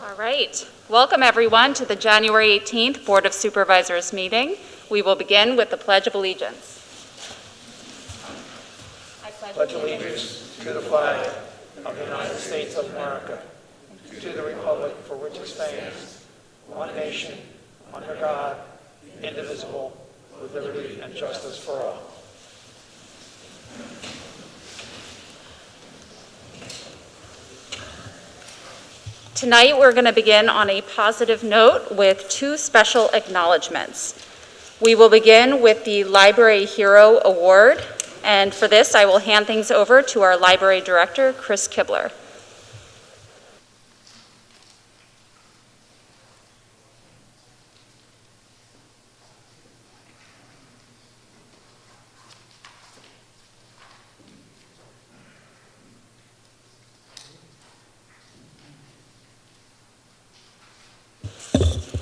All right. Welcome, everyone, to the January 18th Board of Supervisors meeting. We will begin with the Pledge of Allegiance. I pledge allegiance to the flag of the United States of America, to the republic for which it stands, one nation, under God, indivisible, with liberty and justice for all. Tonight, we're going to begin on a positive note with two special acknowledgements. We will begin with the Library Hero Award, and for this, I will hand things over to our Library Director, Chris Kibler.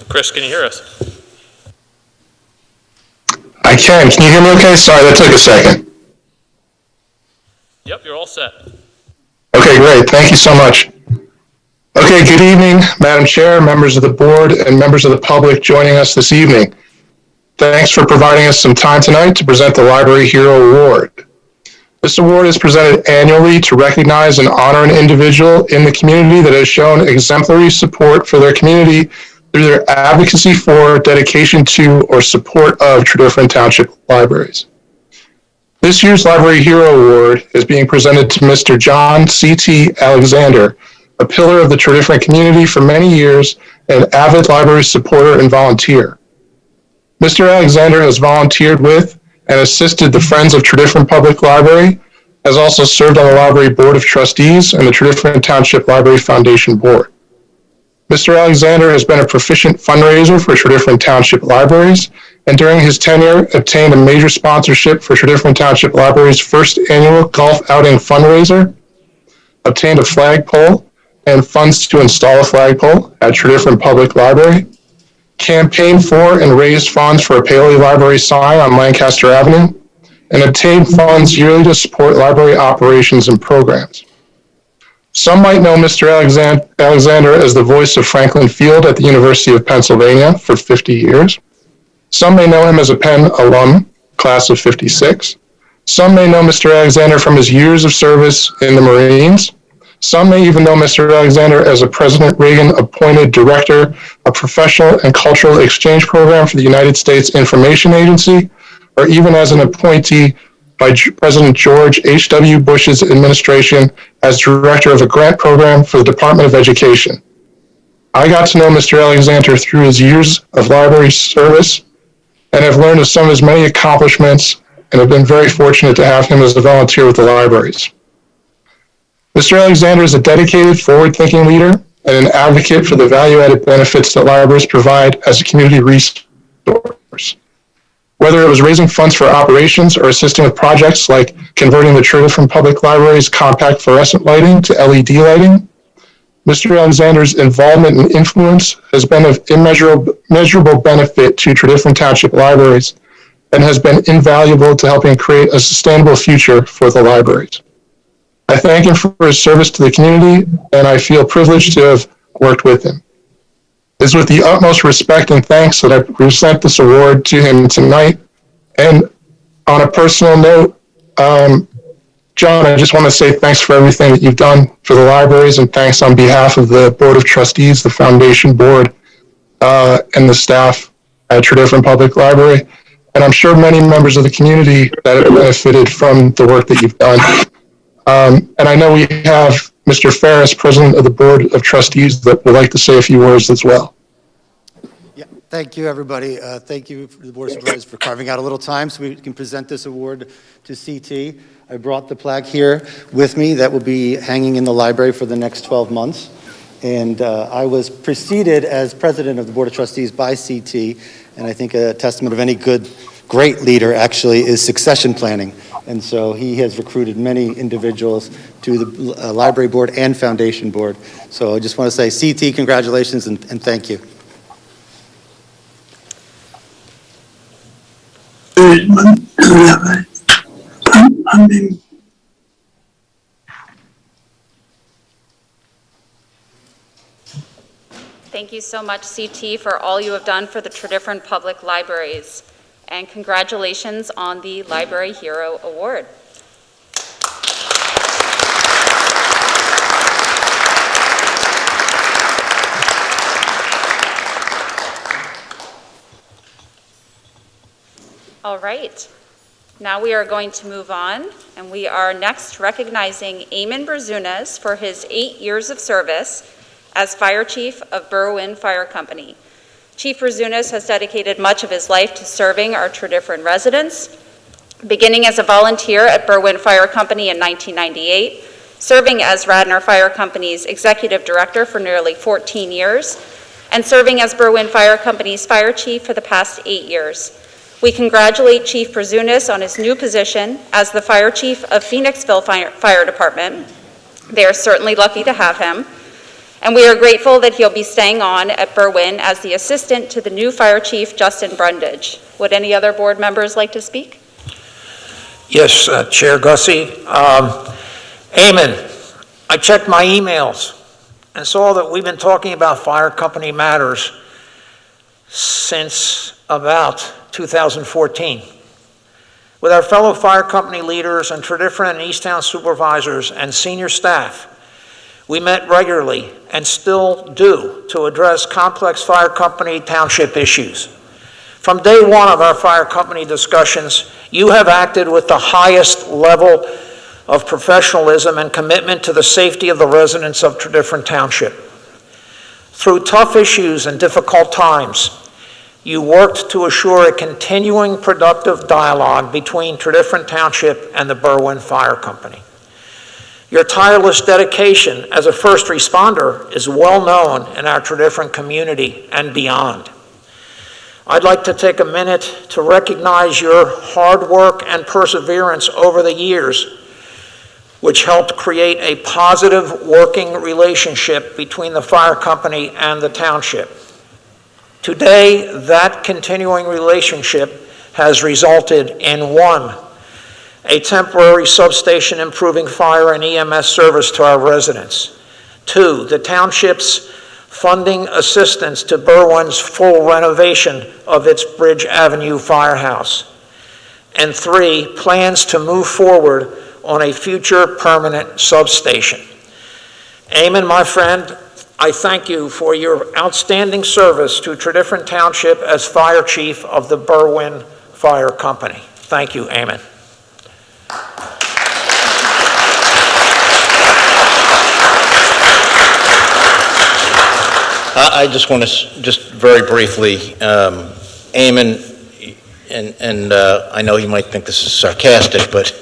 Chris, can you hear us? I can. Can you hear me okay? Sorry, that took a second. Yep, you're all set. Okay, great. Thank you so much. Okay, good evening, Madam Chair, members of the board, and members of the public joining us this evening. Thanks for providing us some time tonight to present the Library Hero Award. This award is presented annually to recognize and honor an individual in the community that has shown exemplary support for their community through their advocacy for, dedication to, or support of Tredyffrin Township libraries. This year's Library Hero Award is being presented to Mr. John C.T. Alexander, a pillar of the Tredyffrin community for many years, and an avid library supporter and volunteer. Mr. Alexander has volunteered with and assisted the Friends of Tredyffrin Public Library, has also served on the Library Board of Trustees and the Tredyffrin Township Library Foundation Board. Mr. Alexander has been a proficient fundraiser for Tredyffrin Township Libraries, and during his tenure obtained a major sponsorship for Tredyffrin Township Library's first annual golf outing fundraiser, obtained a flagpole and funds to install a flagpole at Tredyffrin Public Library, campaigned for and raised funds for a Paoli Library sign on Lancaster Avenue, and obtained funds yearly to support library operations and programs. Some might know Mr. Alexander as the voice of Franklin Field at the University of Pennsylvania for 50 years. Some may know him as a Penn alum, class of 56. Some may know Mr. Alexander from his years of service in the Marines. Some may even know Mr. Alexander as a President Reagan appointed director of Professional and Cultural Exchange Program for the United States Information Agency, or even as an appointee by President George H.W. Bush's administration as director of a grant program for the Department of Education. I got to know Mr. Alexander through his years of library service and have learned of some of his many accomplishments and have been very fortunate to have him as a volunteer with the libraries. Mr. Alexander is a dedicated, forward-thinking leader and an advocate for the value-added benefits that libraries provide as a community resource. Whether it was raising funds for operations or assisting with projects like converting the Tredyffrin Public Library's compact fluorescent lighting to LED lighting, Mr. Alexander's involvement and influence has been of immeasurable benefit to Tredyffrin Township libraries and has been invaluable to helping create a sustainable future for the libraries. I thank him for his service to the community, and I feel privileged to have worked with him. It is with the utmost respect and thanks that I present this award to him tonight. And on a personal note, John, I just want to say thanks for everything that you've done for the libraries, and thanks on behalf of the Board of Trustees, the Foundation Board, and the staff at Tredyffrin Public Library. And I'm sure many members of the community that have benefited from the work that you've done. And I know we have Mr. Ferris, President of the Board of Trustees, that would like to say a few words as well. Yeah, thank you, everybody. Thank you for the Board of Supervisors for carving out a little time so we can present this award to CT. I brought the plaque here with me that will be hanging in the library for the next 12 months. And I was preceded as President of the Board of Trustees by CT, and I think a testament of any great leader actually is succession planning. And so he has recruited many individuals to the Library Board and Foundation Board. So I just want to say, CT, congratulations and thank you. Thank you so much, CT, for all you have done for the Tredyffrin Public Libraries. And congratulations on the Library Hero Award. All right. Now we are going to move on, and we are next recognizing Eamon Brazunas for his 8 years of service as Fire Chief of Berwyn Fire Company. Chief Brazunas has dedicated much of his life to serving our Tredyffrin residents, beginning as a volunteer at Berwyn Fire Company in 1998, serving as Radnor Fire Company's Executive Director for nearly 14 years, and serving as Berwyn Fire Company's Fire Chief for the past 8 years. We congratulate Chief Brazunas on his new position as the Fire Chief of Phoenixville Fire Department. They are certainly lucky to have him. And we are grateful that he'll be staying on at Berwyn as the assistant to the new Fire Chief, Justin Brundage. Would any other board members like to speak? Yes, Chair Gussie. Eamon, I checked my emails and saw that we've been talking about fire company matters since about 2014. With our fellow fire company leaders and Tredyffrin and Easttown supervisors and senior staff, we met regularly and still do to address complex fire company township issues. From day one of our fire company discussions, you have acted with the highest level of professionalism and commitment to the safety of the residents of Tredyffrin Township. Through tough issues and difficult times, you worked to assure a continuing productive dialogue between Tredyffrin Township and the Berwyn Fire Company. Your tireless dedication as a first responder is well known in our Tredyffrin community and beyond. I'd like to take a minute to recognize your hard work and perseverance over the years, which helped create a positive working relationship between the fire company and the township. Today, that continuing relationship has resulted in 1, a temporary substation improving fire and EMS service to our residents. 2, the township's funding assistance to Berwyn's full renovation of its Bridge Avenue firehouse. And 3, plans to move forward on a future permanent substation. Eamon, my friend, I thank you for your outstanding service to Tredyffrin Township as Fire Chief of the Berwyn Fire Company. Thank you, Eamon. I just want to, just very briefly, Eamon, and I know you might think this is sarcastic, but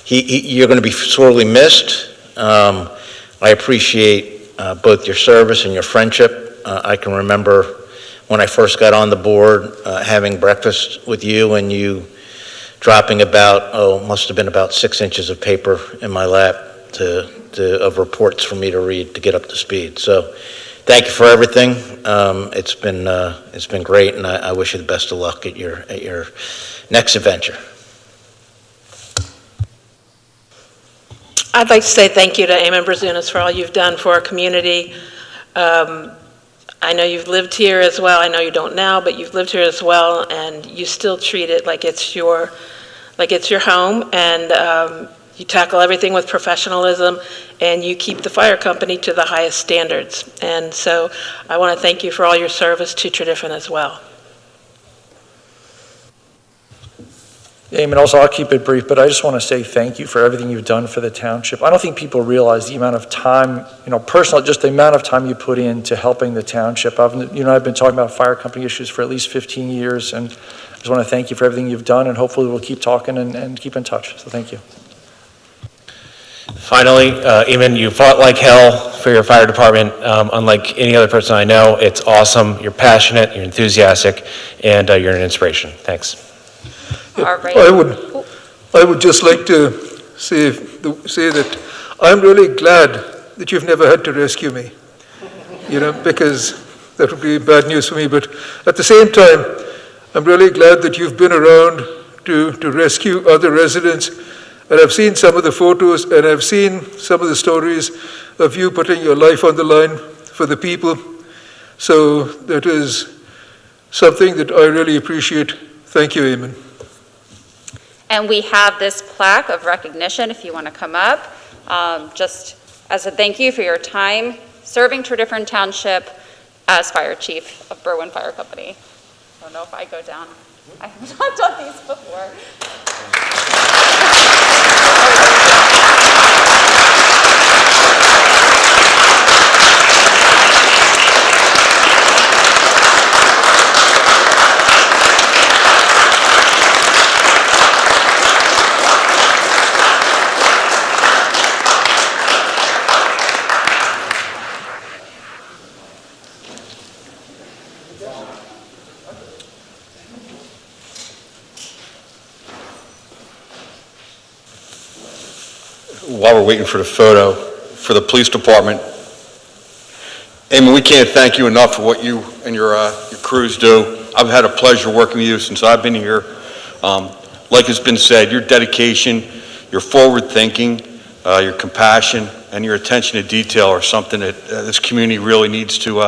you're going to be sorely missed. I appreciate both your service and your friendship. I can remember when I first got on the board, having breakfast with you and you dropping about, must have been about 6 inches of paper in my lap of reports for me to read to get up to speed. So thank you for everything. It's been great, and I wish you the best of luck at your next adventure. I'd like to say thank you to Eamon Brazunas for all you've done for our community. I know you've lived here as well. I know you don't now, but you've lived here as well, and you still treat it like it's your home, and you tackle everything with professionalism, and you keep the fire company to the highest standards. And so I want to thank you for all your service to Tredyffrin as well. Eamon, also, I'll keep it brief, but I just want to say thank you for everything you've done for the township. I don't think people realize the amount of time, personal, just the amount of time you put into helping the township. I've been talking about fire company issues for at least 15 years, and I just want to thank you for everything you've done, and hopefully we'll keep talking and keep in touch. So thank you. Finally, Eamon, you fought like hell for your fire department. Unlike any other person I know, it's awesome. You're passionate, you're enthusiastic, and you're an inspiration. Thanks. All right. I would just like to say that I'm really glad that you've never had to rescue me, because that would be bad news for me. But at the same time, I'm really glad that you've been around to rescue other residents. And I've seen some of the photos, and I've seen some of the stories of you putting your life on the line for the people. So that is something that I really appreciate. Thank you, Eamon. And we have this plaque of recognition, if you want to come up, just as a thank you for your time serving Tredyffrin Township as Fire Chief of Berwyn Fire Company. I don't know if I go down. I have not done these before. While we're waiting for the photo, for the police department, Eamon, we can't thank you enough for what you and your crews do. I've had a pleasure working with you since I've been here. Like it's been said, your dedication, your forward thinking, your compassion, and your attention to detail are something that this community really needs to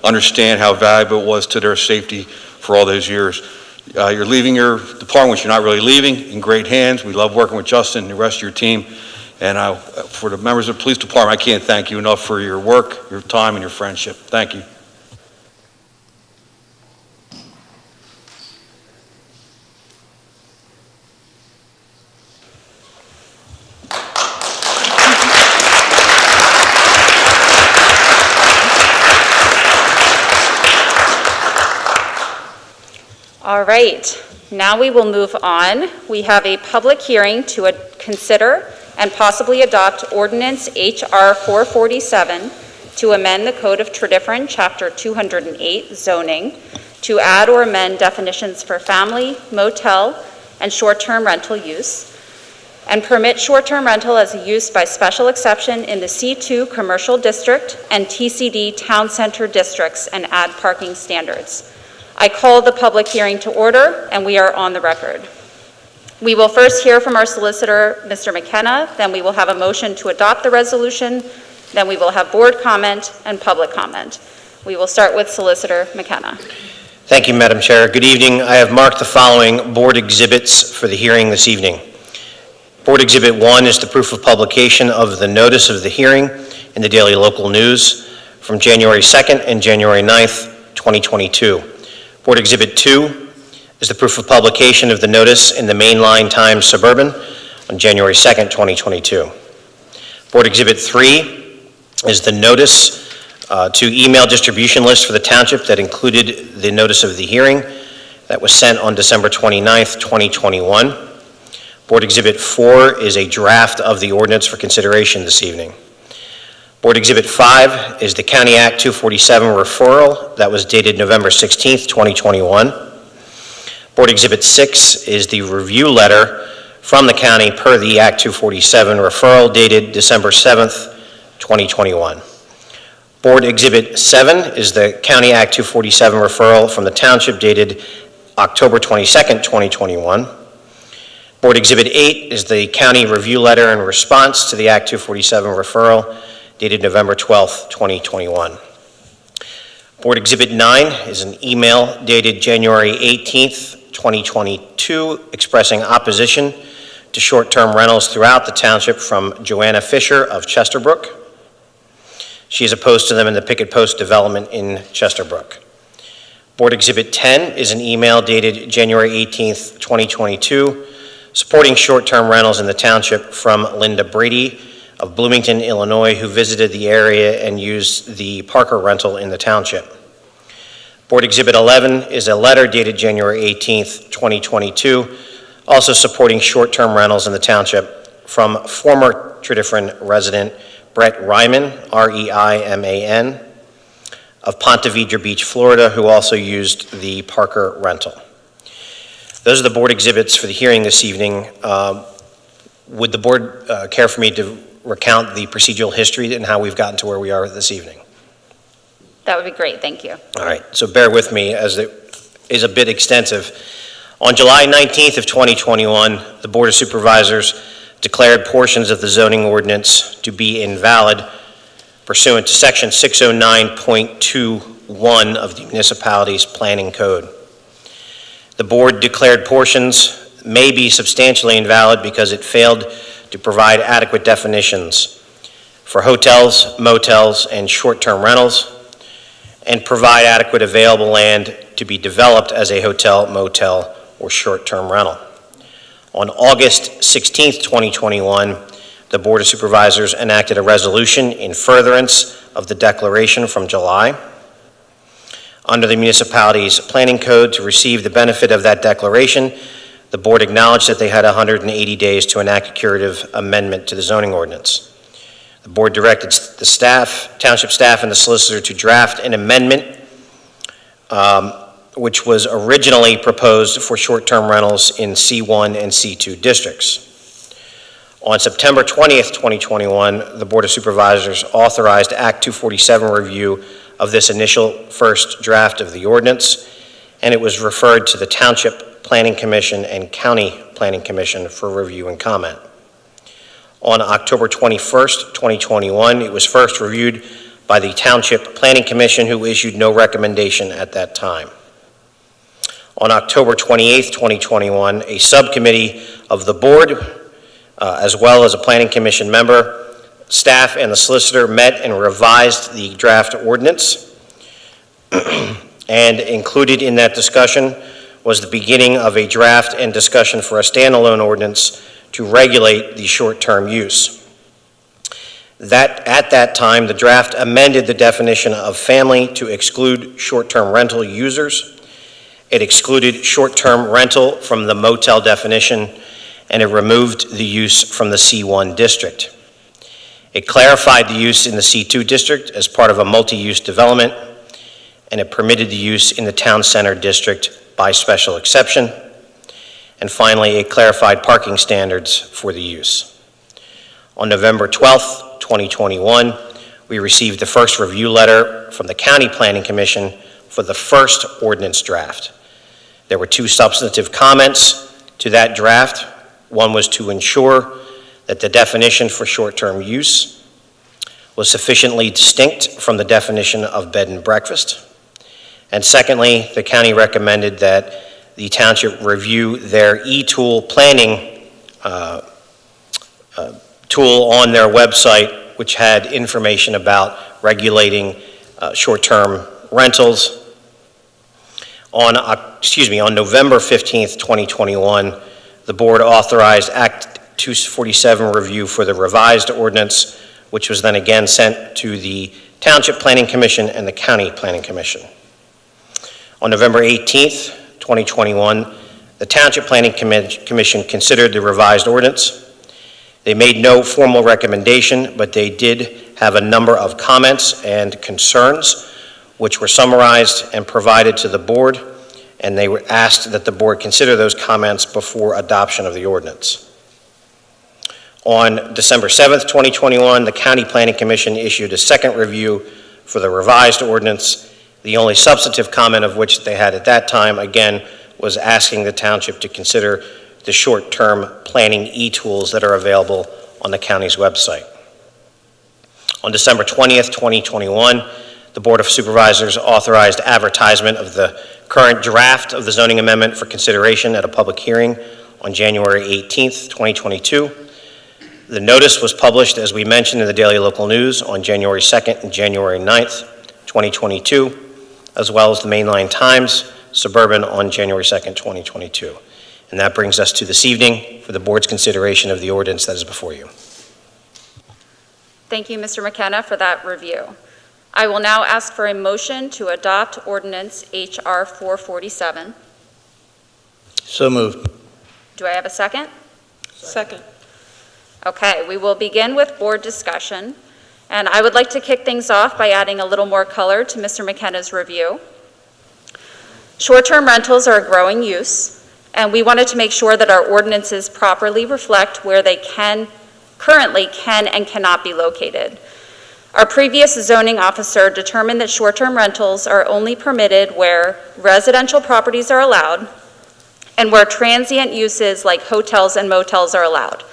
understand how valuable it was to their safety for all those years. You're leaving your department, which you're not really leaving, in great hands. We love working with Justin and the rest of your team. And for the members of the police department, I can't thank you enough for your work, your time, and your friendship. Thank you. All right, now we will move on. We have a public hearing to consider and possibly adopt Ordinance H.R. 447 to amend the Code of Tredyffrin, Chapter 208, zoning, to add or amend definitions for family, motel, and short-term rental use, and permit short-term rental as a use by special exception in the C2 Commercial District and TCD Town Center districts and add parking standards. I call the public hearing to order, and we are on the record. We will first hear from our solicitor, Mr. McKenna, then we will have a motion to adopt the resolution, then we will have board comment and public comment. We will start with Solicitor McKenna. Thank you, Madam Chair. Good evening. I have marked the following board exhibits for the hearing this evening. Board Exhibit 1 is the proof of publication of the notice of the hearing in the Daily Local News from January 2nd and January 9th, 2022. Board Exhibit 2 is the proof of publication of the notice in the Mainline Times Suburban on January 2nd, 2022. Board Exhibit 3 is the notice to email distribution list for the township that included the notice of the hearing that was sent on December 29th, 2021. Board Exhibit 4 is a draft of the ordinance for consideration this evening. Board Exhibit 5 is the County Act 247 referral that was dated November 16th, 2021. Board Exhibit 6 is the review letter from the county per the Act 247 referral dated December 7th, 2021. Board Exhibit 7 is the County Act 247 referral from the township dated October 22nd, 2021. Board Exhibit 8 is the county review letter in response to the Act 247 referral dated November 12th, 2021. Board Exhibit 9 is an email dated January 18th, 2022, expressing opposition to short-term rentals throughout the township from Joanna Fisher of Chesterbrook. She is opposed to them in the Picket Post development in Chesterbrook. Board Exhibit 10 is an email dated January 18th, 2022, supporting short-term rentals in the township from Linda Brady of Bloomington, Illinois, who visited the area and used the Parker rental in the township. Board Exhibit 11 is a letter dated January 18th, 2022, also supporting short-term rentals in the township from former Tredyffrin resident Brett Ryman, R-E-I-M-A-N, of Ponte Vedra Beach, Florida, who also used the Parker rental. Those are the board exhibits for the hearing this evening. Would the board care for me to recount the procedural history and how we've gotten to where we are this evening? That would be great, thank you. All right, so bear with me as it is a bit extensive. On July 19th of 2021, the Board of Supervisors declared portions of the zoning ordinance to be invalid pursuant to Section 609.2 1 of the municipality's planning code. The board declared portions may be substantially invalid because it failed to provide adequate definitions for hotels, motels, and short-term rentals, and provide adequate available land to be developed as a hotel, motel, or short-term rental. On August 16th, 2021, the Board of Supervisors enacted a resolution in furtherance of the declaration from July. Under the municipality's planning code, to receive the benefit of that declaration, the board acknowledged that they had 180 days to enact a curative amendment to the zoning ordinance. The board directed the staff, township staff, and the solicitor to draft an amendment which was originally proposed for short-term rentals in C1 and C2 districts. On September 20th, 2021, the Board of Supervisors authorized Act 247 review of this initial first draft of the ordinance, and it was referred to the Township Planning Commission and County Planning Commission for review and comment. On October 21st, 2021, it was first reviewed by the Township Planning Commission, who issued no recommendation at that time. On October 28th, 2021, a subcommittee of the board, as well as a Planning Commission member, staff, and the solicitor met and revised the draft ordinance. And included in that discussion was the beginning of a draft and discussion for a standalone ordinance to regulate the short-term use. At that time, the draft amended the definition of family to exclude short-term rental users. It excluded short-term rental from the motel definition, and it removed the use from the C1 district. It clarified the use in the C2 district as part of a multi-use development, and it permitted the use in the town center district by special exception. And finally, it clarified parking standards for the use. On November 12th, 2021, we received the first review letter from the County Planning Commission for the first ordinance draft. There were 2 substantive comments to that draft. One was to ensure that the definition for short-term use was sufficiently distinct from the definition of bed and breakfast. And secondly, the county recommended that the township review their e-tool planning tool on their website, which had information about regulating short-term rentals. On November 15th, 2021, the board authorized Act 247 review for the revised ordinance, which was then again sent to the Township Planning Commission and the County Planning Commission. On November 18th, 2021, the Township Planning Commission considered the revised ordinance. They made no formal recommendation, but they did have a number of comments and concerns, which were summarized and provided to the board, and they were asked that the board consider those comments before adoption of the ordinance. On December 7th, 2021, the County Planning Commission issued a second review for the revised ordinance. The only substantive comment of which they had at that time, again, was asking the township to consider the short-term planning e-tools that are available on the county's website. On December 20th, 2021, the Board of Supervisors authorized advertisement of the current draft of the zoning amendment for consideration at a public hearing on January 18th, 2022. The notice was published, as we mentioned, in the Daily Local News on January 2nd and January 9th, 2022, as well as the Mainline Times Suburban on January 2nd, 2022. And that brings us to this evening for the board's consideration of the ordinance that is before you. Thank you, Mr. McKenna, for that review. I will now ask for a motion to adopt ordinance HR 447. So moved. Do I have a second? Second. Okay, we will begin with board discussion. And I would like to kick things off by adding a little more color to Mr. McKenna's review. Short-term rentals are a growing use, and we wanted to make sure that our ordinances properly reflect where they currently can and cannot be located. Our previous zoning officer determined that short-term rentals are only permitted where residential properties are allowed and where transient uses like hotels and motels are allowed.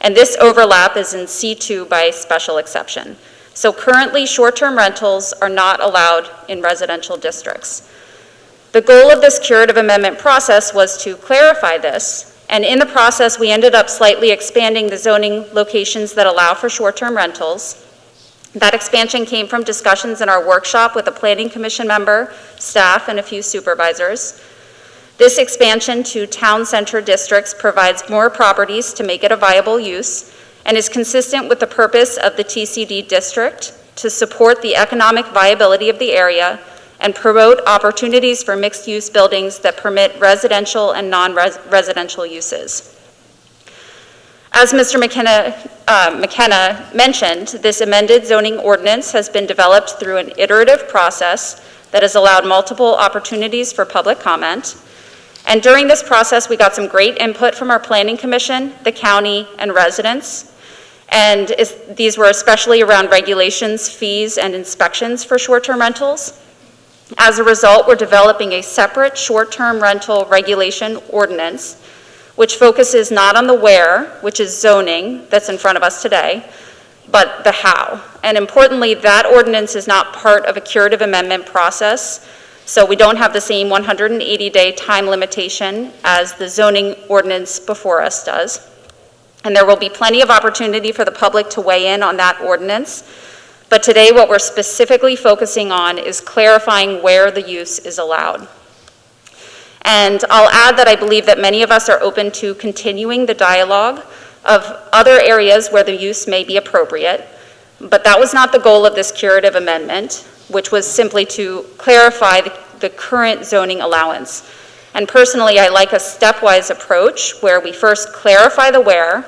And this overlap is in C2 by special exception. So currently, short-term rentals are not allowed in residential districts. The goal of this curative amendment process was to clarify this, and in the process, we ended up slightly expanding the zoning locations that allow for short-term rentals. That expansion came from discussions in our workshop with a planning commission member, staff, and a few supervisors. This expansion to town center districts provides more properties to make it a viable use and is consistent with the purpose of the TCD district to support the economic viability of the area and promote opportunities for mixed-use buildings that permit residential and non-residential uses. As Mr. McKenna mentioned, this amended zoning ordinance has been developed through an iterative process that has allowed multiple opportunities for public comment. And during this process, we got some great input from our planning commission, the county, and residents. And these were especially around regulations, fees, and inspections for short-term rentals. As a result, we're developing a separate short-term rental regulation ordinance, which focuses not on the where, which is zoning that's in front of us today, but the how. And importantly, that ordinance is not part of a curative amendment process, so we don't have the same 180-day time limitation as the zoning ordinance before us does. And there will be plenty of opportunity for the public to weigh in on that ordinance. But today, what we're specifically focusing on is clarifying where the use is allowed. And I'll add that I believe that many of us are open to continuing the dialogue of other areas where the use may be appropriate, but that was not the goal of this curative amendment, which was simply to clarify the current zoning allowance. And personally, I like a stepwise approach where we first clarify the where,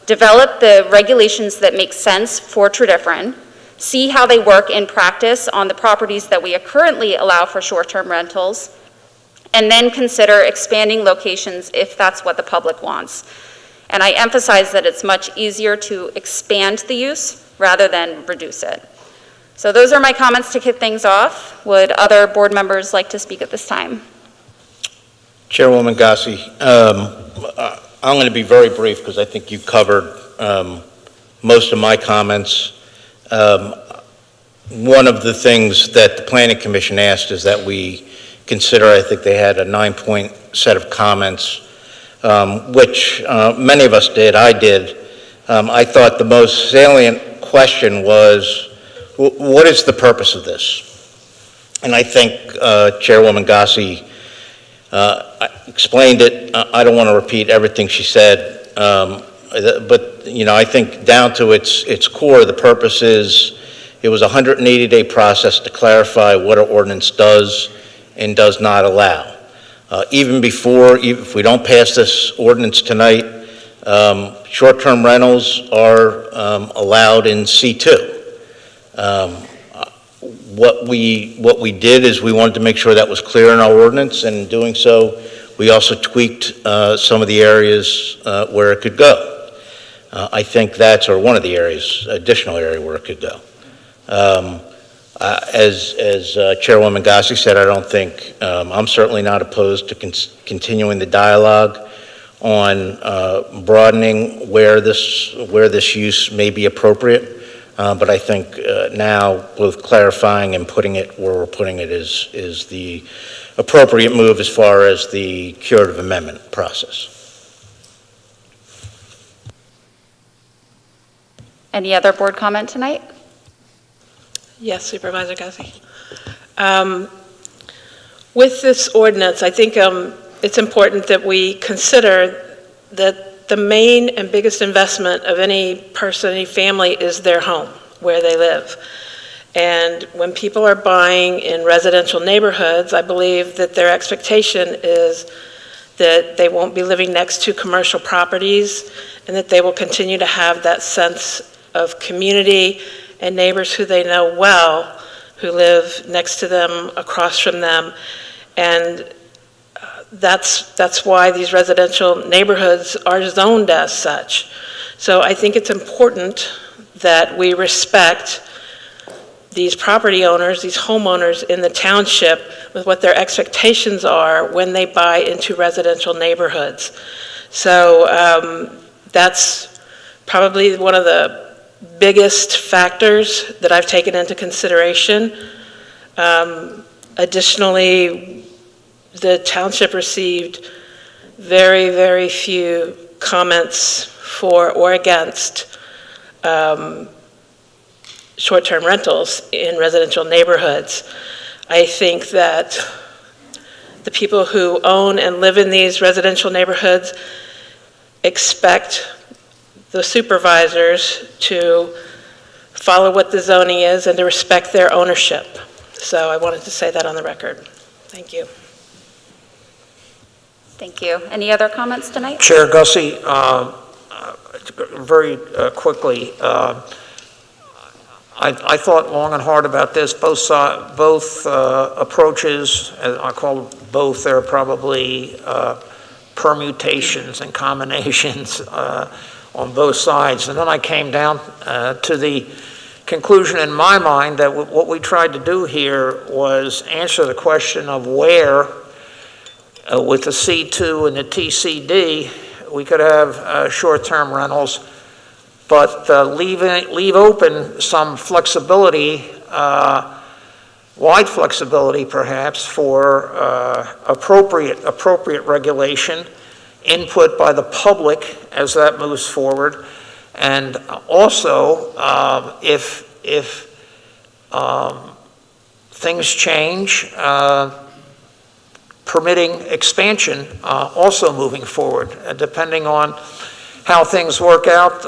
develop the regulations that make sense for Tredyffrin, see how they work in practice on the properties that we currently allow for short-term rentals, and then consider expanding locations if that's what the public wants. And I emphasize that it's much easier to expand the use rather than reduce it. So those are my comments to kick things off. Would other board members like to speak at this time? Chairwoman Gassi, I'm going to be very brief because I think you covered most of my comments. One of the things that the Planning Commission asked is that we consider, I think they had a 9-point set of comments, which many of us did, I did. I thought the most salient question was, what is the purpose of this? And I think Chairwoman Gassi explained it. I don't want to repeat everything she said, but I think down to its core, the purpose is it was a 180-day process to clarify what an ordinance does and does not allow. Even if we don't pass this ordinance tonight, short-term rentals are allowed in C2. What we did is we wanted to make sure that was clear in our ordinance, and in doing so, we also tweaked some of the areas where it could go. I think that's, or one of the areas, additional area where it could go. As Chairwoman Gassi said, I don't think, I'm certainly not opposed to continuing the dialogue on broadening where this use may be appropriate. But I think now both clarifying and putting it where we're putting it is the appropriate move as far as the curative amendment process. Any other board comment tonight? Yes, Supervisor Gassi. With this ordinance, I think it's important that we consider that the main and biggest investment of any person, any family, is their home, where they live. And when people are buying in residential neighborhoods, I believe that their expectation is that they won't be living next to commercial properties and that they will continue to have that sense of community and neighbors who they know well, who live next to them, across from them. And that's why these residential neighborhoods are zoned as such. So I think it's important that we respect these property owners, these homeowners in the township with what their expectations are when they buy into residential neighborhoods. So that's probably one of the biggest factors that I've taken into consideration. Additionally, the township received very, very few comments for or against short-term rentals in residential neighborhoods. I think that the people who own and live in these residential neighborhoods expect the supervisors to follow what the zoning is and to respect their ownership. So I wanted to say that on the record. Thank you. Thank you. Any other comments tonight? Chair Gussie, very quickly, I thought long and hard about this. Both approaches, I call both, they're probably permutations and combinations on both sides. And then I came down to the conclusion in my mind that what we tried to do here was answer the question of where, with the C2 and the TCD, we could have short-term rentals, but leave open some flexibility, wide flexibility perhaps, for appropriate regulation, input by the public as that moves forward, and also if things change, permitting expansion also moving forward, depending on how things work out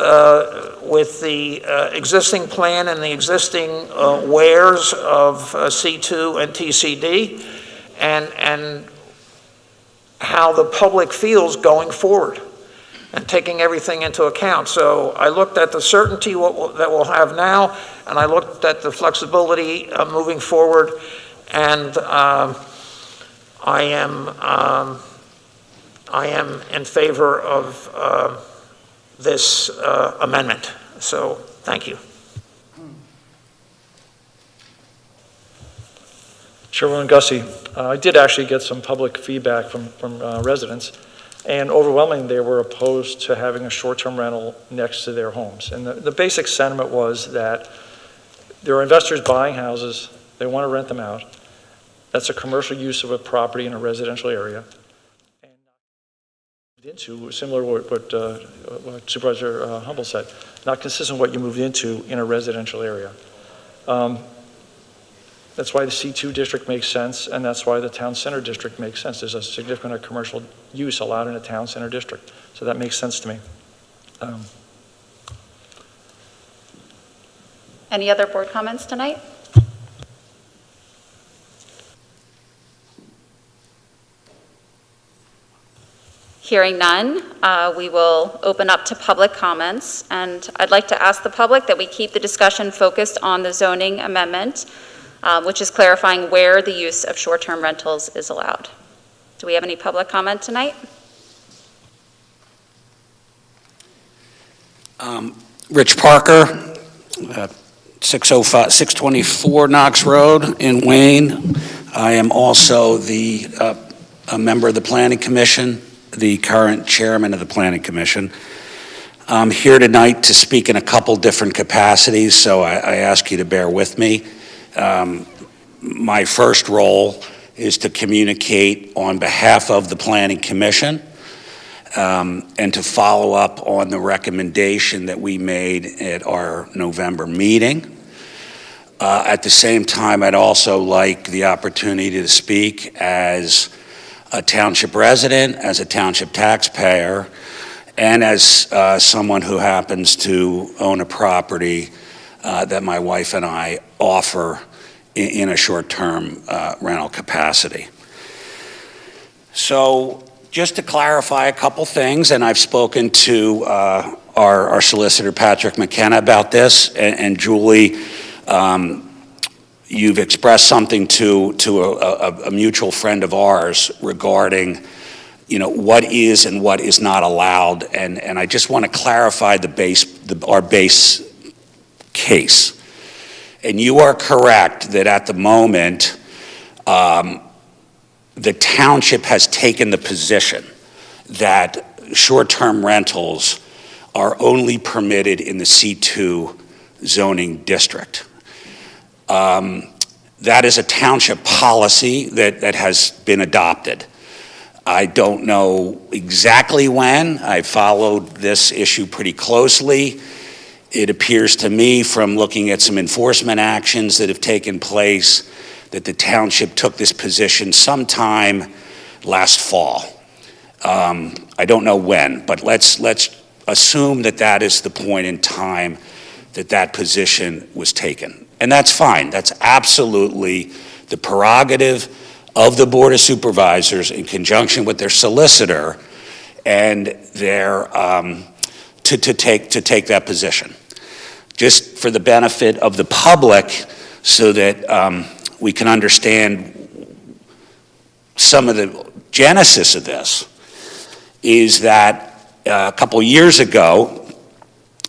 with the existing plan and the existing wares of C2 and TCD, and how the public feels going forward, and taking everything into account. So I looked at the certainty that we'll have now, and I looked at the flexibility moving forward, and I am in favor of this amendment. So thank you. Chairwoman Gussie, I did actually get some public feedback from residents, and overwhelmingly they were opposed to having a short-term rental next to their homes. And the basic sentiment was that there are investors buying houses, they want to rent them out. That's a commercial use of a property in a residential area. And into, similar to what Supervisor Humble said, not consistent with what you moved into in a residential area. That's why the C2 district makes sense, and that's why the town center district makes sense. There's a significant commercial use allowed in a town center district. So that makes sense to me. Any other board comments tonight? Hearing none, we will open up to public comments, and I'd like to ask the public that we keep the discussion focused on the zoning amendment, which is clarifying where the use of short-term rentals is allowed. Do we have any public comment tonight? Rich Parker, 624 Knox Road in Wayne. I am also a member of the Planning Commission, the current chairman of the Planning Commission. I'm here tonight to speak in a couple different capacities, so I ask you to bear with me. My first role is to communicate on behalf of the Planning Commission and to follow up on the recommendation that we made at our November meeting. At the same time, I'd also like the opportunity to speak as a township resident, as a township taxpayer, and as someone who happens to own a property that my wife and I offer in a short-term rental capacity. So just to clarify a couple things, and I've spoken to our solicitor, Patrick McKenna, about this, and Julie, you've expressed something to a mutual friend of ours regarding, what is and what is not allowed, and I just want to clarify our base case. And you are correct that at the moment, the township has taken the position that short-term rentals are only permitted in the C2 zoning district. That is a township policy that has been adopted. I don't know exactly when. I followed this issue pretty closely. It appears to me from looking at some enforcement actions that have taken place that the township took this position sometime last fall. I don't know when, but let's assume that that is the point in time that that position was taken. And that's fine. That's absolutely the prerogative of the Board of Supervisors in conjunction with their solicitor and their, to take that position. Just for the benefit of the public so that we can understand some of the genesis of this is that a couple years ago,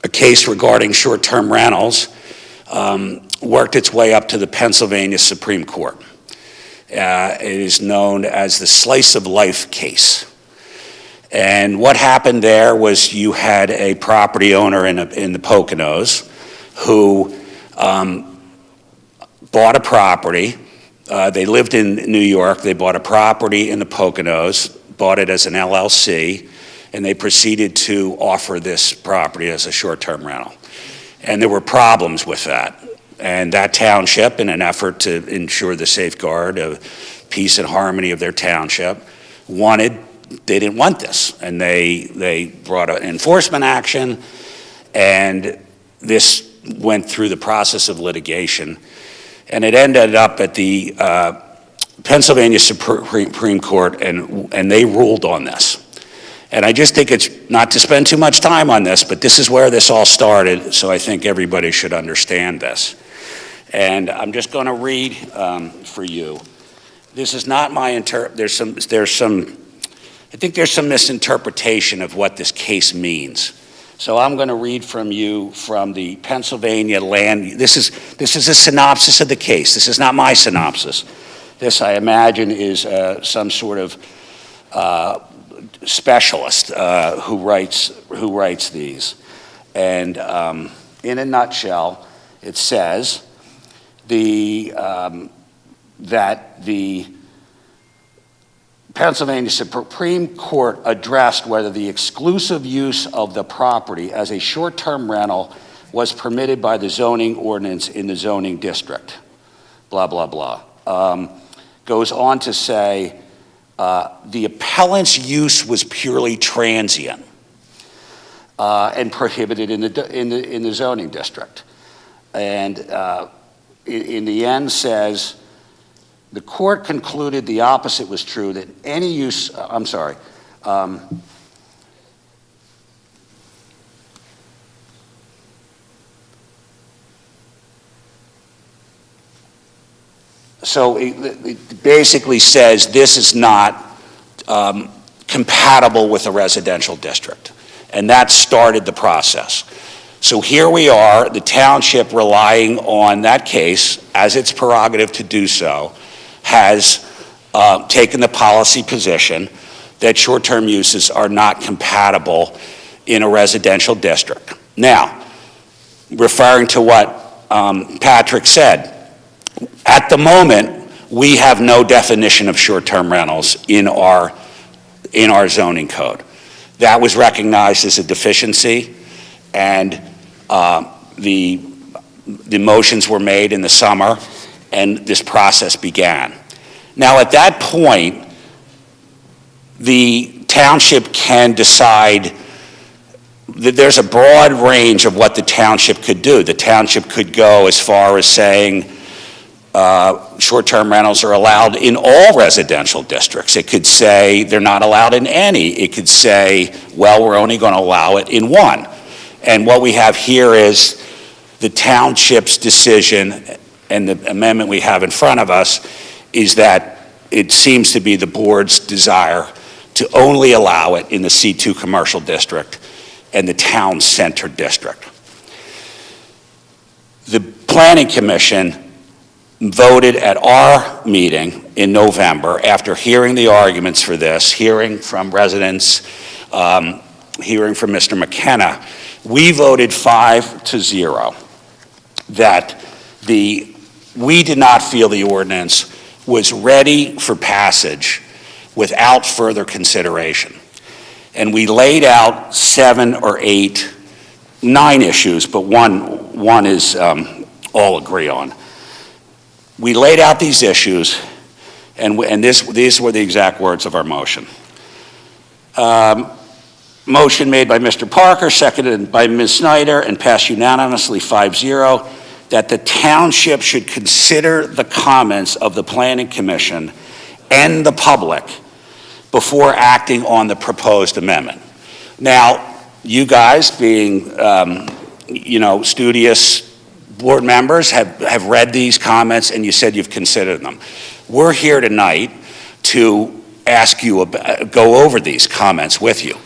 a case regarding short-term rentals worked its way up to the Pennsylvania Supreme Court. It is known as the slice of life case. And what happened there was you had a property owner in the Poconos who bought a property. They lived in New York. They bought a property in the Poconos, bought it as an LLC, and they proceeded to offer this property as a short-term rental. And there were problems with that. And that township, in an effort to ensure the safeguard of peace and harmony of their township, they didn't want this. And they brought an enforcement action, and this went through the process of litigation. And it ended up at the Pennsylvania Supreme Court, and they ruled on this. And I just think it's not to spend too much time on this, but this is where this all started, so I think everybody should understand this. And I'm just going to read for you. This is not my there's some I think there's some misinterpretation of what this case means. So I'm going to read from you from the Pennsylvania land. This is a synopsis of the case. This is not my synopsis. This, I imagine, is some sort of specialist who writes these. And in a nutshell, it says that the Pennsylvania Supreme Court addressed whether the exclusive use of the property as a short-term rental was permitted by the zoning ordinance in the zoning district. Blah, blah, blah. Goes on to say the appellant's use was purely transient and prohibited in the zoning district. And in the end says, the court concluded the opposite was true, that any use, so it basically says this is not compatible with a residential district. And that started the process. So here we are, the township relying on that case as its prerogative to do so, has taken the policy position that short-term uses are not compatible in a residential district. Now, referring to what Patrick said, at the moment, we have no definition of short-term rentals in our zoning code. That was recognized as a deficiency, and the motions were made in the summer, and this process began. Now, at that point, the township can decide that there's a broad range of what the township could do. The township could go as far as saying short-term rentals are allowed in all residential districts. It could say they're not allowed in any. It could say, well, we're only going to allow it in one. And what we have here is the township's decision, and the amendment we have in front of us is that it seems to be the board's desire to only allow it in the C2 commercial district and the town center district. The Planning Commission voted at our meeting in November, after hearing the arguments for this, hearing from residents, hearing from Mr. McKenna, we voted 5-0 that we did not feel the ordinance was ready for passage without further consideration. And we laid out 7 or 8, 9 issues, but one is all agree on. We laid out these issues, and these were the exact words of our motion. Motion made by Mr. Parker, seconded by Ms. Snyder, and passed unanimously 5-0, that the township should consider the comments of the Planning Commission and the public before acting on the proposed amendment. Now, you guys being, studious board members have read these comments and you said you've considered them. We're here tonight to ask you, go over these comments with you.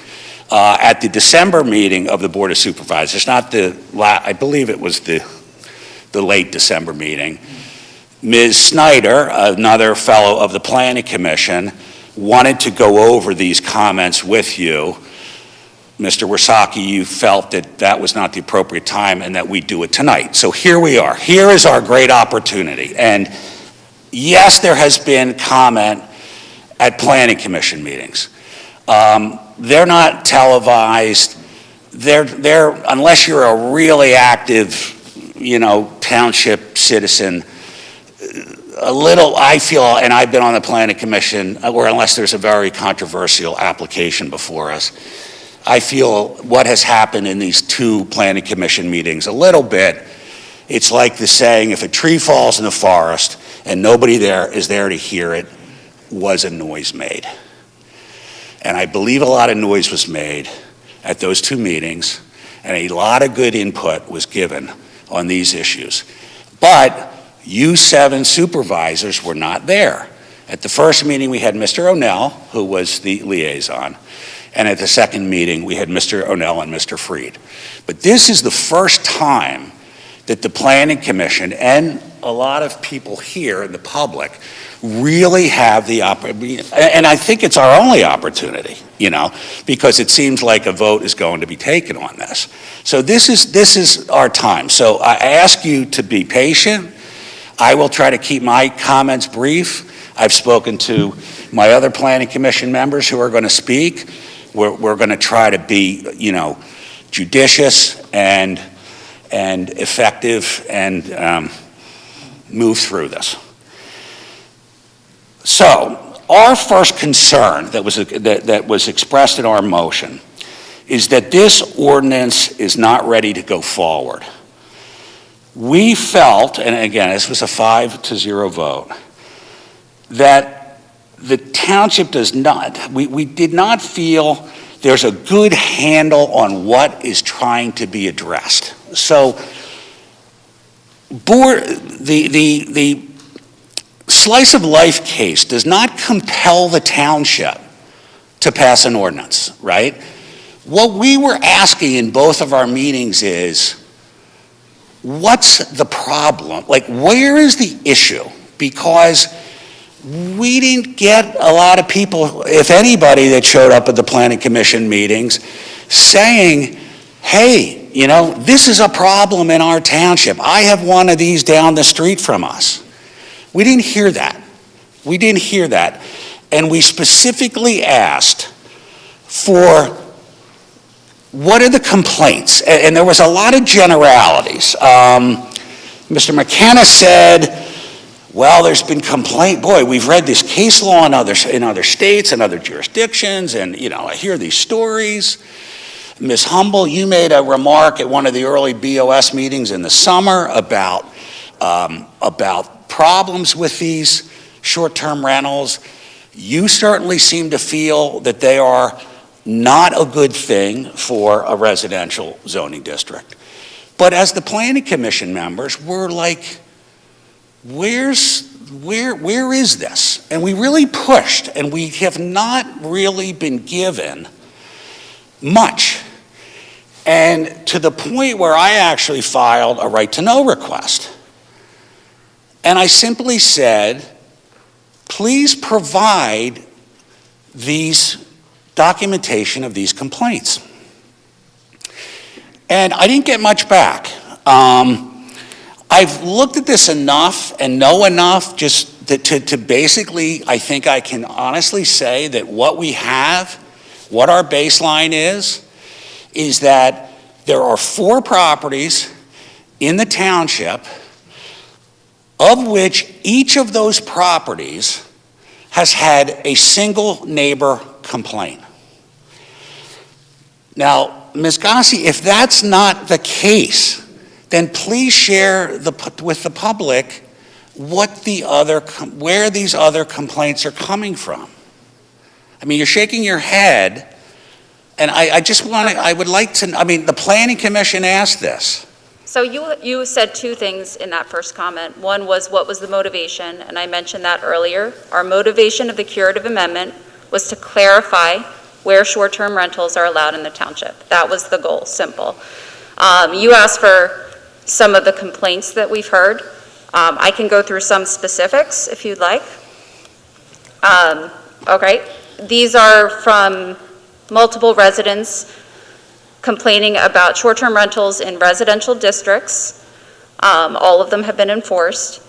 At the December meeting of the Board of Supervisors, I believe it was the late December meeting, Ms. Snyder, another fellow of the Planning Commission, wanted to go over these comments with you. Mr. Wasaki, you felt that that was not the appropriate time and that we do it tonight. So here we are. Here is our great opportunity. And yes, there has been comment at Planning Commission meetings. They're not televised. They're unless you're a really active, township citizen, a little, I feel, and I've been on the Planning Commission, or unless there's a very controversial application before us, I feel what has happened in these 2 Planning Commission meetings, a little bit, it's like the saying, if a tree falls in the forest and nobody there is there to hear it, was a noise made. And I believe a lot of noise was made at those 2 meetings, and a lot of good input was given on these issues. But you 7 supervisors were not there. At the first meeting, we had Mr. O'Neill, who was the liaison, and at the second meeting, we had Mr. O'Neill and Mr. Freed. But this is the first time that the Planning Commission and a lot of people here in the public really have the opportunity, and I think it's our only opportunity, because it seems like a vote is going to be taken on this. So this is our time. So I ask you to be patient. I will try to keep my comments brief. I've spoken to my other Planning Commission members who are going to speak. We're going to try to be, judicious and effective and move through this. So our first concern that was expressed in our motion is that this ordinance is not ready to go forward. We felt, and again, this was a 5-0 vote, that the township does not, we did not feel there's a good handle on what is trying to be addressed. So the slice of life case does not compel the township to pass an ordinance, right? What we were asking in both of our meetings is, what's the problem? Like, where is the issue? Because we didn't get a lot of people, if anybody, that showed up at the Planning Commission meetings saying, hey, this is a problem in our township. I have one of these down the street from us. We didn't hear that. We didn't hear that. And we specifically asked for what are the complaints? And there was a lot of generalities. Mr. McKenna said, well, there's been complaint. Boy, we've read this case law in other states and other jurisdictions, and I hear these stories. Ms. Humble, you made a remark at one of the early BOS meetings in the summer about problems with these short-term rentals. You certainly seem to feel that they are not a good thing for a residential zoning district. But as the Planning Commission members, we're like, where is this? And we really pushed, and we have not really been given much. And to the point where I actually filed a right-to-know request. And I simply said, please provide these documentation of these complaints. And I didn't get much back. I've looked at this enough and know enough just to basically, I think I can honestly say that what we have, what our baseline is that there are 4 properties in the township of which each of those properties has had a single neighbor complaint. Now, Ms. Gassi, if that's not the case, then please share with the public where these other complaints are coming from. I mean, you're shaking your head, and I would like to, I mean, the Planning Commission asked this. So you said 2 things in that first comment. One was, what was the motivation? And I mentioned that earlier. Our motivation of the curative amendment was to clarify where short-term rentals are allowed in the township. That was the goal, simple. You asked for some of the complaints that we've heard. I can go through some specifics if you'd like. Okay, these are from multiple residents complaining about short-term rentals in residential districts. All of them have been enforced.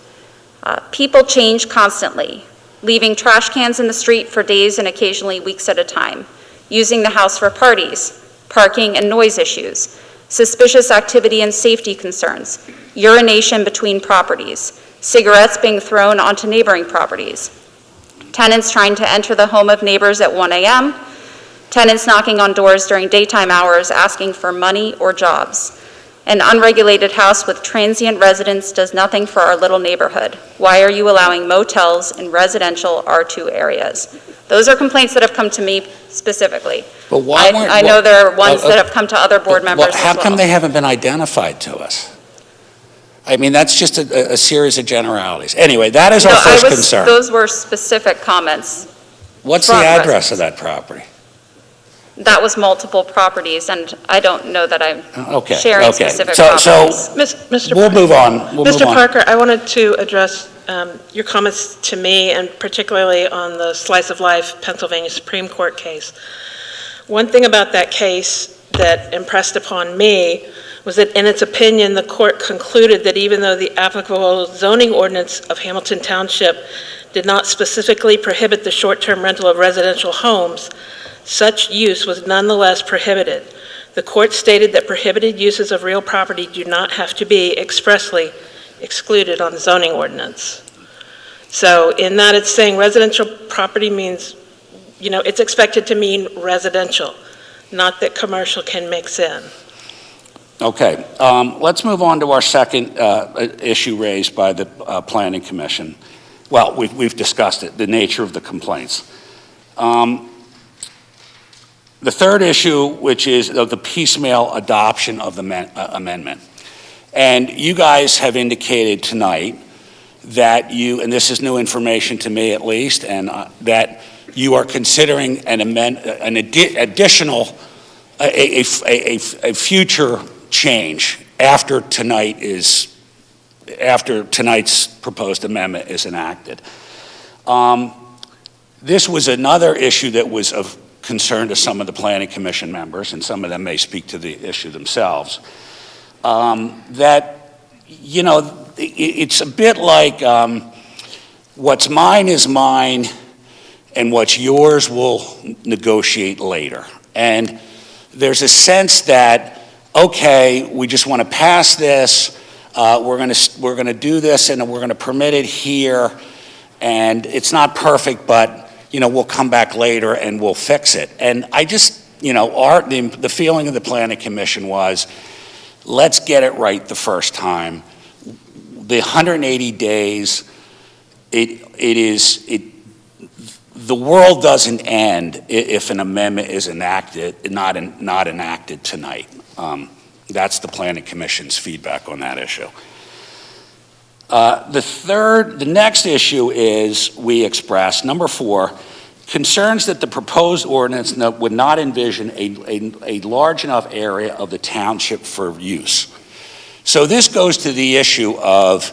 People change constantly, leaving trash cans in the street for days and occasionally weeks at a time, using the house for parties, parking and noise issues, suspicious activity and safety concerns, urination between properties, cigarettes being thrown onto neighboring properties, tenants trying to enter the home of neighbors at 1 a.m., tenants knocking on doors during daytime hours asking for money or jobs. An unregulated house with transient residents does nothing for our little neighborhood. Why are you allowing motels in residential R2 areas? Those are complaints that have come to me specifically. But why weren't... I know there are ones that have come to other board members as well. How come they haven't been identified to us? I mean, that's just a series of generalities. Anyway, that is our first concern. Those were specific comments. What's the address of that property? That was multiple properties, and I don't know that I'm sharing specific so properties. Mr. We'll move on. Mr. Parker, I wanted to address your comments to me, and particularly on the Slice of Life Pennsylvania Supreme Court case. One thing about that case that impressed upon me was that in its opinion, the court concluded that even though the applicable zoning ordinance of Hamilton Township did not specifically prohibit the short-term rental of residential homes, such use was nonetheless prohibited. The court stated that prohibited uses of real property do not have to be expressly excluded on the zoning ordinance. So in that, it's saying residential property means, you know, it's expected to mean residential, not that commercial can mix in. Okay, let's move on to our second issue raised by the Planning Commission. Well, we've discussed it, the nature of the complaints. The third issue, which is of the piecemeal adoption of the amendment. And you guys have indicated tonight that you, and this is new information to me at least, and that you are considering an additional, a future change after tonight's proposed amendment is enacted. This was another issue that was of concern to some of the Planning Commission members, and some of them may speak to the issue themselves, that, you know, it's a bit like what's mine is mine and what's yours we'll negotiate later. And there's a sense that, okay, we just want to pass this, we're going to do this and we're going to permit it here, and it's not perfect, but you know, we'll come back later and we'll fix it. And I just, you know, the feeling of the Planning Commission was, let's get it right the first time. The 180 days, the world doesn't end if an amendment is enacted, not enacted tonight. That's the Planning Commission's feedback on that issue. The next issue is, we expressed, number 4, concerns that the proposed ordinance would not envision a large enough area of the township for use. So this goes to the issue of,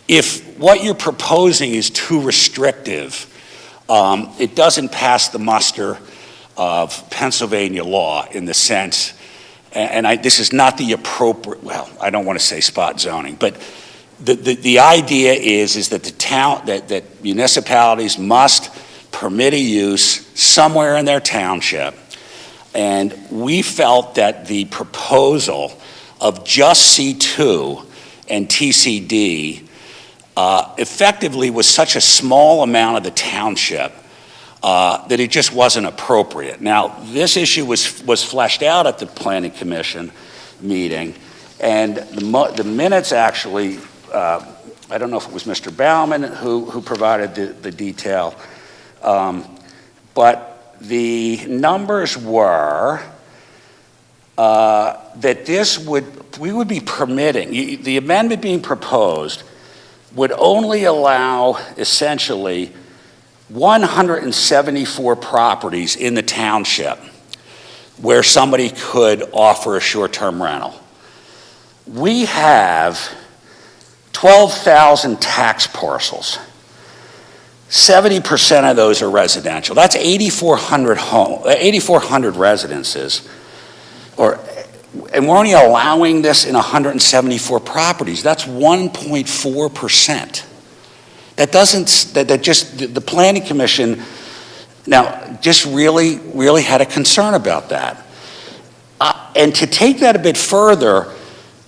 if what you're proposing is too restrictive, it doesn't pass the muster of Pennsylvania law in the sense, and this is not the appropriate, well, I don't want to say spot zoning, but The idea is that the town, that municipalities must permit a use somewhere in their township. And we felt that the proposal of just C2 and TCD effectively was such a small amount of the township that it just wasn't appropriate. Now, this issue was fleshed out at the Planning Commission meeting, and the minutes actually, I don't know if it was Mr. Baumann who provided the detail, but the numbers were that we would be permitting, the amendment being proposed would only allow essentially 174 properties in the township where somebody could offer a short-term rental. We have 12,000 tax parcels. 70% of those are residential. That's 8,400 residences. And we're only allowing this in 174 properties. That's 1.4%. The Planning Commission now just really had a concern about that. And to take that a bit further,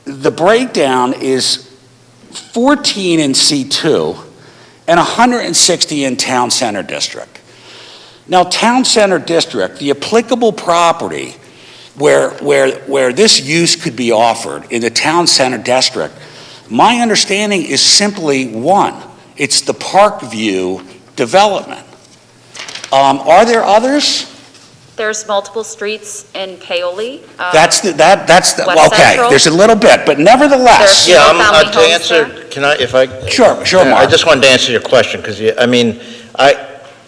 the breakdown is 14 in C2 and 160 in Town Center District. Now, Town Center District, the applicable property where this use could be offered in the Town Center District, my understanding is simply one. It's the Parkview development. Are there others? There's multiple streets in Paoli. That's okay, Central. there's a little bit, but nevertheless. There's Yeah, single-family to homes answer, there. can I, if I? Sure, I Mark. just wanted to answer your question, because,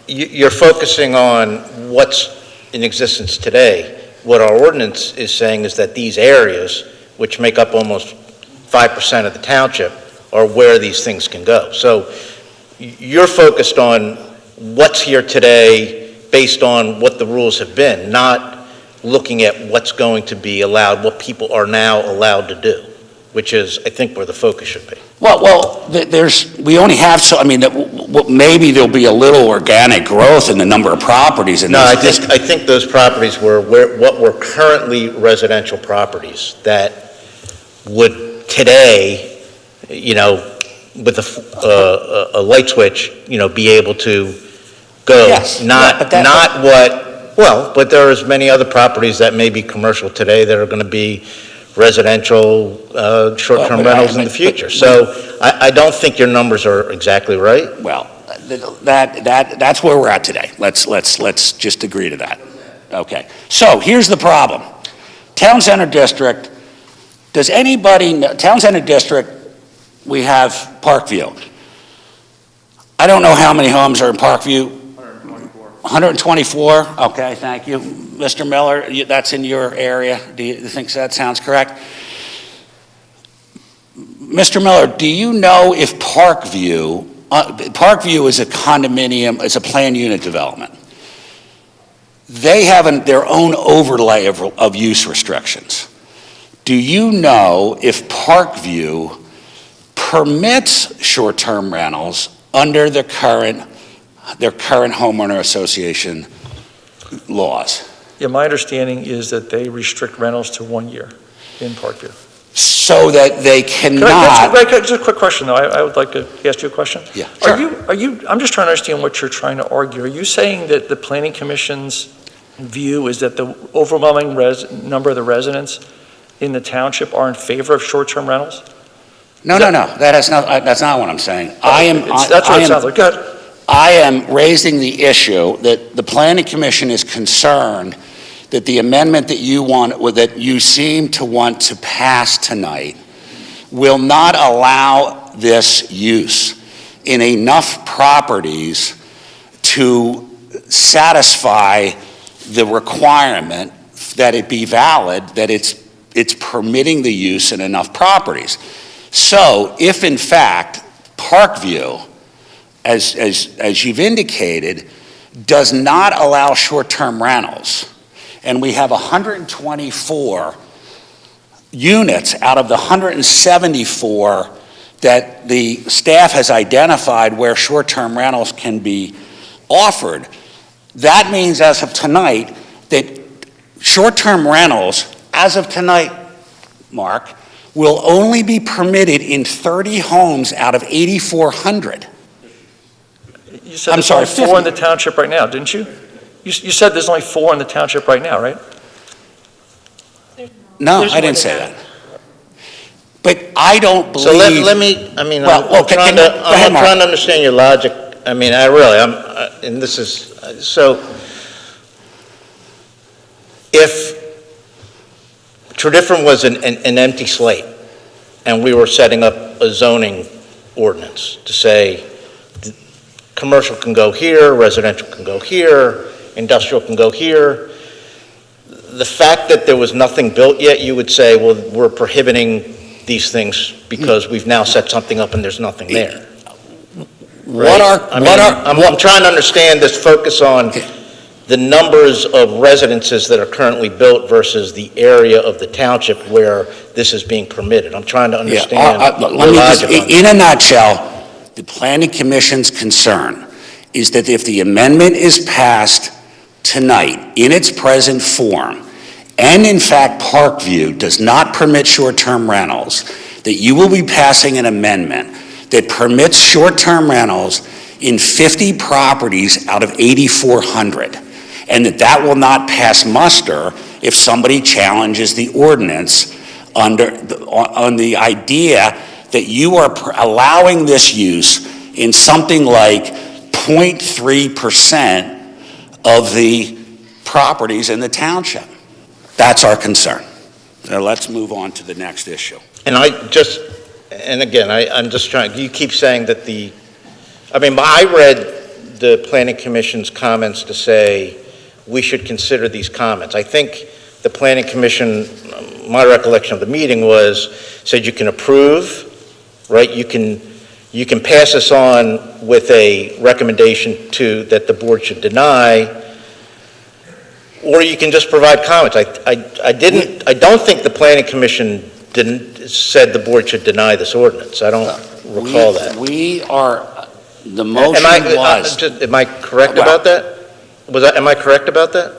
you're focusing on what's in existence today. What our ordinance is saying is that these areas, which make up almost 5% of the township, are where these things can go. So you're focused on what's here today based on what the rules have been, not looking at what's going to be allowed, what people are now allowed to do, which is, I think, where the focus should be. Well, we only have maybe there'll be a little organic growth in the number of properties. No, I think those properties were what were currently residential properties that would today, with a light switch, be able to go. Yes, But there is many other properties that may be commercial today that are going to be residential short-term rentals in the future. So I don't think your numbers are exactly right. Well, that's where we're at today. Let's just agree to that. Okay. So here's the problem. Town Center District, does anybody know, Town Center District, we have Parkview. I don't know how many homes are in Parkview. 124? Okay, thank you. Mr. Miller, that's in your area. Do you think that sounds correct? Mr. Miller, do you know if Parkview is a condominium, it's a planned unit development. They have their own overlay of use restrictions. Do you know if Parkview permits short-term rentals under their current homeowner association laws? Yeah, my understanding is that they restrict rentals to 1 year in Parkview. So that they cannot. Just a quick question, though. I would like to ask you a question. Yeah, sure. I'm just trying to understand what you're trying to argue. Are you saying that the Planning Commission's view is that the overwhelming number of the residents in the township are in favor of short-term rentals? No. That's not what I'm saying. That's what it sounds like. Go ahead. I am raising the issue that the Planning Commission is concerned that the amendment that you seem to want to pass tonight will not allow this use in enough properties to satisfy the requirement that it be valid, that it's permitting the use in enough properties. So if in fact Parkview, as you've indicated, does not allow short-term rentals, and we have 124 units out of the 174 that the staff has identified where short-term rentals can be offered. That means as of tonight, that short-term rentals, as of tonight, Mark, will only be permitted in 30 homes out of 8,400. You said I'm there's sorry, only 4 in the township right now, didn't you? You said there's only 4 in the township right now, right? No, There's I more didn't than say that. that. But I don't So believe... let me, I mean, Well, I'm okay, trying go to, ahead, I'm Mark. trying to understand your logic. I mean, and this is, so if Tredyffrin was an empty slate, and we were setting up a zoning ordinance to say, commercial can go here, residential can go here, industrial can go here, the fact that there was nothing built yet, you would say, well, we're prohibiting these things because we've now set something up and there's nothing there. Right? I'm trying to understand this focus on the numbers of residences that are currently built versus the area of the township where this is being permitted. I'm trying to understand the Let me just, logic on in it. a nutshell, the Planning Commission's concern is that if the amendment is passed tonight in its present form, and in fact Parkview does not permit short-term rentals, that you will be passing an amendment that permits short-term rentals in 50 properties out of 8,400, and that will not pass muster if somebody challenges the ordinance on the idea that you are allowing this use in something like 0.3% of the properties in the township. That's our concern. Now let's move on to the next issue. And again, I'm just trying, you keep saying that I read the Planning Commission's comments to say we should consider these comments. I think the Planning Commission, my recollection of the meeting said you can approve, right? You can pass this on with a recommendation that the board should deny, or you can just provide comments. I don't think the Planning Commission said the board should deny this ordinance. I don't recall that. The motion was... Am I correct about that? Am I correct about that?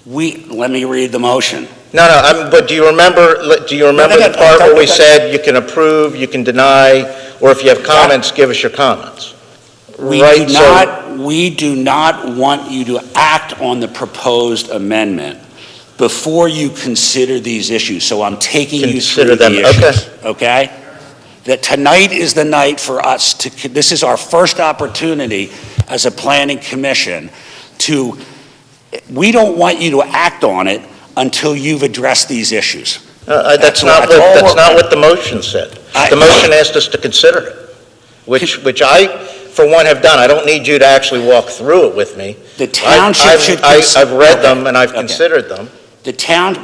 Let me read the motion. No, but do you remember the part where we said you can approve, you can deny, or if you have comments, give us your comments? We do not want you to act on the proposed amendment before you consider these issues. So I'm taking you through the issues. Okay? That tonight is the night for us this is our first opportunity as a planning commission we don't want you to act on it until you've addressed these issues. That's not what the motion said. The motion asked us to consider it, which I, for one, have done. I don't need you to actually walk through it with me. The township should... I've read them and I've considered them.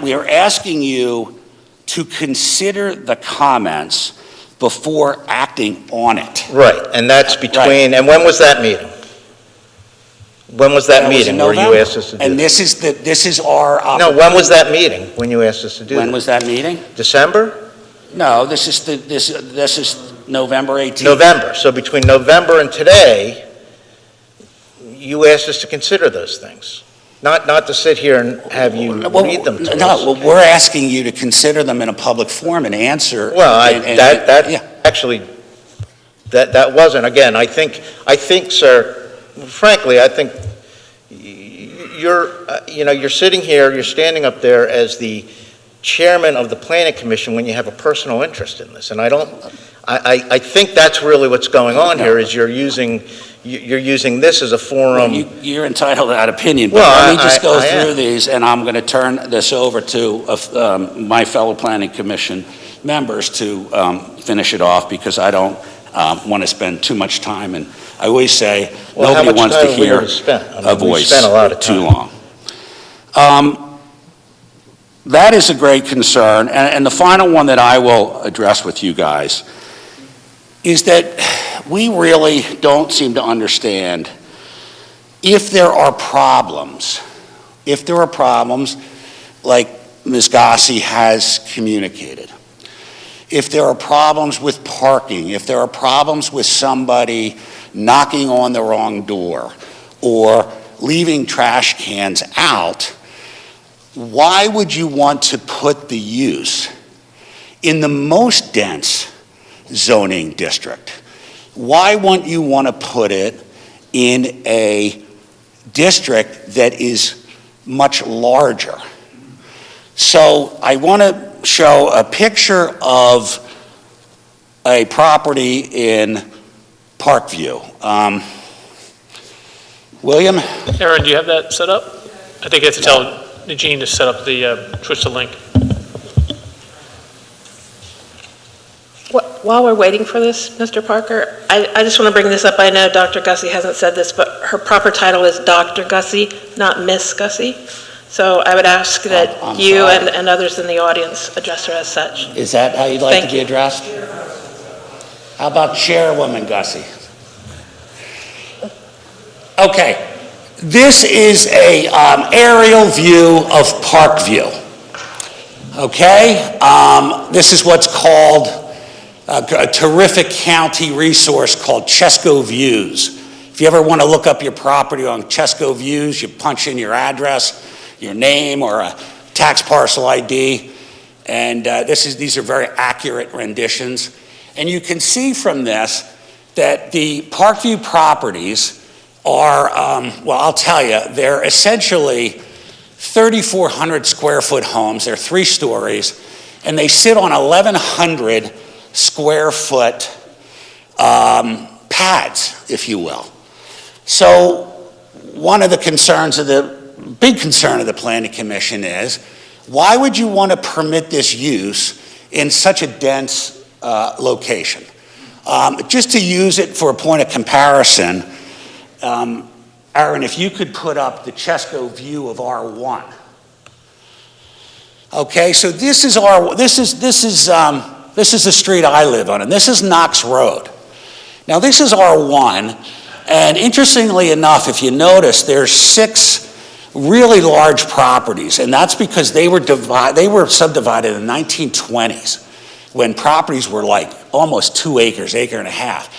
We are asking you to consider the comments before acting on it. Right, and that's between, and when was that meeting? When was that meeting where you asked us to do that? And this is our... No, when was that meeting when you asked us to do that? When was that meeting? December? No, this is November 18th. November. So between November and today, you asked us to consider those things. Not to sit here and have you read them to us. No, we're asking you to consider them in a public forum and answer. Well, that wasn't, again, I think, sir, frankly, I think you're sitting here, you're standing up there as the chairman of the Planning Commission when you have a personal interest in this. And I think that's really what's going on here, is you're using this as a forum. Well, you're entitled to that opinion, but let me just go through these, and I'm going to turn this over to my fellow Planning Commission members to finish it off, because I don't want to spend too much time, and I always say, nobody wants to hear a voice too long. That is a great concern, and the final one that I will address with you guys is that we really don't seem to understand if there are problems like Ms. Gossi has communicated, if there are problems with parking, if there are problems with somebody knocking on the wrong door or leaving trash cans out, why would you want to put the use in the most dense zoning district? Why wouldn't you want to put it in a district that is much larger? So I want to show a picture of a property in Parkview. William? Aaron, do you have that set up? I think you have to tell Eugene to set up the, switch the link. While we're waiting for this, Mr. Parker, I just want to bring this up. I know Dr. Gussie hasn't said this, but her proper title is Dr. Gussie, not Miss Gussie. So I would ask that I'm you sorry. and others in the audience address her as such. Is that how you'd like Thank to be you. addressed? How about Chairwoman Gussie? Okay, this is a aerial view of Parkview. Okay, this is what's called a terrific county resource called Chesco Views. If you ever want to look up your property on Chesco Views, you punch in your address, your name, or a tax parcel ID, and these are very accurate renditions. And you can see from this that the Parkview properties are, well, I'll tell you, they're essentially 3,400 square foot homes. They're 3 stories, and they sit on 1,100 square foot pads, if you will. So one of the concerns of big concern of the Planning Commission is, why would you want to permit this use in such a dense location? Just to use it for a point of comparison, Aaron, if you could put up the Chesco view of R1. Okay, so this is the street I live on, and this is Knox Road. Now this is R1, and interestingly enough, if you notice, there's 6 really large properties, and that's because they were subdivided in the 1920s when properties were like almost 2 acres, acre and a half.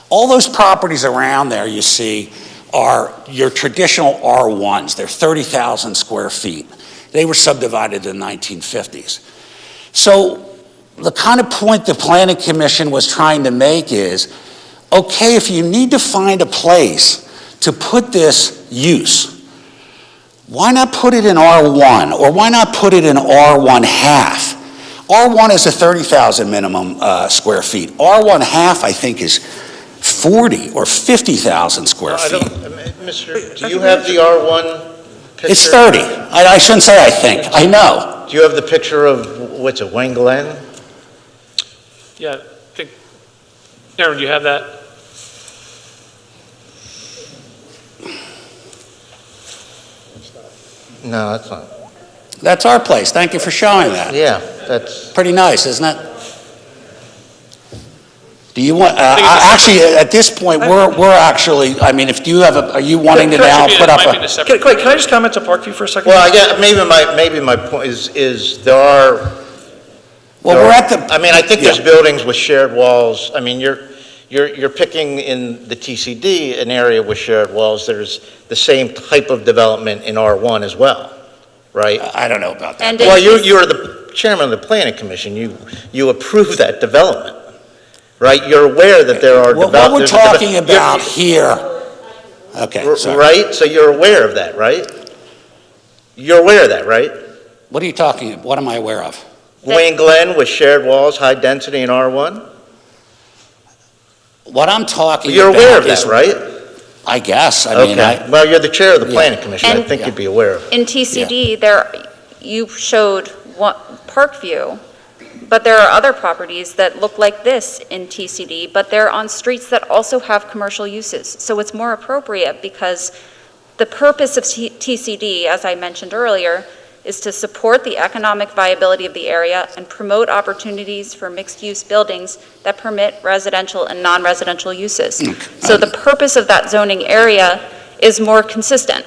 All those properties around there you see are your traditional R1s. They're 30,000 square feet. They were subdivided in the 1950s. So the kind of point the Planning Commission was trying to make is, okay, if you need to find a place to put this use, why not put it in R1, or why not put it in R1 half? R1 is a 30,000 minimum square feet. R1 half, I think, is 40 or 50,000 square feet. Mr., do you have the R1 picture? It's 30. I shouldn't say I think. I know. Do you have the picture of, what's it, Wayne Glen? Yeah, I think, Aaron, do you have that? No, that's not. That's our place. Thank you for showing that. Yeah, that's. Pretty nice, isn't it? Do you want, actually, at this point, we're actually, I mean, if you have are you wanting to now put up a? Can I just comment to Parkview for a second? Well, yeah, maybe my point is there are. Well, we're at the. I mean, I think there's buildings with shared walls. I mean, you're picking in the TCD an area with shared walls. There's the same type of development in R1 as well, right? I don't know about that. And Well, you're the chairman of the Planning Commission. You approve that development, right? You're aware that there are What we're talking about here. Okay, sorry. Right? So you're aware of that, right? You're aware of that, right? What are you talking, what am I aware of? Wayne Glen with shared walls, high density in R1? What I'm talking about. You're aware of is- that, right? I guess, I mean, Okay. Well, you're the chair of the Planning Commission. I And- think you'd be aware of it. In TCD, you showed Parkview, but there are other properties that look like this in TCD, but they're on streets that also have commercial uses. So it's more appropriate because the purpose of TCD, as I mentioned earlier, is to support the economic viability of the area and promote opportunities for mixed-use buildings that permit residential and non-residential uses. So the purpose of that zoning area is more consistent.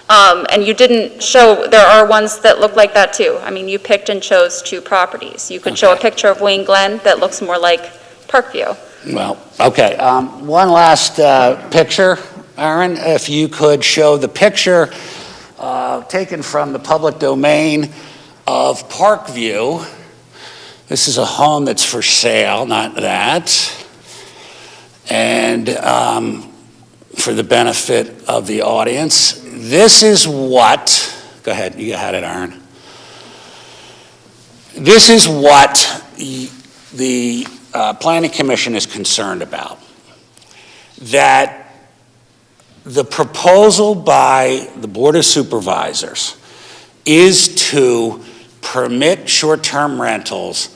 And you didn't show, there are ones that look like that too. I mean, you picked and chose 2 properties. You could show a picture of Wayne Glen that looks more like Parkview. Well, okay, one last picture, Aaron, if you could show the picture taken from the public domain of Parkview. This is a home that's for sale, not that. And for the benefit of the audience, this is what, go ahead, you had it, Aaron. This is what the Planning Commission is concerned about. That the proposal by the Board of Supervisors is to permit short-term rentals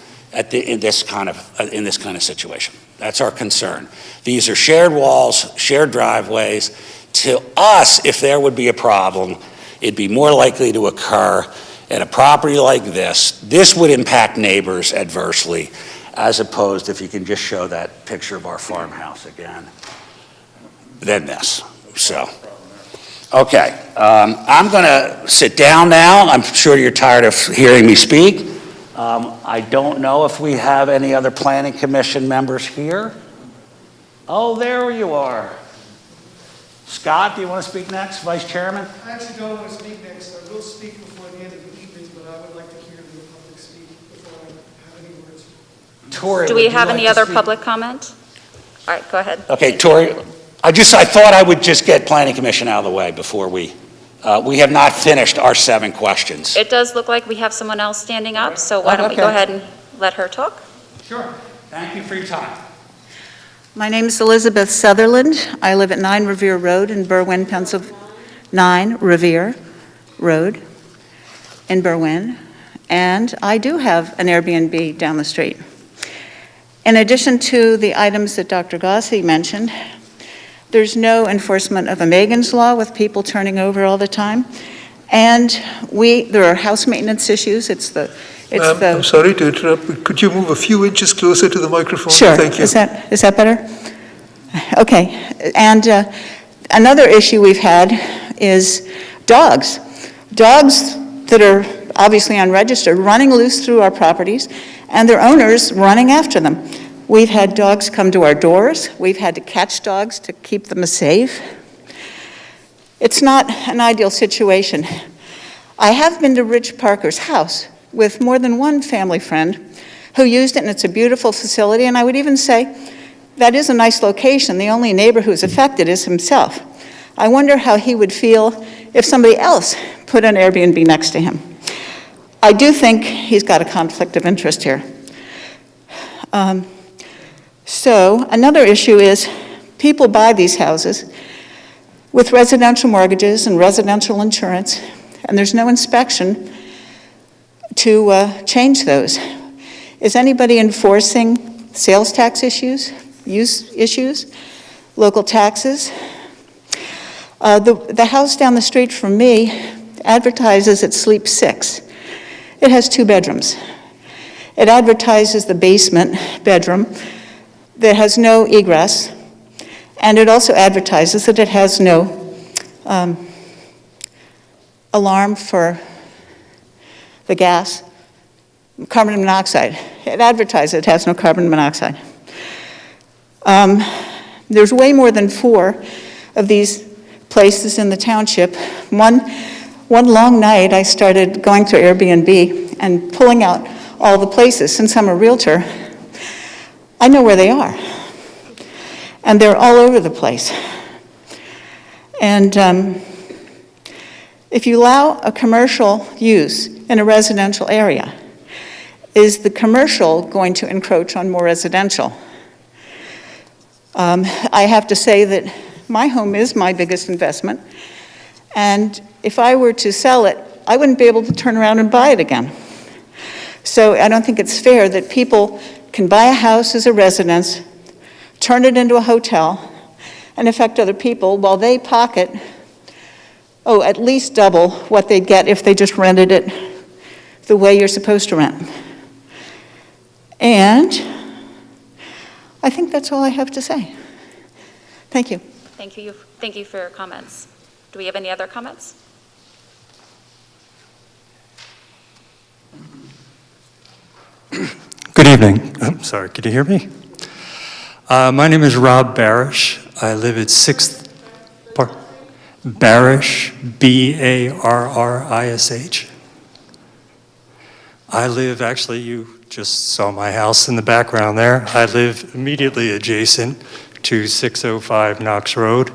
in this kind of situation. That's our concern. These are shared walls, shared driveways. To us, if there would be a problem, it'd be more likely to occur at a property like this. This would impact neighbors adversely, as opposed, if you can just show that picture of our farmhouse again, than this. So, okay, I'm going to sit down now. I'm sure you're tired of hearing me speak. I don't know if we have any other Planning Commission members here. Oh, there you are. Scott, do you want to speak next, Vice Chairman? I actually don't want to speak next. I will speak before the end of the evening, but I would like to hear the public speak before I have any words. Tori, Do we have any other public comment? All right, go ahead. Okay, Tori, I thought I would just get Planning Commission out of the way before we have not finished our 7 questions. It does look like we have someone else standing up, so why don't we go ahead and let her talk? Sure. Thank you for your time. My name is Elizabeth Sutherland. I live at 9 Revere Road in Berwyn, Pennsylvania. 9 Revere Road in Berwyn, and I do have an Airbnb down the street. In addition to the items that Dr. Gossi mentioned, there's no enforcement of a Megan's Law with people turning over all the time, and there are house maintenance issues. I'm sorry to interrupt, but could you move a few inches closer to the microphone? Sure. Thank you. Is that better? Okay. And another issue we've had is dogs. Dogs that are obviously unregistered running loose through our properties and their owners running after them. We've had dogs come to our doors. We've had to catch dogs to keep them safe. It's not an ideal situation. I have been to Rich Parker's house with more than one family friend who used it, and it's a beautiful facility, and I would even say that is a nice location. The only neighbor who's affected is himself. I wonder how he would feel if somebody else put an Airbnb next to him. I do think he's got a conflict of interest here. So another issue is people buy these houses with residential mortgages and residential insurance, and there's no inspection to change those. Is anybody enforcing sales tax issues, use issues, local taxes? The house down the street from me advertises it sleeps 6. It has 2 bedrooms. It advertises the basement bedroom that has no egress, and it also advertises that it has no alarm for the gas, carbon monoxide. It advertises it has no carbon monoxide. There's way more than 4 of these places in the township. One long night, I started going through Airbnb and pulling out all the places. Since I'm a realtor, I know where they are. And they're all over the place. And if you allow a commercial use in a residential area, is the commercial going to encroach on more residential? I have to say that my home is my biggest investment, and if I were to sell it, I wouldn't be able to turn around and buy it again. So I don't think it's fair that people can buy a house as a residence, turn it into a hotel, and affect other people while they pocket, at least double what they'd get if they just rented it the way you're supposed to rent. And I think that's all I have to say. Thank you. Thank you for your comments. Do we have any other comments? evening. I'm sorry, can you hear me? My name is Rob Barish. I live at 6th Park. Barish, Barrish. I live, actually, you just saw my house in the background there. I live immediately adjacent to 605 Knox Road.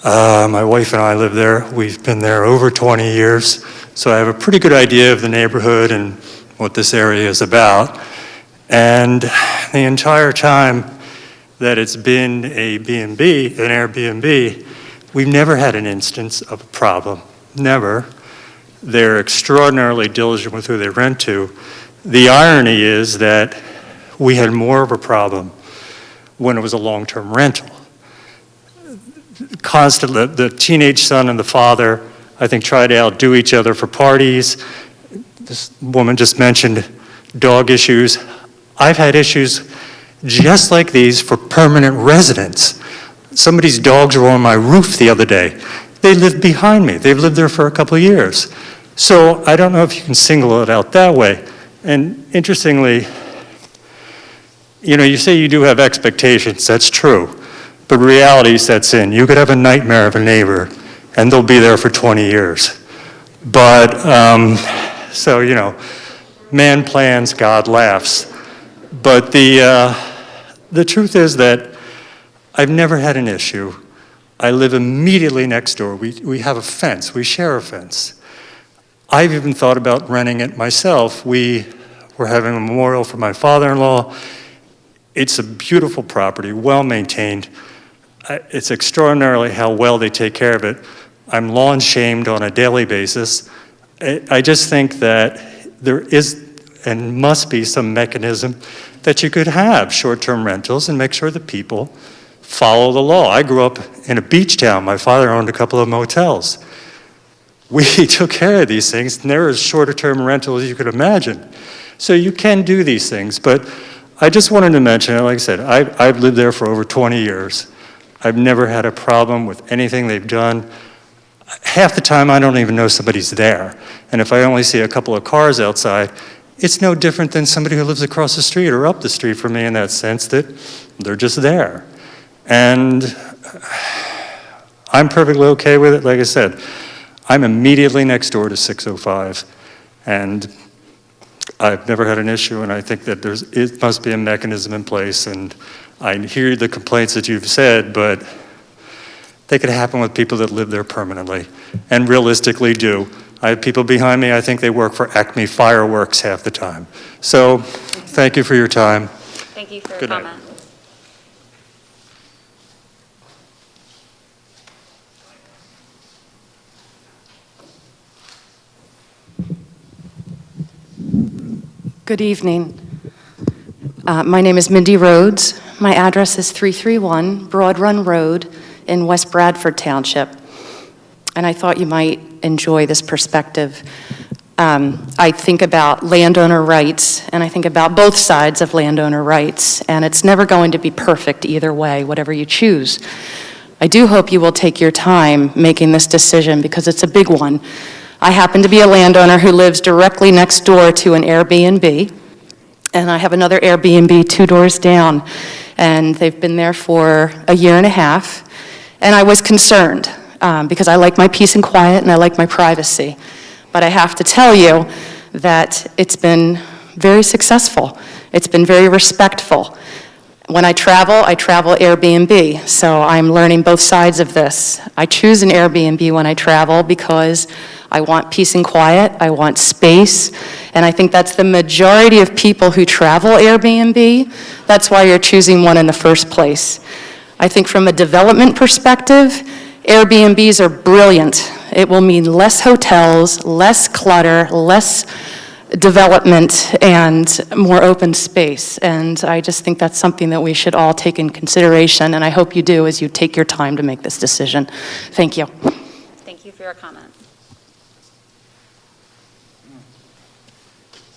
My wife and I live there. We've been there over 20 years, so I have a pretty good idea of the neighborhood and what this area is about. And the entire time that it's been a B&B, an Airbnb, we've never had an instance of a problem. Never. They're extraordinarily diligent with who they rent to. The irony is that we had more of a problem when it was a long-term rental. Constantly, the teenage son and the father, I think, try to outdo each other for parties. This woman just mentioned dog issues. I've had issues just like these for permanent residents. Somebody's dogs were on my roof the other day. They lived behind me. They've lived there for a couple of years. So I don't know if you can single it out that way. And interestingly, you know, you say you do have expectations. That's true. But reality sets in. You could have a nightmare of a neighbor, and they'll be there for 20 years. But, so, you know, man plans, God laughs. But the truth is that I've never had an issue. I live immediately next door. We have a fence. We share a fence. I've even thought about renting it myself. We were having a memorial for my father-in-law. It's a beautiful property, well-maintained. It's extraordinarily how well they take care of it. I'm lawn shamed on a daily basis. I just think that there is and must be some mechanism that you could have short-term rentals and make sure that people follow the law. I grew up in a beach town. My father owned a couple of motels. We took care of these things, and they're as shorter-term rentals as you could imagine. So you can do these things, but I just wanted to mention, like I said, I've lived there for over 20 years. I've never had a problem with anything they've done. Half the time, I don't even know somebody's there. And if I only see a couple of cars outside, it's no different than somebody who lives across the street or up the street from me in that sense that they're just there. And I'm perfectly okay with it. Like I said, I'm immediately next door to 605, and I've never had an issue, and I think that it must be a mechanism in place, and I hear the complaints that you've said, but they could happen with people that live there permanently, and realistically do. I have people behind me, I think they work for Acme Fireworks half the time. So, thank you for your time. Thank you for your Good night. comment. Good evening. My name is Mindy Rhodes. My address is 331 Broad Run Road in West Bradford Township. And I thought you might enjoy this perspective. I think about landowner rights, and I think about both sides of landowner rights, and it's never going to be perfect either way, whatever you choose. I do hope you will take your time making this decision because it's a big one. I happen to be a landowner who lives directly next door to an Airbnb, and I have another Airbnb 2 doors down, and they've been there for a year and a half, and I was concerned because I like my peace and quiet and I like my privacy. But I have to tell you that it's been very successful. It's been very respectful. When I travel Airbnb, so I'm learning both sides of this. I choose an Airbnb when I travel because I want peace and quiet, I want space, and I think that's the majority of people who travel Airbnb. That's why you're choosing one in the first place. I think from a development perspective, Airbnbs are brilliant. It will mean less hotels, less clutter, less development, and more open space. And I just think that's something that we should all take in consideration, and I hope you do as you take your time to make this decision. Thank you. Thank you for your comment.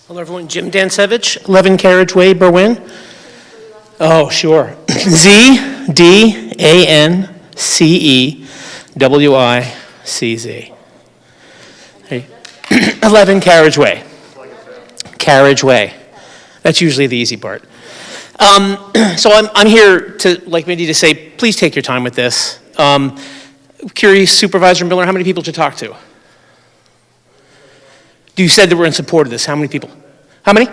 Hello, everyone. Jim Dancevich, 11 Carriageway, Berwyn. Oh, sure. ZDANCEWICZ. Hey. 11 Carriageway. Carriageway. That's usually the easy part. So I'm here to, like Mindy, to say, please take your time with this. Curious, Supervisor Miller, how many people did you talk to? You said that we're in support of this. How many people? How many?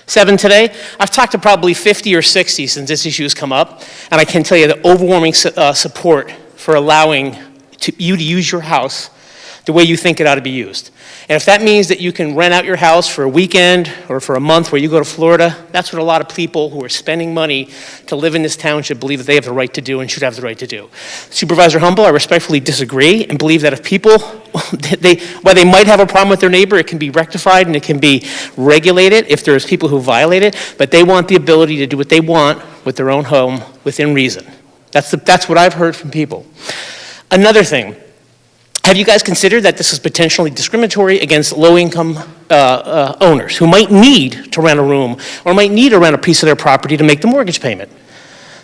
7 today? I've talked to probably 50 or 60 since this issue has come up, and I can tell you the overwhelming support for allowing you to use your house the way you think it ought to be used. And if that means that you can rent out your house for a weekend or for a month where you go to Florida, that's what a lot of people who are spending money to live in this township believe that they have the right to do and should have the right to do. Supervisor Humble, I respectfully disagree and believe that if people, while they might have a problem with their neighbor, it can be rectified and it can be regulated if there's people who violate it, but they want the ability to do what they want with their own home within reason. That's what I've heard from people. Another thing, have you guys considered that this is potentially discriminatory against low-income owners who might need to rent a room or might need to rent a piece of their property to make the mortgage payment?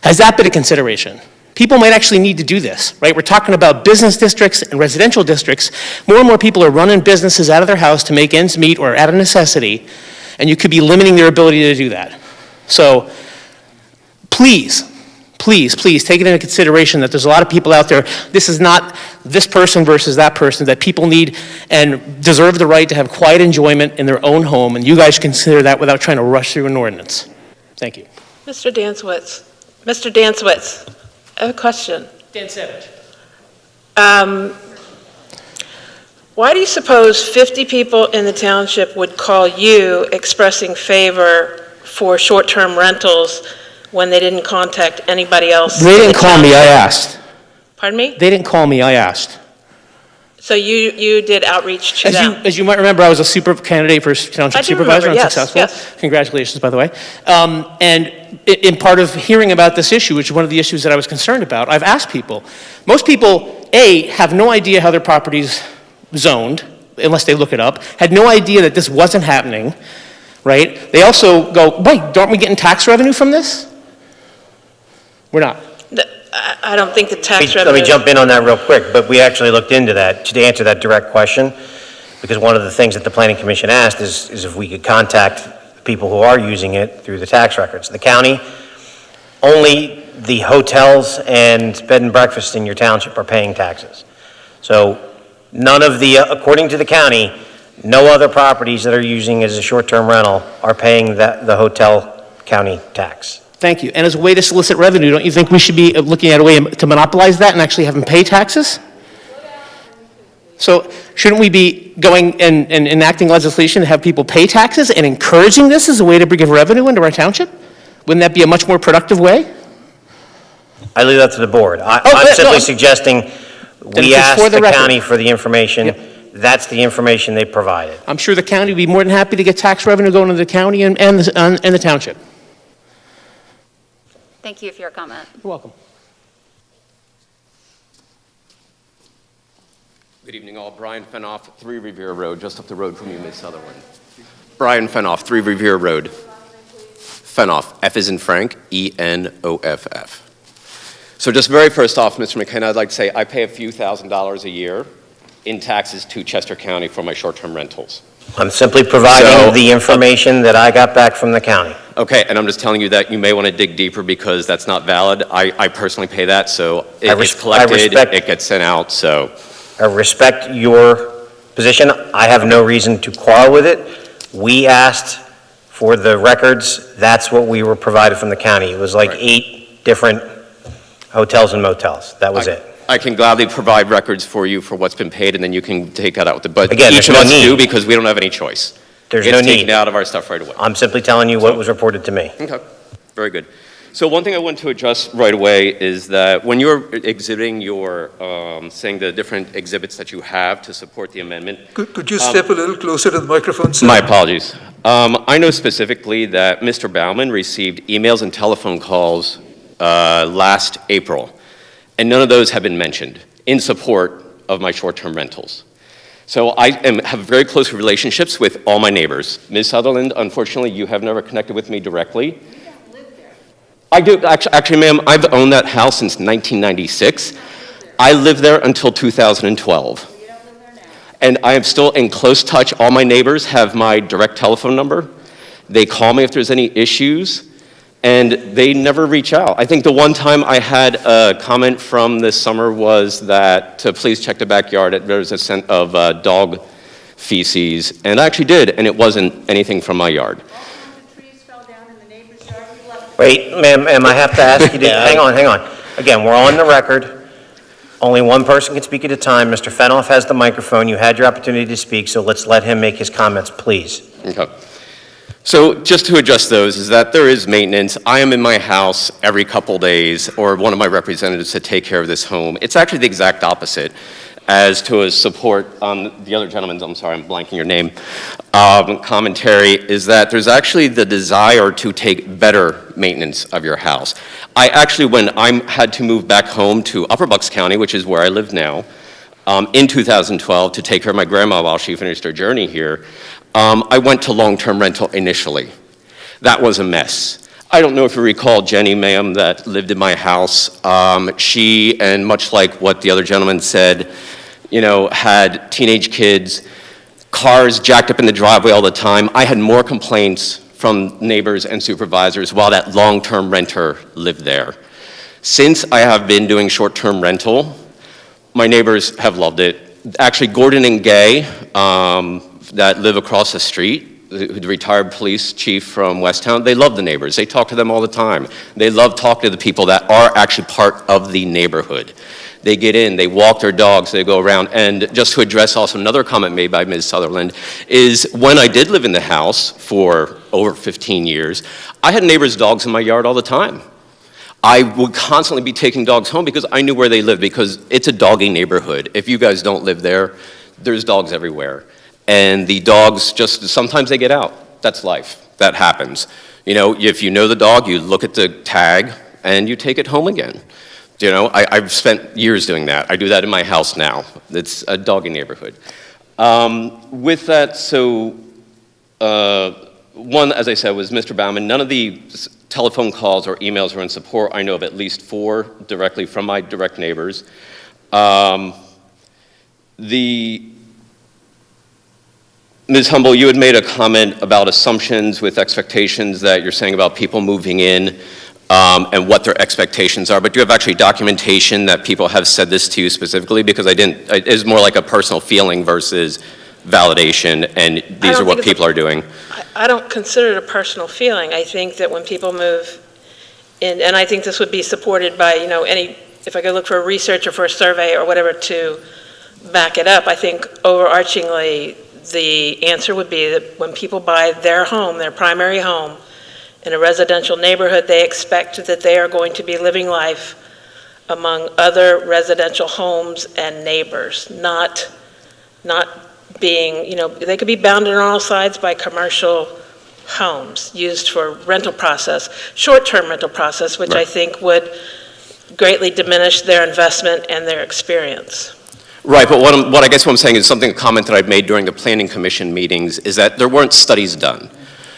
Has that been a consideration? People might actually need to do this, right? We're talking about business districts and residential districts. More and more people are running businesses out of their house to make ends meet or out of necessity, and you could be limiting their ability to do that. So please take it into consideration that there's a lot of people out there. This is not this person versus that person, that people need and deserve the right to have quiet enjoyment in their own home, and you guys consider that without trying to rush through an ordinance. Thank you. Mr. Dantzwitz, I have a question. Dan Savage. Why do you suppose 50 people in the township would call you expressing favor for short-term rentals when they didn't contact anybody else? They didn't call me, I asked. Pardon me? They didn't call me, I asked. So you did outreach to them? As you might remember, I was a super candidate for township supervisor. Remember, I'm yes, successful. yes. Congratulations, by the way. And in part of hearing about this issue, which is one of the issues that I was concerned about, I've asked people. Most people, A, have no idea how their property's zoned, unless they look it up, had no idea that this wasn't happening, right? They also go, wait, aren't we getting tax revenue from this? We're not. I don't think the tax Let revenue... me jump in on that real quick, but we actually looked into that to answer that direct question, because one of the things that the Planning Commission asked is if we could contact people who are using it through the tax records. The county, only the hotels and bed and breakfast in your township are paying taxes. So none of the, according to the county, no other properties that are using as a short-term rental are paying the hotel county tax. Thank you. And as a way to solicit revenue, don't you think we should be looking at a way to monopolize that and actually have them pay taxes? So shouldn't we be going and enacting legislation to have people pay taxes and encouraging this as a way to bring revenue into our township? Wouldn't that be a much more productive way? I leave that to the board. I'm simply suggesting we ask the county for the information. Yep. That's the information they provided. I'm sure the county would be more than happy to get tax revenue going to the county and the township. Thank you for your comment. You're welcome. Good evening, all. Brian Fenoff, 3 Revere Road, just up the road from you, Ms. Sutherland. Brian Fenoff, 3 Revere Road. Fenoff, F as in Frank, E-N-O-F-F. So just very first off, Mr. McKenna, I'd like to say I pay a few $1,000s a year in taxes to Chester County for my short-term rentals. I'm simply providing the information that I got back from the county. Okay, and I'm just telling you that you may want to dig deeper because that's not valid. I personally pay that, so it gets collected, it gets sent out, so. I respect your position. I have no reason to quarrel with it. We asked for the records. That's what we were provided from the county. It was like 8 different hotels and motels. That was it. I can gladly provide records for you for what's been paid, and then you can take that out with it. But again, each of us do because we don't have any choice. There's no need. It's taken out of our stuff right away. I'm simply telling you what was reported to me. Okay, very good. So one thing I want to address right away is that when you're exhibiting your, saying the different exhibits that you have to support the amendment. Could you step a little closer to the microphone, sir? My apologies. I know specifically that Mr. Baumann received emails and telephone calls last April, and none of those have been mentioned in support of my short-term rentals. So I have very close relationships with all my neighbors. Ms. Sutherland, unfortunately, you have never connected with me directly. I do, actually, ma'am, I've owned that house since 1996. I lived there until 2012. And I am still in close touch. All my neighbors have my direct telephone number. They call me if there's any issues, and they never reach out. I think the one time I had a comment from this summer was that to please check the backyard. There's a scent of dog feces, and I actually did, and it wasn't anything from my yard. Wait, ma'am, I have to ask you to, hang on. Again, we're on the record. Only one person can speak at a time. Mr. Fenoff has the microphone. You had your opportunity to speak, so let's let him make his comments, please. Okay. So just to address those is that there is maintenance. I am in my house every couple days, or one of my representatives to take care of this home. It's actually the exact opposite as to a support on the other gentleman's, I'm sorry, I'm blanking your name, commentary, is that there's actually the desire to take better maintenance of your house. I actually, when I had to move back home to Upper Bucks County, which is where I live now, in 2012 to take care of my grandma while she finished her journey here, I went to long-term rental initially. That was a mess. I don't know if you recall Jenny, ma'am, that lived in my house. She, and much like what the other gentleman said, you know, had teenage kids, cars jacked up in the driveway all the time. I had more complaints from neighbors and supervisors while that long-term renter lived there. Since I have been doing short-term rental, my neighbors have loved it. Actually, Gordon and Gay, that live across the street, the retired police chief from Westtown, they love the neighbors. They talk to them all the time. They love talking to the people that are actually part of the neighborhood. They get in, they walk their dogs, they go around. And just to address also another comment made by Ms. Sutherland, is when I did live in the house for over 15 years, I had neighbors' dogs in my yard all the time. I would constantly be taking dogs home because I knew where they lived, because it's a doggy neighborhood. If you guys don't live there, there's dogs everywhere. And the dogs just, sometimes they get out. That's life. That happens. You know, if you know the dog, you look at the tag and you take it home again. You know, I've spent years doing that. I do that in my house now. It's a doggy neighborhood. With that, so one, as I said, was Mr. Baumann. None of the telephone calls or emails were in support. I know of at least 4 directly from my direct neighbors. Ms. Humble, you had made a comment about assumptions with expectations that you're saying about people moving in and what their expectations are, but do you have actually documentation that people have said this to you specifically? Because it's more like a personal feeling versus validation, and these are what people are doing. I don't consider it a personal feeling. I think that when people move in, and I think this would be supported by, you know, if I could look for a research or for a survey or whatever to back it up, I think overarchingly the answer would be that when people buy their home, their primary home, in a residential neighborhood, they expect that they are going to be living life among other residential homes and neighbors, not being, you know, they could be bounded on all sides by commercial homes used for rental process, short-term rental process, which I think would greatly diminish their investment and their experience. Right, but what I guess what I'm saying is a comment that I've made during the Planning Commission meetings is that there weren't studies done.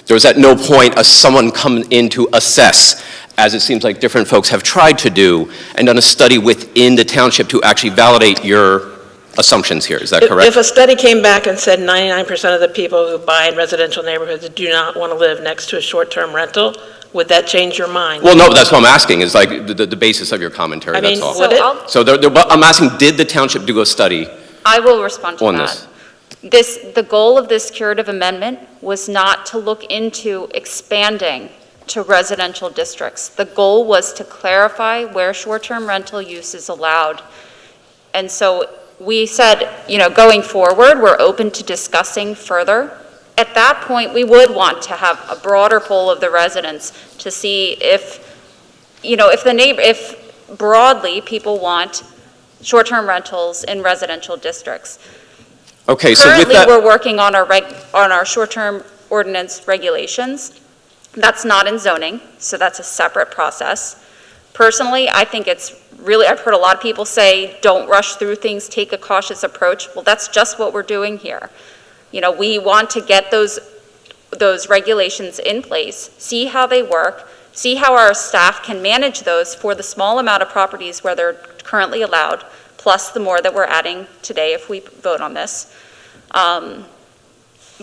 There was at no point someone come in to assess, as it seems like different folks have tried to do, and done a study within the township to actually validate your assumptions here. Is that correct? If a study came back and said 99% of the people who buy in residential neighborhoods do not want to live next to a short-term rental, would that change your mind? Well, no, that's what I'm asking, is like the basis of your commentary, that's all. Would it? So I'm asking, did the township do a study I will respond to on that. this? The goal of this curative amendment was not to look into expanding to residential districts. The goal was to clarify where short-term rental use is allowed. And so we said, you know, going forward, we're open to discussing further. At that point, we would want to have a broader poll of the residents to see if, you know, if broadly people want short-term rentals in residential districts. Okay, so with that, Currently, we're working on our short-term ordinance regulations. That's not in zoning, so that's a separate process. Personally, I think it's really, I've heard a lot of people say, don't rush through things, take a cautious approach. Well, that's just what we're doing here. You know, we want to get those regulations in place, see how they work, see how our staff can manage those for the small amount of properties where they're currently allowed, plus the more that we're adding today if we vote on this.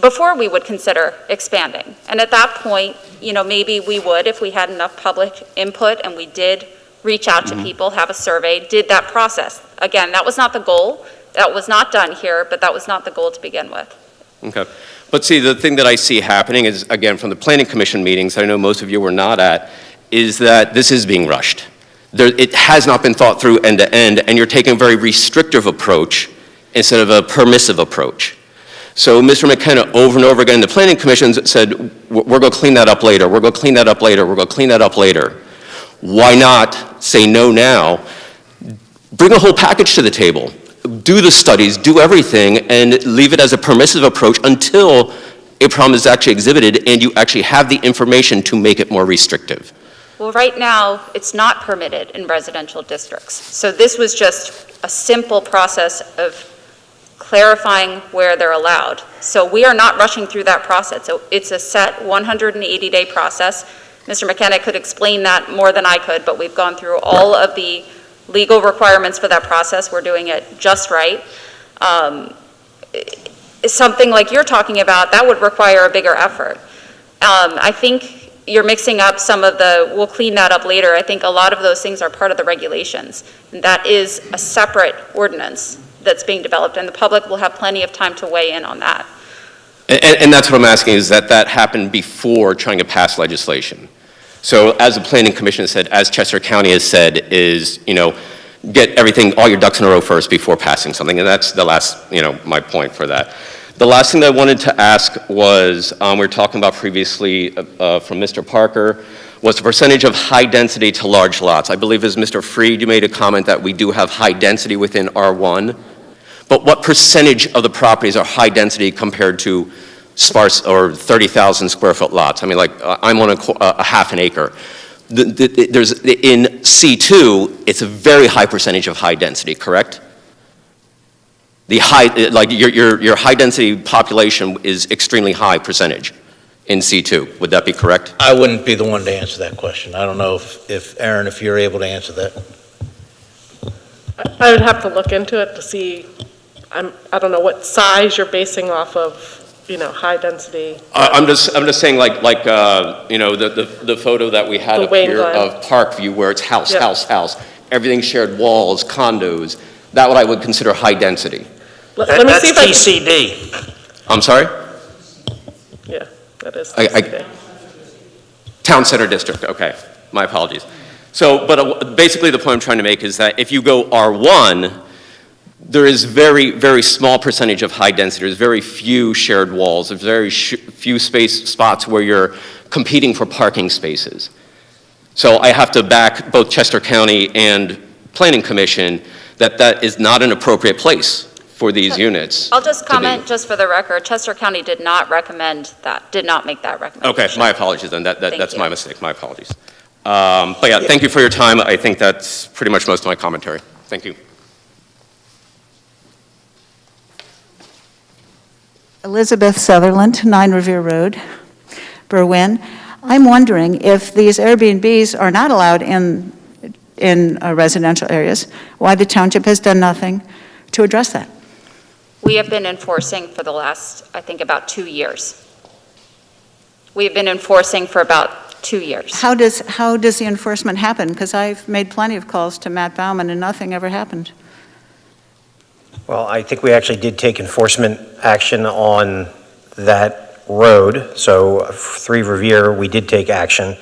before we would consider expanding. And at that point, maybe we would if we had enough public input and we did reach out to people, have a survey, did that process. Again, that was not the goal. That was not done here, but that was not the goal to begin with. Okay. But see, the thing that I see happening is, again, from the Planning Commission meetings, I know most of you were not at, is that this is being rushed. It has not been thought through end to end, and you're taking a very restrictive approach instead of a permissive approach. So Mr. McKenna, over and over again, the Planning Commission said, we're going to clean that up later, we're going to clean that up later, we're going to clean that up later. Why not say no now? Bring a whole package to the table. Do the studies, do everything, and leave it as a permissive approach until a problem is actually exhibited and you actually have the information to make it more restrictive. Well, right now, it's not permitted in residential districts. So this was just a simple process of clarifying where they're allowed. So we are not rushing through that process. So it's a set 180-day process. Mr. McKenna could explain that more than I could, but we've gone through all of the legal requirements for that process. We're doing it just right. Something like you're talking about, that would require a bigger effort. I think you're mixing up some of we'll clean that up later. I think a lot of those things are part of the regulations. And that is a separate ordinance that's being developed, and the public will have plenty of time to weigh in on that. And that's what I'm asking, is that happened before trying to pass legislation. So as the Planning Commission said, as Chester County has said, is, get everything, all your ducks in a row first before passing something. And that's the last, my point for that. The last thing that I wanted to ask was, we were talking about previously from Mr. Parker, was the percentage of high density to large lots. I believe as Mr. Freed, you made a comment that we do have high density within R1. But what percentage of the properties are high density compared to sparse or 30,000 square foot lots? I mean, like, I'm on a half an acre. There's, in C2, it's a very high percentage of high density, correct? The high, like your high density population is extremely high percentage in C2. Would that be correct? I wouldn't be the one to answer that question. I don't know if Aaron, if you're able to answer that. I would have to look into it to see, I don't know what size you're basing off of, high density. I'm just saying, the photo that we had up here of Parkview, where it's house, house, everything shared walls, condos. That what I would consider high density. Let me see if TCD. I'm sorry? Yeah, that is TCD. Town Center District, okay. My apologies. So, but basically the point I'm trying to make is that if you go R1, there is very, very small percentage of high density. There's very few shared walls. There's very few spots where you're competing for parking spaces. So I have to back both Chester County and Planning Commission that is not an appropriate place for these units. I'll just comment, just for the record, Chester County did not recommend that, did not make that recommendation. Okay, my apologies then. That's my mistake, my apologies. But yeah, thank you for your time. I think that's pretty much most of my commentary. Thank you. Elizabeth Sutherland, 9 Revere Road, Berwyn. I'm wondering if these Airbnbs are not allowed in residential areas, why the township has done nothing to address that. We have been enforcing for the last, I think, about 2 years. We have been enforcing for about 2 years. How does the enforcement happen? Because I've made plenty of calls to Matt Bauman and nothing ever happened. Well, I think we actually did take enforcement action on that road. So 3 Revere, we did take action.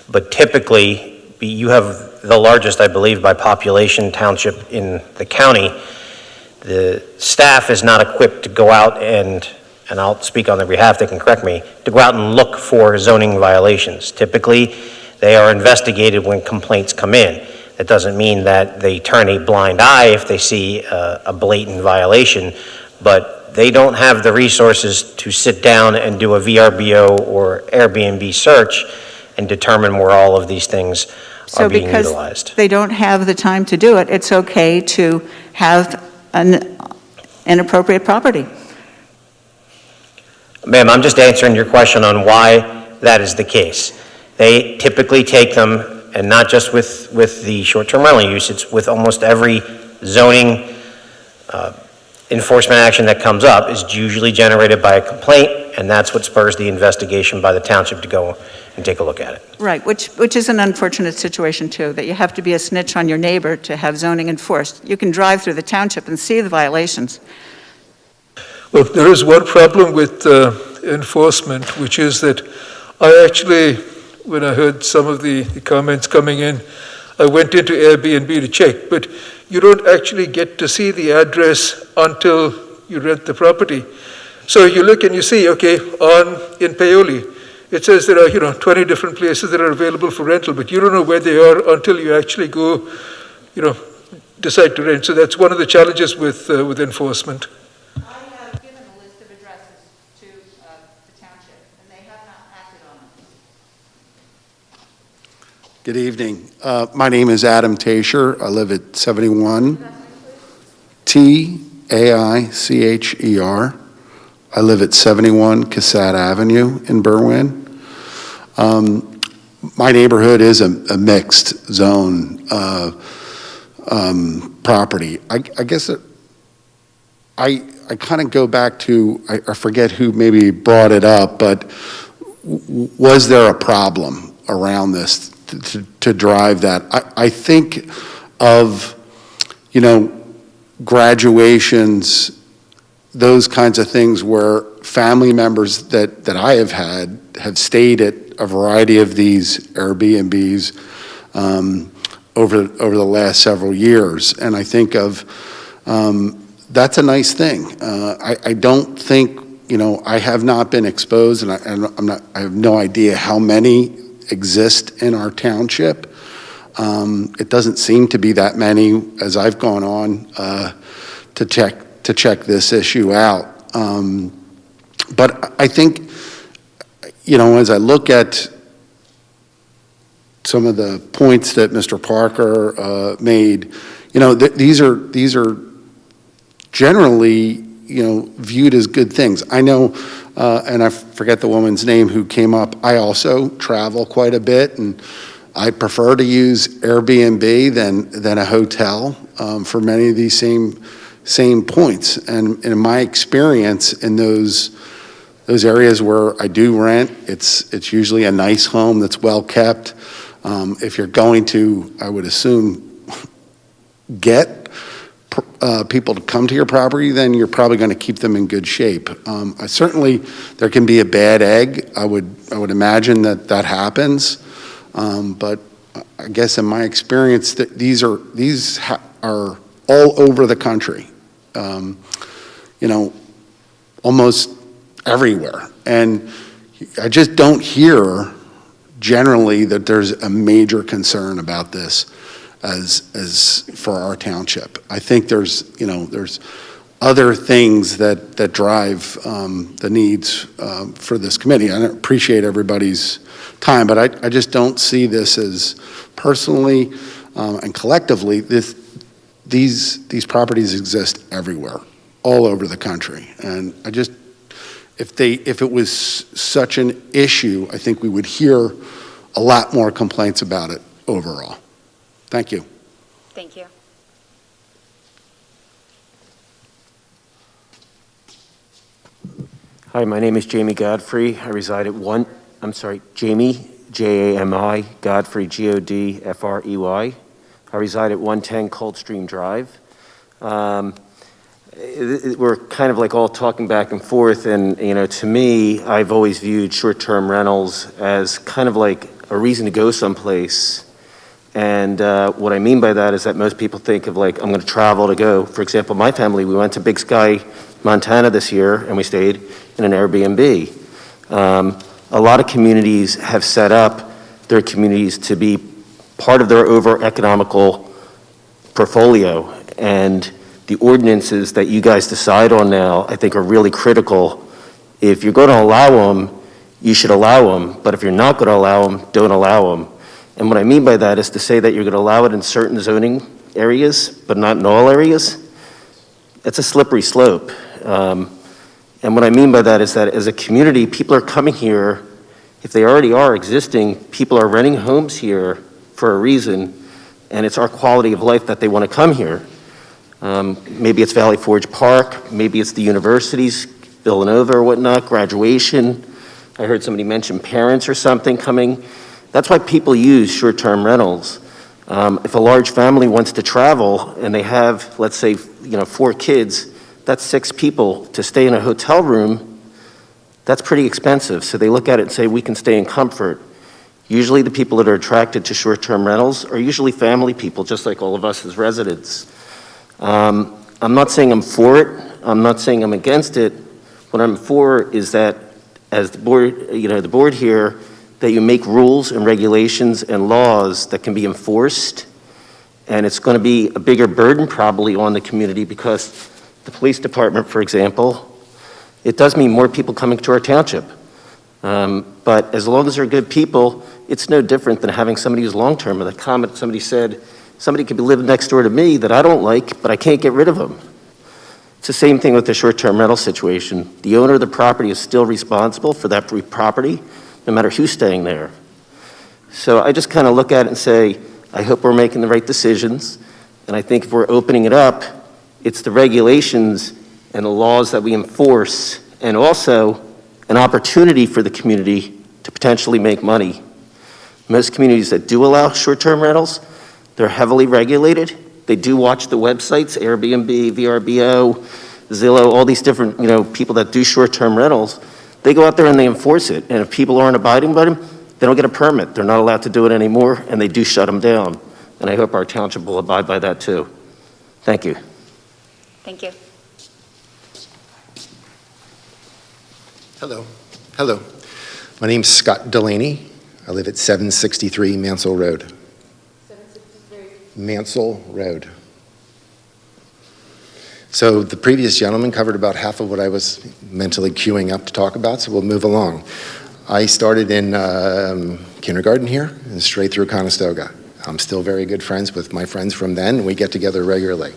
But typically, you have the largest, I believe, by population township in the county. The staff is not equipped to go out and I'll speak on their behalf, they can correct me, to go out and look for zoning violations. Typically, they are investigated when complaints come in. That doesn't mean that they turn a blind eye if they see a blatant violation, but they don't have the resources to sit down and do a VRBO or Airbnb search and determine where all of these things are being utilized. So because they don't have the time to do it, it's okay to have an inappropriate property. Ma'am, I'm just answering your question on why that is the case. They typically take them, and not just with the short-term rental use, it's with almost every zoning enforcement action that comes up is usually generated by a complaint, and that's what spurs the investigation by the township to go and take a look at it. Right, which is an unfortunate situation too, that you have to be a snitch on your neighbor to have zoning enforced. You can drive through the township and see the violations. Well, there is one problem with enforcement, which is that I actually, when I heard some of the comments coming in, I went into Airbnb to check, but you don't actually get to see the address until you rent the property. So you look and you see, okay, in Paoli, it says there are 20 different places that are available for rental, but you don't know where they are until you actually go, decide to rent. So that's one of the challenges with enforcement. I have given a list of addresses to the township, and they have not acted on them. Good evening. My name is Adam Tasher. I live at 71 Taicher. I live at 71 Cassat Avenue in Berwyn. My neighborhood is a mixed zone property. I guess I kind of go back to, I forget who maybe brought it up, but was there a problem around this to drive that? I think of, graduations, those kinds of things where family members that I have had have stayed at a variety of these Airbnbs over the last several years. And I think of, that's a nice thing. I don't think, I have not been exposed, and I have no idea how many exist in our township. It doesn't seem to be that many as I've gone on to check this issue out. But I think, as I look at some of the points that Mr. Parker made, these are generally, viewed as good things. I know, and I forget the woman's name who came up, I also travel quite a bit, and I prefer to use Airbnb than a hotel for many of these same points. And in my experience in those areas where I do rent, it's usually a nice home that's well kept. If you're going to, I would assume, get people to come to your property, then you're probably going to keep them in good shape. Certainly, there can be a bad egg. I would imagine that happens, but I guess in my experience, that these are all over the country. Almost everywhere, and I just don't hear generally that there's a major concern about this as for our township. I think there's other things that drive the needs for this committee. I appreciate everybody's time, but I just don't see this as personally and collectively, these properties exist everywhere, all over the country. And I just, if it was such an issue, I think we would hear a lot more complaints about it overall. Thank you. Thank you. Hi, my name is Jamie Godfrey. I reside at Jamie, Jami, Godfrey, Godfrey. I reside at 110 Coldstream Drive. We're kind of like all talking back and forth, and to me, I've always viewed short-term rentals as kind of like a reason to go someplace. And what I mean by that is that most people think of like, I'm going to travel to go. For example, my family, we went to Big Sky, Montana this year, and we stayed in an Airbnb. A lot of communities have set up their communities to be part of their over economical portfolio, and the ordinances that you guys decide on now, I think, are really critical. If you're going to allow them, you should allow them, but if you're not going to allow them, don't allow them. And what I mean by that is to say that you're going to allow it in certain zoning areas, but not in all areas. It's a slippery slope. And what I mean by that is that as a community, people are coming here, if they already are existing, people are renting homes here for a reason, and it's our quality of life that they want to come here. Maybe it's Valley Forge Park, maybe it's the universities, Villanova or whatnot, graduation. I heard somebody mention parents or something coming. That's why people use short-term rentals. If a large family wants to travel and they have, let's say, 4 kids, that's 6 people. To stay in a hotel room, that's pretty expensive. So they look at it and say, we can stay in comfort. Usually the people that are attracted to short-term rentals are usually family people, just like all of us as residents. I'm not saying I'm for it. I'm not saying I'm against it. What I'm for is that as the board, the board here, that you make rules and regulations and laws that can be enforced. And it's going to be a bigger burden probably on the community because the police department, for example, it does mean more people coming to our township. But as long as they're good people, it's no different than having somebody who's long-term. The comment somebody said, somebody could be living next door to me that I don't like, but I can't get rid of them. It's the same thing with the short-term rental situation. The owner of the property is still responsible for that property, no matter who's staying there. So I just kind of look at it and say, I hope we're making the right decisions. And I think if we're opening it up, it's the regulations and the laws that we enforce, and also an opportunity for the community to potentially make money. Most communities that do allow short-term rentals, they're heavily regulated. They do watch the websites, Airbnb, VRBO, Zillow, all these different, people that do short-term rentals. They go out there and they enforce it. And if people aren't abiding by them, they don't get a permit. They're not allowed to do it anymore, and they do shut them down. And I hope our township will abide by that too. Thank you. Thank you. Hello. Hello. My name's Scott Delaney. I live at 763 Mansell Road. 763? Mansell Road. So the previous gentleman covered about half of what I was mentally queuing up to talk about, so we'll move along. I started in kindergarten here and straight through Conestoga. I'm still very good friends with my friends from then, and we get together regularly.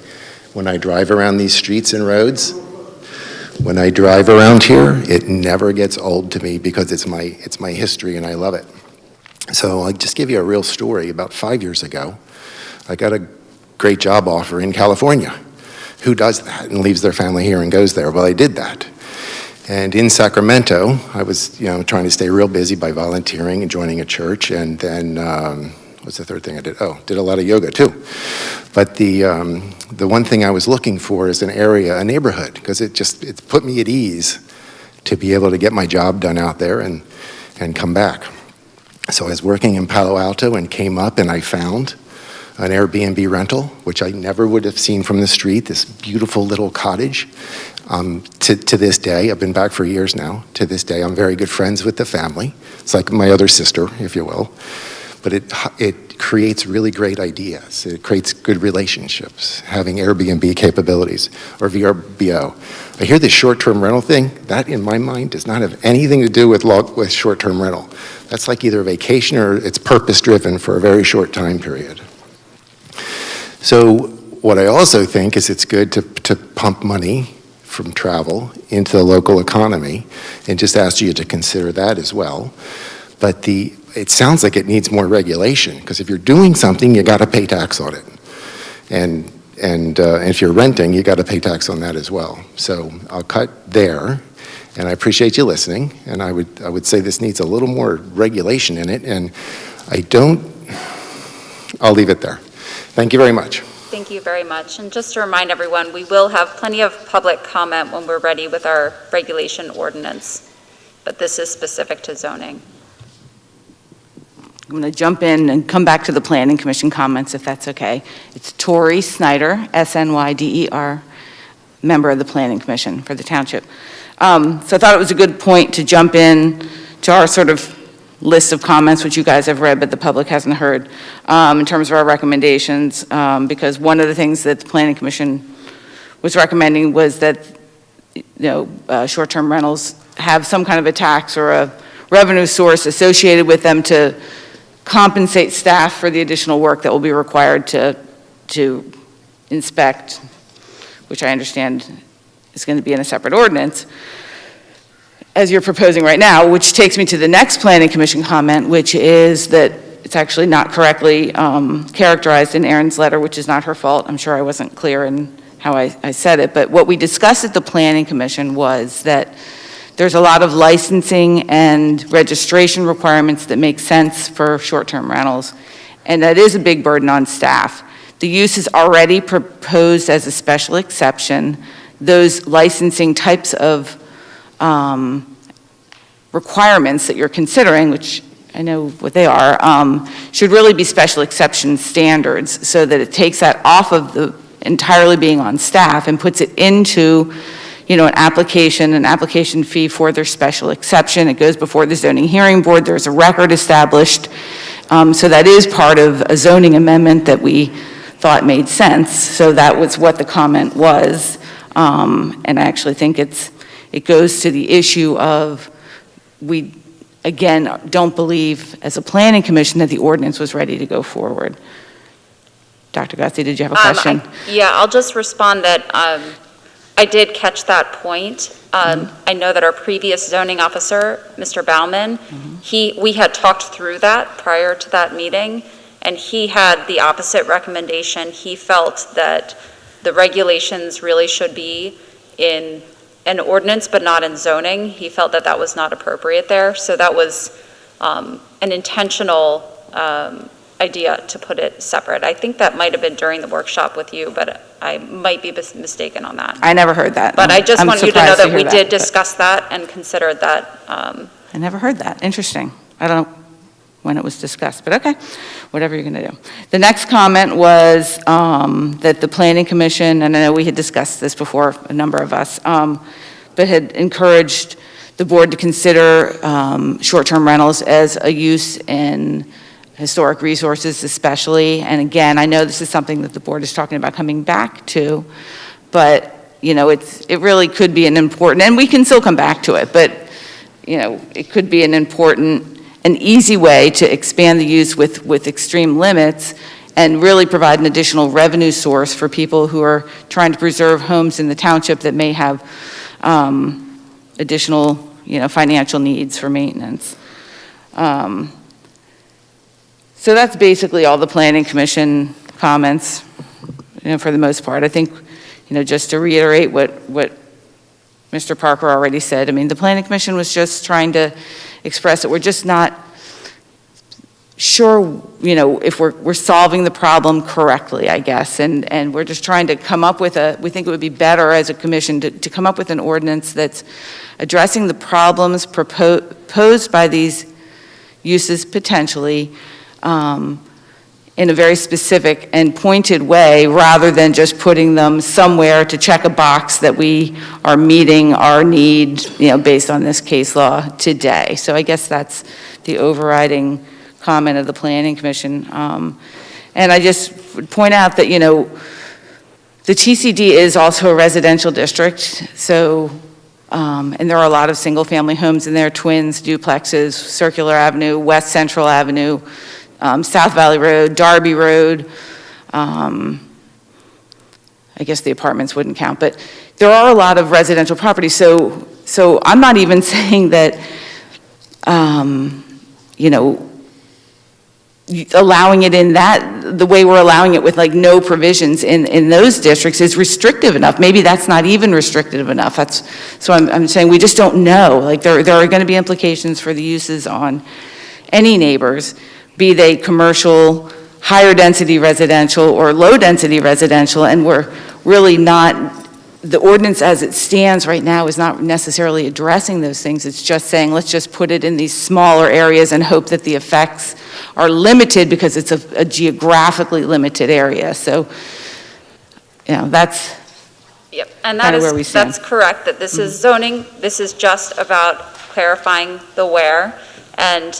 When I drive around these streets and roads, when I drive around here, it never gets old to me because it's my history and I love it. So I'll just give you a real story. About 5 years ago, I got a great job offer in California. Who does that and leaves their family here and goes there? Well, I did that. And in Sacramento, I was trying to stay real busy by volunteering and joining a church. And then, what's the third thing I did? Oh, did a lot of yoga too. But the one thing I was looking for is an area, a neighborhood, because it put me at ease to be able to get my job done out there and come back. So I was working in Palo Alto and came up and I found an Airbnb rental, which I never would have seen from the street, this beautiful little cottage. To this day, I've been back for years now, to this day I'm very good friends with the family. It's like my other sister, if you will. But it creates really great ideas. It creates good relationships, having Airbnb capabilities or VRBO. I hear this short-term rental thing. That, in my mind, does not have anything to do with short-term rental. That's like either a vacation or it's purpose-driven for a very short time period. So what I also think is it's good to pump money from travel into the local economy, and just ask you to consider that as well. But it sounds like it needs more regulation, because if you're doing something, you got to pay tax on it. And if you're renting, you got to pay tax on that as well. So I'll cut there, and I appreciate you listening. And I would say this needs a little more regulation in it, and I'll leave it there. Thank you very much. Thank you very much. And just to remind everyone, we will have plenty of public comment when we're ready with our regulation ordinance, but this is specific to zoning. I'm going to jump in and come back to the Planning Commission comments, if that's okay. It's Tori Snyder, S-N-Y-D-E-R, member of the Planning Commission for the Township. So I thought it was a good point to jump in to our sort of list of comments, which you guys have read, but the public hasn't heard, in terms of our recommendations, because one of the things that the Planning Commission was recommending was that, short-term rentals have some kind of a tax or a revenue source associated with them to compensate staff for the additional work that will be required to inspect, which I understand is going to be in a separate ordinance, as you're proposing right now, which takes me to the next Planning Commission comment, which is that it's actually not correctly characterized in Erin's letter, which is not her fault. I'm sure I wasn't clear in how I said it, but what we discussed at the Planning Commission was that there's a lot of licensing and registration requirements that make sense for short-term rentals, and that is a big burden on staff. The use is already proposed as a special exception. Those licensing types of requirements that you're considering, which I know what they are, should really be special exception standards so that it takes that off of the entirely being on staff and puts it into, an application fee for their special exception. It goes before the zoning hearing board. There's a record established. So that is part of a zoning amendment that we thought made sense. So that was what the comment was. And I actually think it goes to the issue of we, again, don't believe as a planning commission that the ordinance was ready to go forward. Dr. Gussie, did you have a question? Yeah, I'll just respond that I did catch that point. I know that our previous zoning officer, Mr. Bauman, we had talked through that prior to that meeting, and he had the opposite recommendation. He felt that the regulations really should be in an ordinance, but not in zoning. He felt that that was not appropriate there. So that was an intentional idea to put it separate. I think that might have been during the workshop with you, but I might be mistaken on that. I never heard that. But I just I'm want you to know surprised that hear we did but- discuss that and considered that. I never heard that. Interesting. I don't know when it was discussed, but okay, whatever you're going to do. The next comment was that the Planning Commission, and I know we had discussed this before, a number of us, but had encouraged the board to consider short-term rentals as a use in historic resources especially. And again, I know this is something that the board is talking about coming back to, but it really could be an important, and we can still come back to it, but it could be an easy way to expand the use with extreme limits and really provide an additional revenue source for people who are trying to preserve homes in the township that may have additional, financial needs for maintenance. So that's basically all the Planning Commission comments, for the most part. I think, just to reiterate what Mr. Parker already said, the Planning Commission was just trying to express that we're just not sure, if we're solving the problem correctly, I guess, and we're just trying to come up with we think it would be better as a commission to come up with an ordinance that's addressing the problems posed by these uses potentially, in a very specific and pointed way, rather than just putting them somewhere to check a box that we are meeting our need, based on this case law today. So I guess that's the overriding comment of the Planning Commission. And I just would point out that, the TCD is also a residential district, so, and there are a lot of single-family homes in there, twins, duplexes, Circular Avenue, West Central Avenue, South Valley Road, Darby Road. I guess the apartments wouldn't count, but there are a lot of residential properties. So I'm not even saying that, allowing it in the way we're allowing it with no provisions in those districts is restrictive enough. Maybe that's not even restrictive enough. So I'm saying we just don't know. There are going to be implications for the uses on any neighbors, be they commercial, higher density residential, or low density residential, and we're really not, the ordinance as it stands right now is not necessarily addressing those things. It's just saying, let's just put it in these smaller areas and hope that the effects are limited because it's a geographically limited area. So, that's Yep, and kinda where we stand. that's correct, that this is zoning. This is just about clarifying the where. And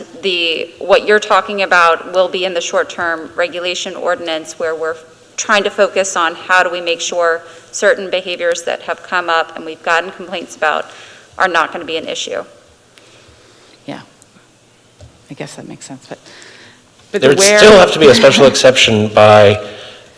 what you're talking about will be in the short-term regulation ordinance, where we're trying to focus on how do we make sure certain behaviors that have come up and we've gotten complaints about are not going to be an issue. Yeah, I guess that makes sense, but There would still have to be a special exception by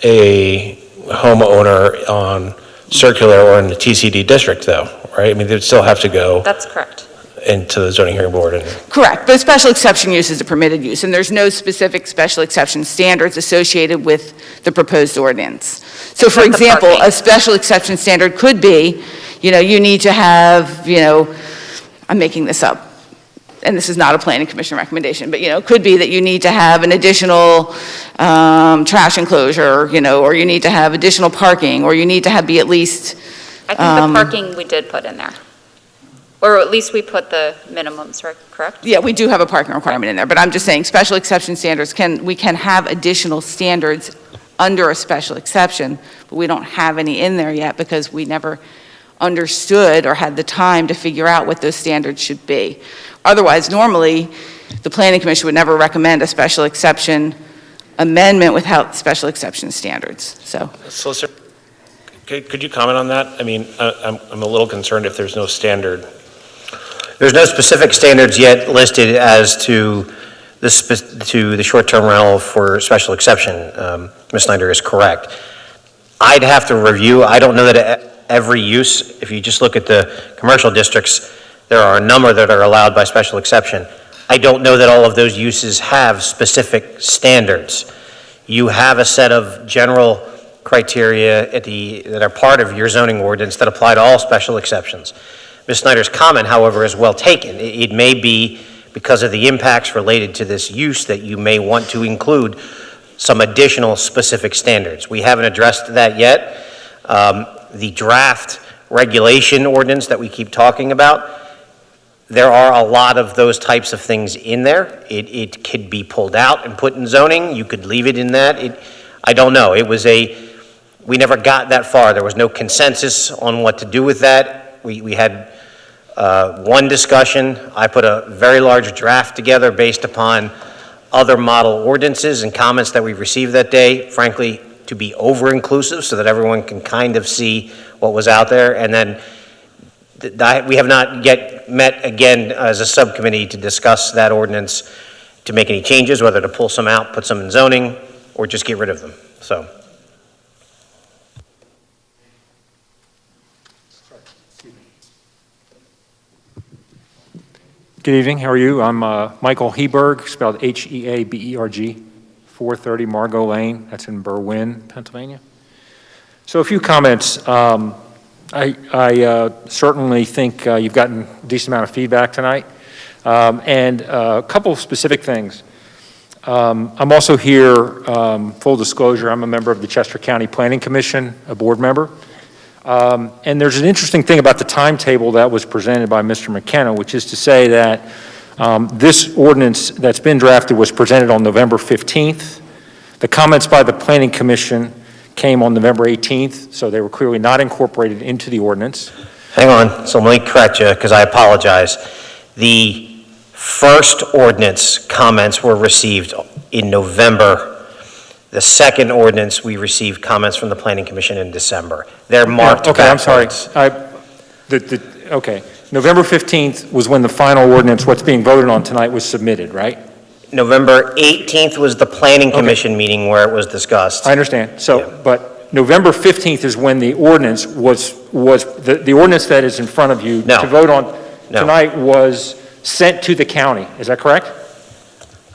a homeowner on Circular or in the TCD district, though, right? They'd still have to go. That's correct. into the zoning hearing board. Correct, but special exception use is a permitted use, and there's no specific special exception standards associated with the proposed ordinance. So for example, a special exception standard could be, you need to have, I'm making this up, and this is not a planning commission recommendation, but, it could be that you need to have an additional trash enclosure, or you need to have additional parking, or you need to be at least. I think the parking we did put in there. Or at least we put the minimums, right, correct? Yeah, we do have a parking requirement in there, but I'm just saying, special exception standards we can have additional standards under a special exception, but we don't have any in there yet because we never understood or had the time to figure out what those standards should be. Otherwise, normally, the Planning Commission would never recommend a special exception amendment without special exception standards, so. Solicitor, could you comment on that? I mean, I'm a little concerned if there's no standard. There's no specific standards yet listed as to the short-term rental for special exception. Ms. Snyder is correct. I'd have to review. I don't know that every use, if you just look at the commercial districts, there are a number that are allowed by special exception. I don't know that all of those uses have specific standards. You have a set of general criteria that are part of your zoning ordinance that apply to all special exceptions. Ms. Snyder's comment, however, is well taken. It may be because of the impacts related to this use that you may want to include some additional specific standards. We haven't addressed that yet. The draft regulation ordinance that we keep talking about, there are a lot of those types of things in there. It could be pulled out and put in zoning. You could leave it in that. I don't know. We never got that far. There was no consensus on what to do with that. We had one discussion. I put a very large draft together based upon other model ordinances and comments that we received that day, frankly, to be over-inclusive so that everyone can kind of see what was out there. And then we have not yet met again as a subcommittee to discuss that ordinance to make any changes, whether to pull some out, put some in zoning, or just get rid of them. So. Good evening, how are you? I'm Michael Heberg, spelled Heaberg, 430 Margot Lane, that's in Berwyn, Pennsylvania. So a few comments. I certainly think you've gotten a decent amount of feedback tonight, and a couple of specific things. I'm also here, full disclosure, I'm a member of the Chester County Planning Commission, a board member. And there's an interesting thing about the timetable that was presented by Mr. McKenna, which is to say that this ordinance that's been drafted was presented on November 15th. The comments by the Planning Commission came on November 18th, so they were clearly not incorporated into the ordinance. Hang on, so let me correct you, because I apologize. The first ordinance comments were received in November. The second ordinance, we received comments from the Planning Commission in December. They're marked Okay, I'm sorry. backwards. Okay, November 15th was when the final ordinance, what's being voted on tonight, was submitted, right? November 18th was the Planning Commission meeting where it was discussed. I understand. So, but November 15th is when the ordinance the ordinance that is in front of you to vote on tonight was sent to the county. Is that correct?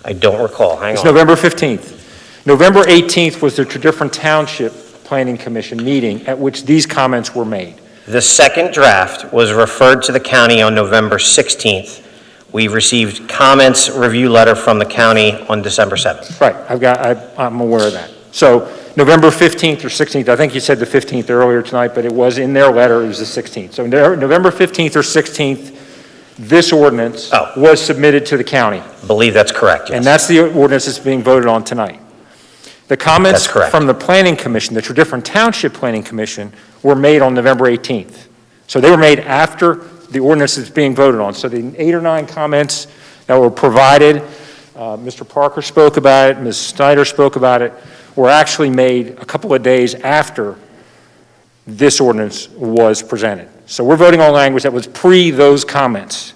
I don't recall. Hang on. It's November 15th. November 18th was the Tredyffrin Township Planning Commission meeting at which these comments were made. The second draft was referred to the county on November 16th. We received comments review letter from the county on December 7th. Right, I'm aware of that. So November 15th or 16th, I think you said the 15th earlier tonight, but it was in their letter, it was the 16th. So November 15th or 16th, this ordinance was submitted to the county. I believe that's correct, yes. And that's the ordinance that's being voted on tonight. The comments from the Planning Commission, the Tredyffrin Township Planning Commission, were made on November 18th. So they were made after the ordinance is being voted on. So the 8 or 9 comments that were provided, Mr. Parker spoke about it, Ms. Snyder spoke about it, were actually made a couple of days after this ordinance was presented. So we're voting on language that was pre those comments.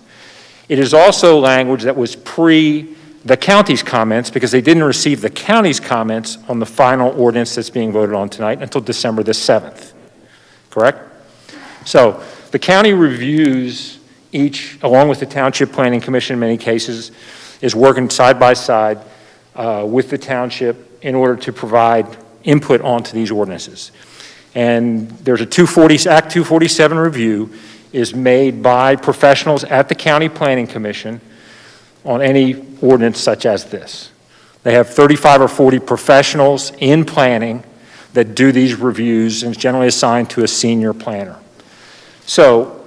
It is also language that was pre the county's comments because they didn't receive the county's comments on the final ordinance that's being voted on tonight until December the 7th, correct? So the county reviews each, along with the Township Planning Commission in many cases, is working side by side with the township in order to provide input onto these ordinances. And there's a Act 247 review is made by professionals at the County Planning Commission on any ordinance such as this. They have 35 or 40 professionals in planning that do these reviews, and it's generally assigned to a senior planner. So,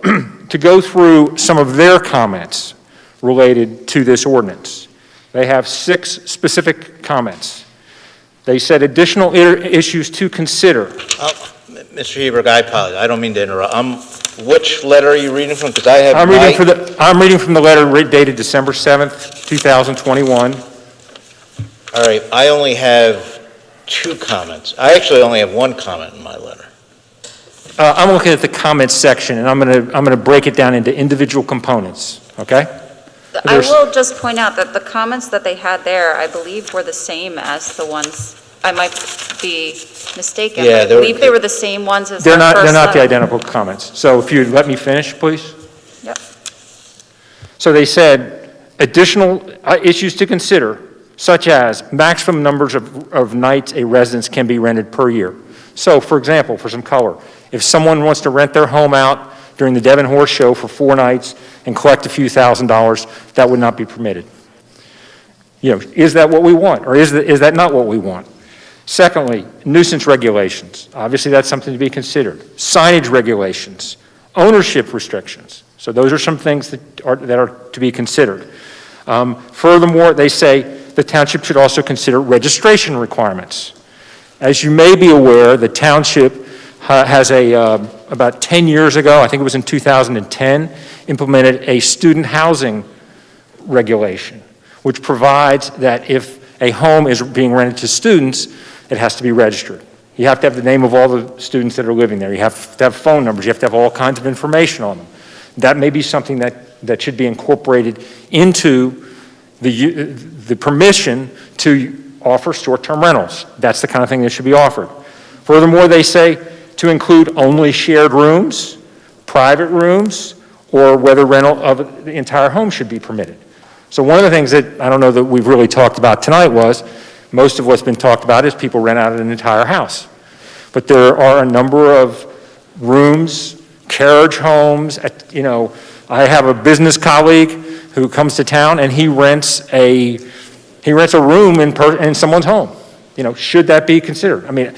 to go through some of their comments related to this ordinance, they have 6 specific comments. They said additional issues to consider. Mr. Hebert, I apologize. I don't mean to interrupt. Which letter are you reading from? Because I have I'm reading from the letter dated December 7th, 2021. All right, I only have 2 comments. I actually only have 1 comment in my letter. I'm looking at the comments section, and I'm going to break it down into individual components, okay? I will just point out that the comments that they had there, I believe, were the same as the ones, I might be mistaken, Yeah, but I believe they were the same ones as They're our not, first they're not the letter. identical comments. So if you'd let me finish, please. Yep. So they said additional issues to consider, such as maximum numbers of nights a residence can be rented per year. So, for example, for some color, if someone wants to rent their home out during the Devon Horse Show for 4 nights and collect a few $1,000s, that would not be permitted. You know, is that what we want, or is that not what we want? Secondly, nuisance regulations. Obviously, that's something to be considered. Signage regulations, ownership restrictions. So those are some things that are to be considered. Furthermore, they say the township should also consider registration requirements. As you may be aware, the township has about 10 years ago, I think it was in 2010, implemented a student housing regulation, which provides that if a home is being rented to students, it has to be registered. You have to have the name of all the students that are living there. You have to have phone numbers. You have to have all kinds of information on them. That may be something that should be incorporated into the permission to offer short-term rentals. That's the kind of thing that should be offered. Furthermore, they say to include only shared rooms, private rooms, or whether rental of the entire home should be permitted. So one of the things that I don't know that we've really talked about tonight was, most of what's been talked about is people rent out an entire house. But there are a number of rooms, carriage homes, I have a business colleague who comes to town and he rents a room in someone's home. Should that be considered? I mean,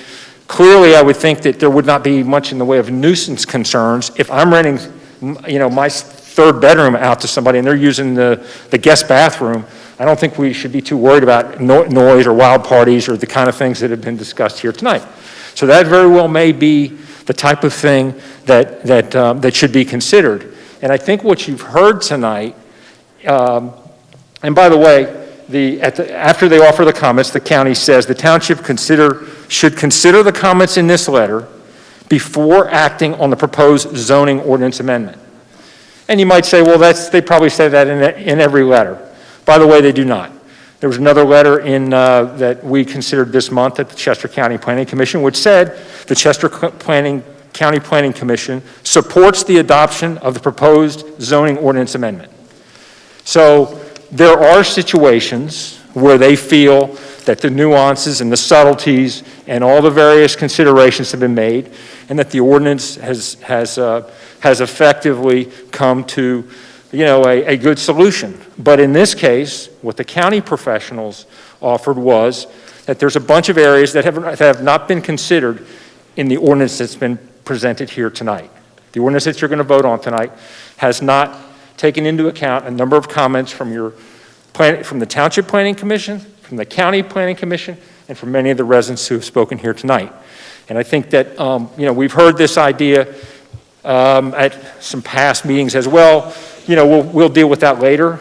clearly I would think that there would not be much in the way of nuisance concerns if I'm renting, my 3rd bedroom out to somebody and they're using the guest bathroom. I don't think we should be too worried about noise or wild parties or the kind of things that have been discussed here tonight. So that very well may be the type of thing that should be considered. And I think what you've heard tonight, and by the way, after they offer the comments, the county says the township should consider the comments in this letter before acting on the proposed zoning ordinance amendment. And you might say, well, they probably say that in every letter. By the way, they do not. There was another letter that we considered this month at the Chester County Planning Commission, which said the Chester County Planning Commission supports the adoption of the proposed zoning ordinance amendment. So there are situations where they feel that the nuances and the subtleties and all the various considerations have been made, and that the ordinance has effectively come to a good solution. But in this case, what the county professionals offered was that there's a bunch of areas that have not been considered in the ordinance that's been presented here tonight. The ordinance that you're going to vote on tonight has not taken into account a number of comments from the Township Planning Commission, from the County Planning Commission, and from many of the residents who have spoken here tonight. And I think that we've heard this idea at some past meetings as well. We'll deal with that later.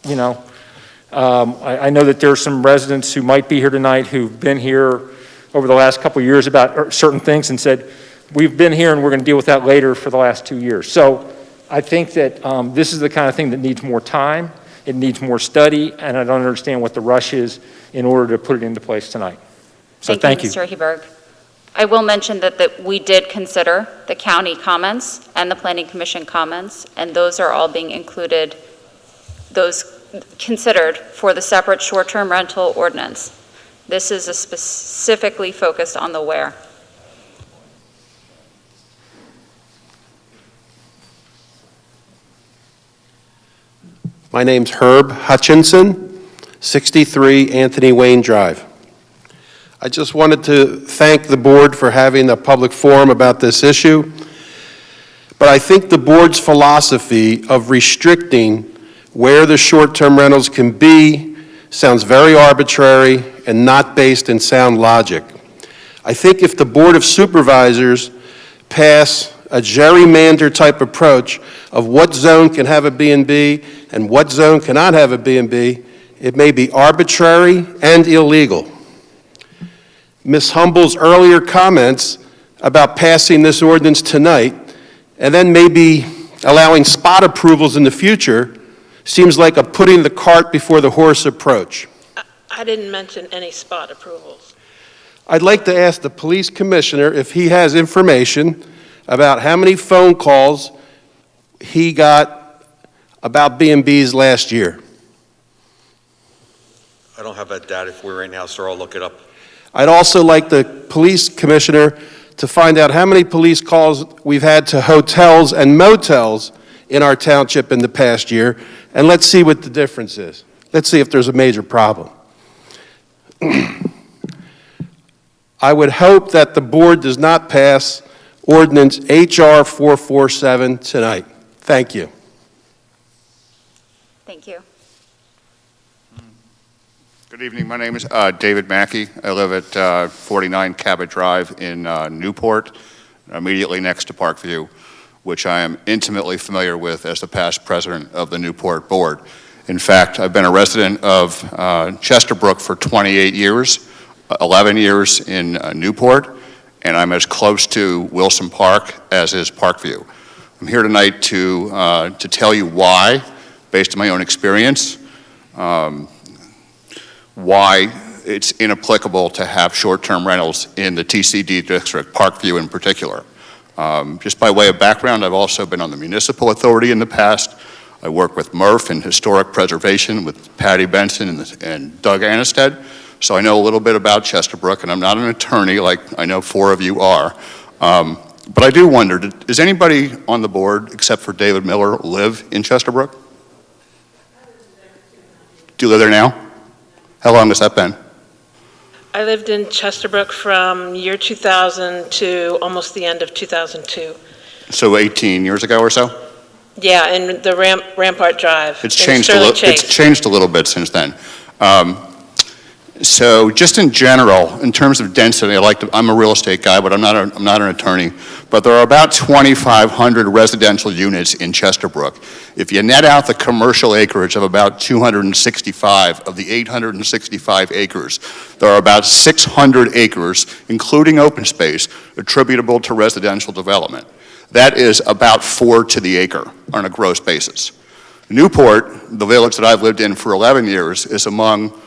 I know that there are some residents who might be here tonight who've been here over the last couple of years about certain things and said, we've been here and we're going to deal with that later for the last 2 years. So I think that this is the kind of thing that needs more time, it needs more study, and I don't understand what the rush is in order to put it into place tonight. So thank you. Mr. Hebert. I will mention that we did consider the county comments and the planning commission comments, and those are all being included, those considered for the separate short-term rental ordinance. This is specifically focused on the where. My name's Herb Hutchinson, 63 Anthony Wayne Drive. I just wanted to thank the board for having a public forum about this issue, but I think the board's philosophy of restricting where the short-term rentals can be sounds very arbitrary and not based in sound logic. I think if the Board of Supervisors pass a gerrymander type approach of what zone can have a B&B and what zone cannot have a B&B, it may be arbitrary and illegal. Ms. Humble's earlier comments about passing this ordinance tonight and then maybe allowing spot approvals in the future seems like a putting the cart before the horse approach. I didn't mention any spot approvals. I'd like to ask the police commissioner if he has information about how many phone calls he got about B&Bs last year. I don't have that data for you right now, sir. I'll look it up. I'd also like the police commissioner to find out how many police calls we've had to hotels and motels in our township in the past year, and let's see what the difference is. Let's see if there's a major problem. I would hope that the board does not pass ordinance HR 447 tonight. Thank you. Thank you. Good evening. My name is David Mackey. I live at 49 Cabot Drive in Newport, immediately next to Parkview, which I am intimately familiar with as the past president of the Newport Board. In fact, I've been a resident of Chesterbrook for 28 years, 11 years in Newport, and I'm as close to Wilson Park as is Parkview. I'm here tonight to tell you why, based on my own experience, why it's inapplicable to have short-term rentals in the TCD district, Parkview in particular. Just by way of background, I've also been on the municipal authority in the past. I work with Murph in historic preservation with Patty Benson and Doug Annisted. So I know a little bit about Chesterbrook, and I'm not an attorney like I know four of you are. But I do wonder, does anybody on the board, except for David Miller, live in Chesterbrook? Do you live there now? How long has that been? I lived in Chesterbrook from year 2000 to almost the end of 2002. So 18 years ago or so? Yeah, in the Rampart Drive. It's changed a little bit since then. So just in general, in terms of density, I'm a real estate guy, but I'm not an attorney, but there are about 2,500 residential units in Chesterbrook. If you net out the commercial acreage of about 265 of the 865 acres, there are about 600 acres, including open space, attributable to residential development. That is about 4 to the acre on a gross basis. Newport, the village that I've lived in for 11 years, is among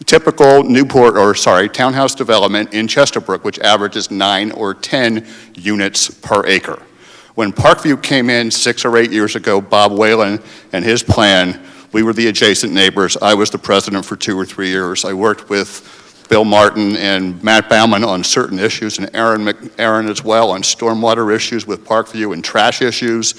typical townhouse development in Chesterbrook, which averages 9 or 10 units per acre. When Parkview came in 6 or 8 years ago, Bob Whalen and his plan, we were the adjacent neighbors. I was the president for 2 or 3 years. I worked with Bill Martin and Matt Bauman on certain issues, and Aaron as well on stormwater issues with Parkview and trash issues.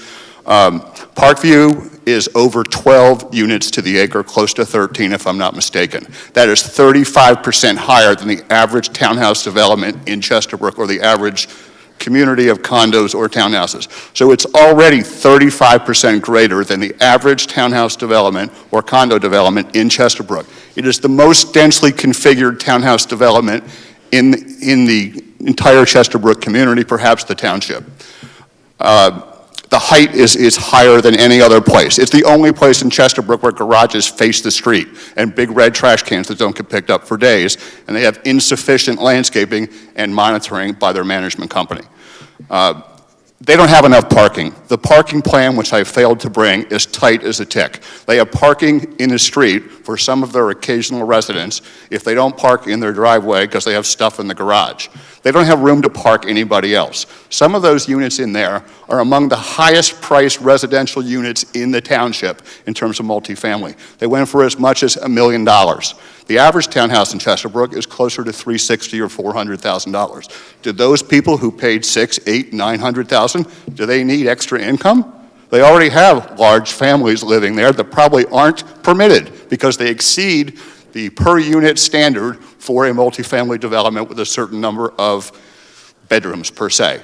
Parkview is over 12 units to the acre, close to 13 if I'm not mistaken. That is 35% higher than the average townhouse development in Chesterbrook or the average community of condos or townhouses. So it's already 35% greater than the average townhouse development or condo development in Chesterbrook. It is the most densely configured townhouse development in the entire Chesterbrook community, perhaps the township. The height is higher than any other place. It's the only place in Chesterbrook where garages face the street and big red trash cans that don't get picked up for days, and they have insufficient landscaping and monitoring by their management company. they don't have enough parking. The parking plan, which I failed to bring, is tight as a tick. They have parking in the street for some of their occasional residents if they don't park in their driveway because they have stuff in the garage. They don't have room to park anybody else. Some of those units in there are among the highest priced residential units in the township in terms of multifamily. They went for as much as $1 million. The average townhouse in Chesterbrook is closer to $360,000 or $400,000. Do those people who paid $600,000, $800,000, $900,000, do they need extra income? They already have large families living there that probably aren't permitted because they exceed the per unit standard for a multifamily development with a certain number of bedrooms per se.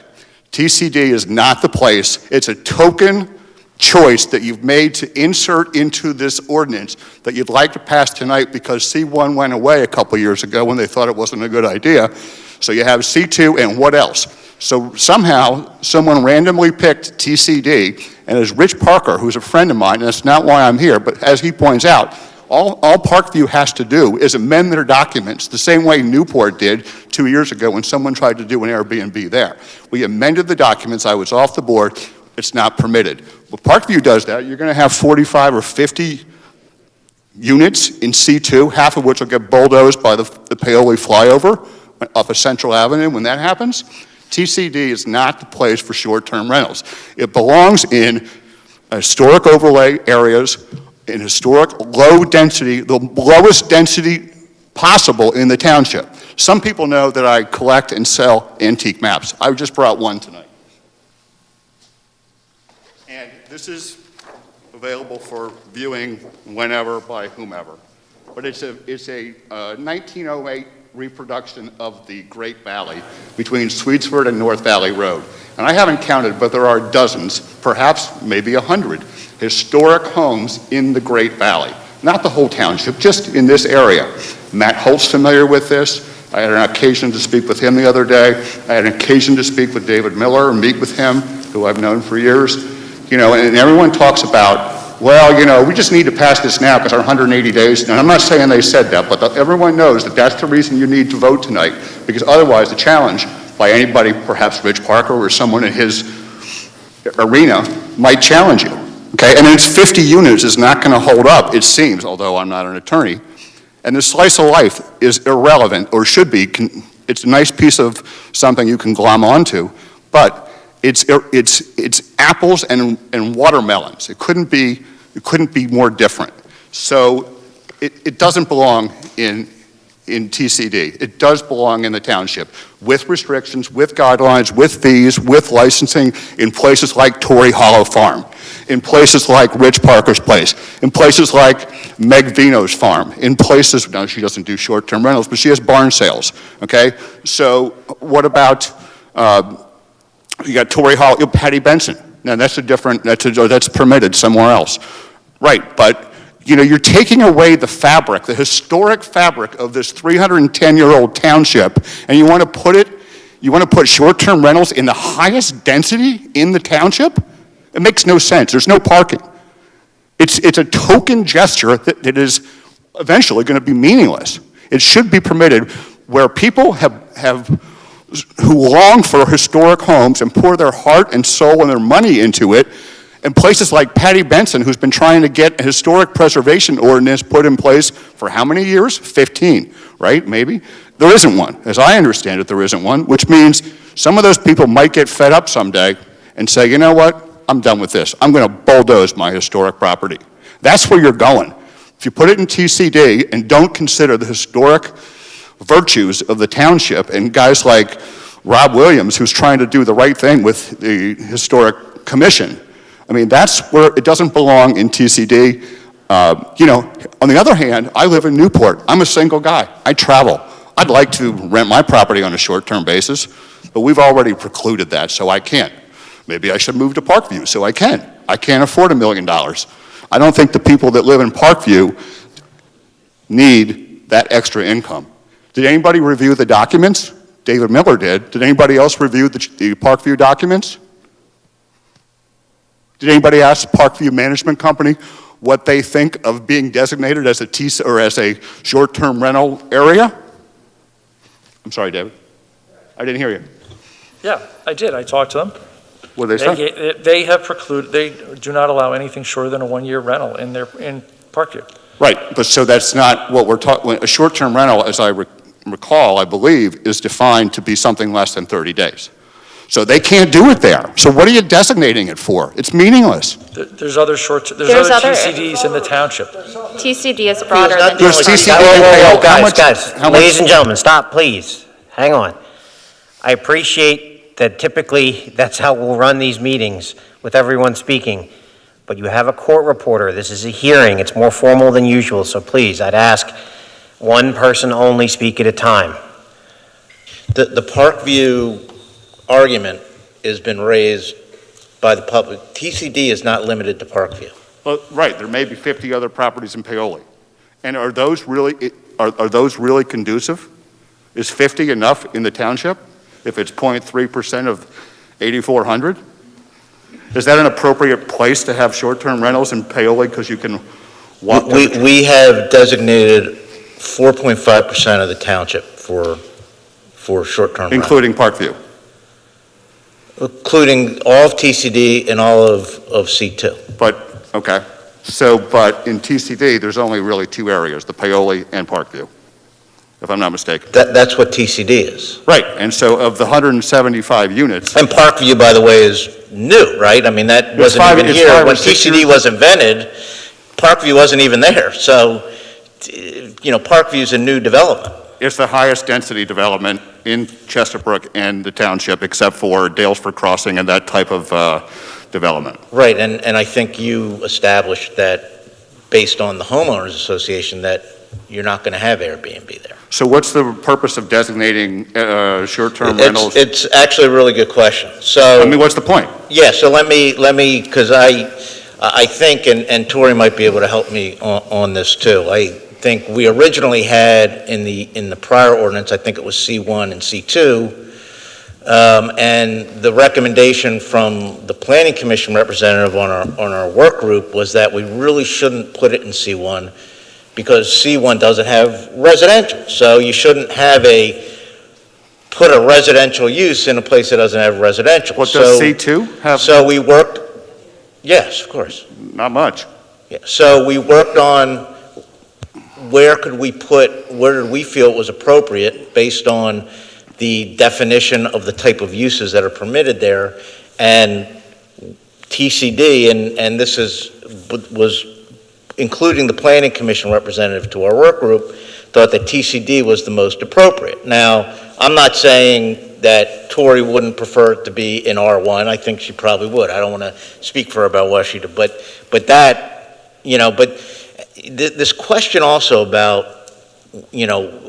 TCD is not the place. It's a token choice that you've made to insert into this ordinance that you'd like to pass tonight because C1 went away a couple years ago when they thought it wasn't a good idea. So you have C2 and what else? So somehow someone randomly picked TCD, and as Rich Parker, who's a friend of mine, and that's not why I'm here, but as he points out, all Parkview has to do is amend their documents the same way Newport did 2 years ago when someone tried to do an Airbnb there. We amended the documents. I was off the board. It's not permitted. When Parkview does that, you're going to have 45 or 50 units in C2, half of which will get bulldozed by the Paoli flyover off of Central Avenue. When that happens, TCD is not the place for short-term rentals. It belongs in historic overlay areas, in historic low density, the lowest density possible in the township. Some people know that I collect and sell antique maps. I just brought one tonight. And this is available for viewing whenever by whomever. But it's a 1908 reproduction of the Great Valley between Swedesford and North Valley Road. And I haven't counted, but there are dozens, perhaps maybe 100, historic homes in the Great Valley. Not the whole township, just in this area. Matt Holt's familiar with this. I had an occasion to speak with him the other day. I had an occasion to speak with David Miller and meet with him, who I've known for years. You know, and everyone talks about, well, you know, we just need to pass this now because our 180 days, and I'm not saying they said that, but everyone knows that that's the reason you need to vote tonight, because otherwise the challenge by anybody, perhaps Rich Parker or someone in his arena, might challenge you, okay? And it's 50 units is not going to hold up, it seems, although I'm not an attorney. And the slice of life is irrelevant, or should be. It's a nice piece of something you can glom onto, but it's apples and watermelons. It couldn't be more different. So it doesn't belong in TCD. It does belong in the township with restrictions, with guidelines, with fees, with licensing in places like Torrey Hollow Farm, in places like Rich Parker's place, in places like Meg Vino's farm, in places, no, she doesn't do short-term rentals, but she has barn sales, okay? So what about, you got Torrey Hollow, Patty Benson. Now that's a different, that's permitted somewhere else. Right, but you know, you're taking away the fabric, the historic fabric of this 310-year-old township, and you want to put short-term rentals in the highest density in the township? It makes no sense. There's no parking. It's a token gesture that is eventually going to be meaningless. It should be permitted where people who long for historic homes and pour their heart and soul and their money into it, and places like Patty Benson, who's been trying to get a historic preservation ordinance put in place for how many years? 15, right? Maybe? There isn't one. As I understand it, there isn't one, which means some of those people might get fed up someday and say, you know what? I'm done with this. I'm going to bulldoze my historic property. That's where you're going. If you put it in TCD and don't consider the historic virtues of the township and guys like Rob Williams, who's trying to do the right thing with the historic commission, I mean, that's where it doesn't belong in TCD. You know, on the other hand, I live in Newport. I'm a single guy. I travel. I'd like to rent my property on a short-term basis, but we've already precluded that, so I can't. Maybe I should move to Parkview, so I can. I can't afford $1 million. I don't think the people that live in Parkview need that extra income. Did anybody review the documents? David Miller did. Did anybody else review the Parkview documents? Did anybody ask the Parkview Management Company what they think of being designated as a short-term rental area? I'm sorry, David. I didn't hear you. Yeah, I did. I talked to them. What did they say? They have precluded, they do not allow anything shorter than a one-year rental in Parkview. Right, but so that's not what we're talking, a short-term rental, as I recall, I believe, is defined to be something less than 30 days. So they can't do it there. So what are you designating it for? It's meaningless. There's other TCDs in the township. TCD is broader than. There's TCD. Guys, ladies and gentlemen, stop, please. Hang on. I appreciate that typically that's how we'll run these meetings with everyone speaking, but you have a court reporter. This is a hearing. It's more formal than usual, so please, I'd ask one person only speak at a time. The Parkview argument has been raised by the public. TCD is not limited to Parkview. Well, right, there may be 50 other properties in Paoli. And are those really conducive? Is 50 enough in the township if it's 0.3% of 8,400? Is that an appropriate place to have short-term rentals in Paoli because you can walk? We have designated 4.5% of the township for short-term rentals. Including Parkview? Including all of TCD and all of C2. But, okay. So, but in TCD, there's only really two areas, the Paoli and Parkview, if I'm not mistaken. That's what TCD is. Right, and so of the 175 units. And Parkview, by the way, is new, right? I mean, that wasn't even here. When TCD was invented, Parkview wasn't even there. So, Parkview is a new development. It's the highest density development in Chesterbrook and the township, except for Dalesford Crossing and that type of development. Right, and I think you established that based on the homeowners association that you're not going to have Airbnb there. So what's the purpose of designating short-term rentals? It's actually a really good question. So I mean, what's the point? Yeah, so let me, because I think, and Tori might be able to help me on this too. I think we originally had in the prior ordinance, I think it was C1 and C2, and the recommendation from the Planning Commission representative on our work group was that we really shouldn't put it in C1 because C1 doesn't have residential. So you shouldn't put a residential use in a place that doesn't have residential. What does C2 have? So we worked, yes, of course. Not much. Yeah, so we worked on where did we feel it was appropriate based on the definition of the type of uses that are permitted there, and TCD, and this was including the Planning Commission representative to our work group, thought that TCD was the most appropriate. Now, I'm not saying that Tori wouldn't prefer it to be in R1. I think she probably would. I don't want to speak for her about what she did, but this question also about,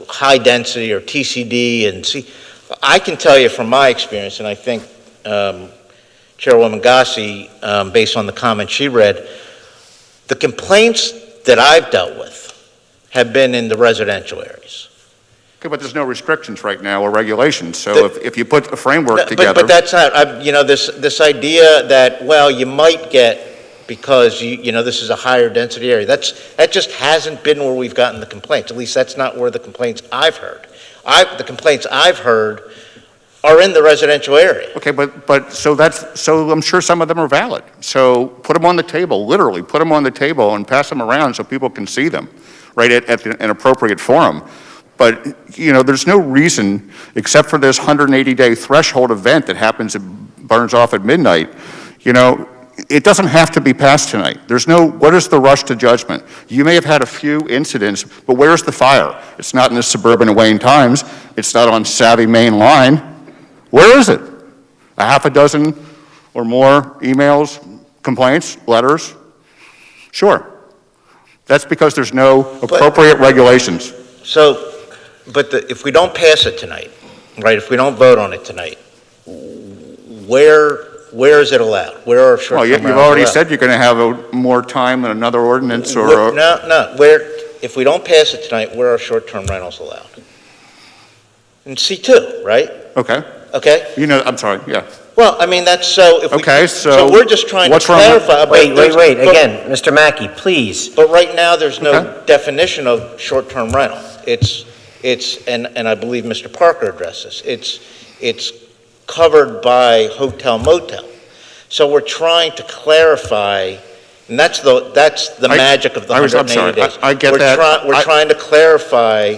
high density or TCD and I can tell you from my experience, and I think Chairwoman Gassi, based on the comments she read, the complaints that I've dealt with have been in the residential areas. Okay, but there's no restrictions right now or regulations, so if you put a framework together. But that's not, this idea that, well, you might get, because this is a higher density area, that just hasn't been where we've gotten the complaints. At least that's not where the complaints I've heard. The complaints I've heard are in the residential area. Okay, so I'm sure some of them are valid. So put them on the table, literally, put them on the table and pass them around so people can see them, right, at an appropriate forum. But, there's no reason, except for this 180-day threshold event that happens, burns off at midnight, it doesn't have to be passed tonight. What is the rush to judgment? You may have had a few incidents, but where's the fire? It's not in the suburban Wayne Times. It's not on Savvy Main Line. Where is it? A half a dozen or more emails, complaints, letters? Sure. That's because there's no appropriate regulations. So, if we don't pass it tonight, right, if we don't vote on it tonight, where is it allowed? Where are short-term rentals allowed? Well, you've already said you're going to have more time than another ordinance or... No. If we don't pass it tonight, where are short-term rentals allowed? In C2, right? Okay. Okay? I'm sorry, yeah. Well, I mean, that's so... So we're just trying to clarify... Wait. Again, Mr. Mackey, please. But right now, there's no definition of short-term rental. And I believe Mr. Parker addressed this. It's covered by hotel motel. So we're trying to clarify, and that's the magic of the 180 days. I get that. We're trying to clarify,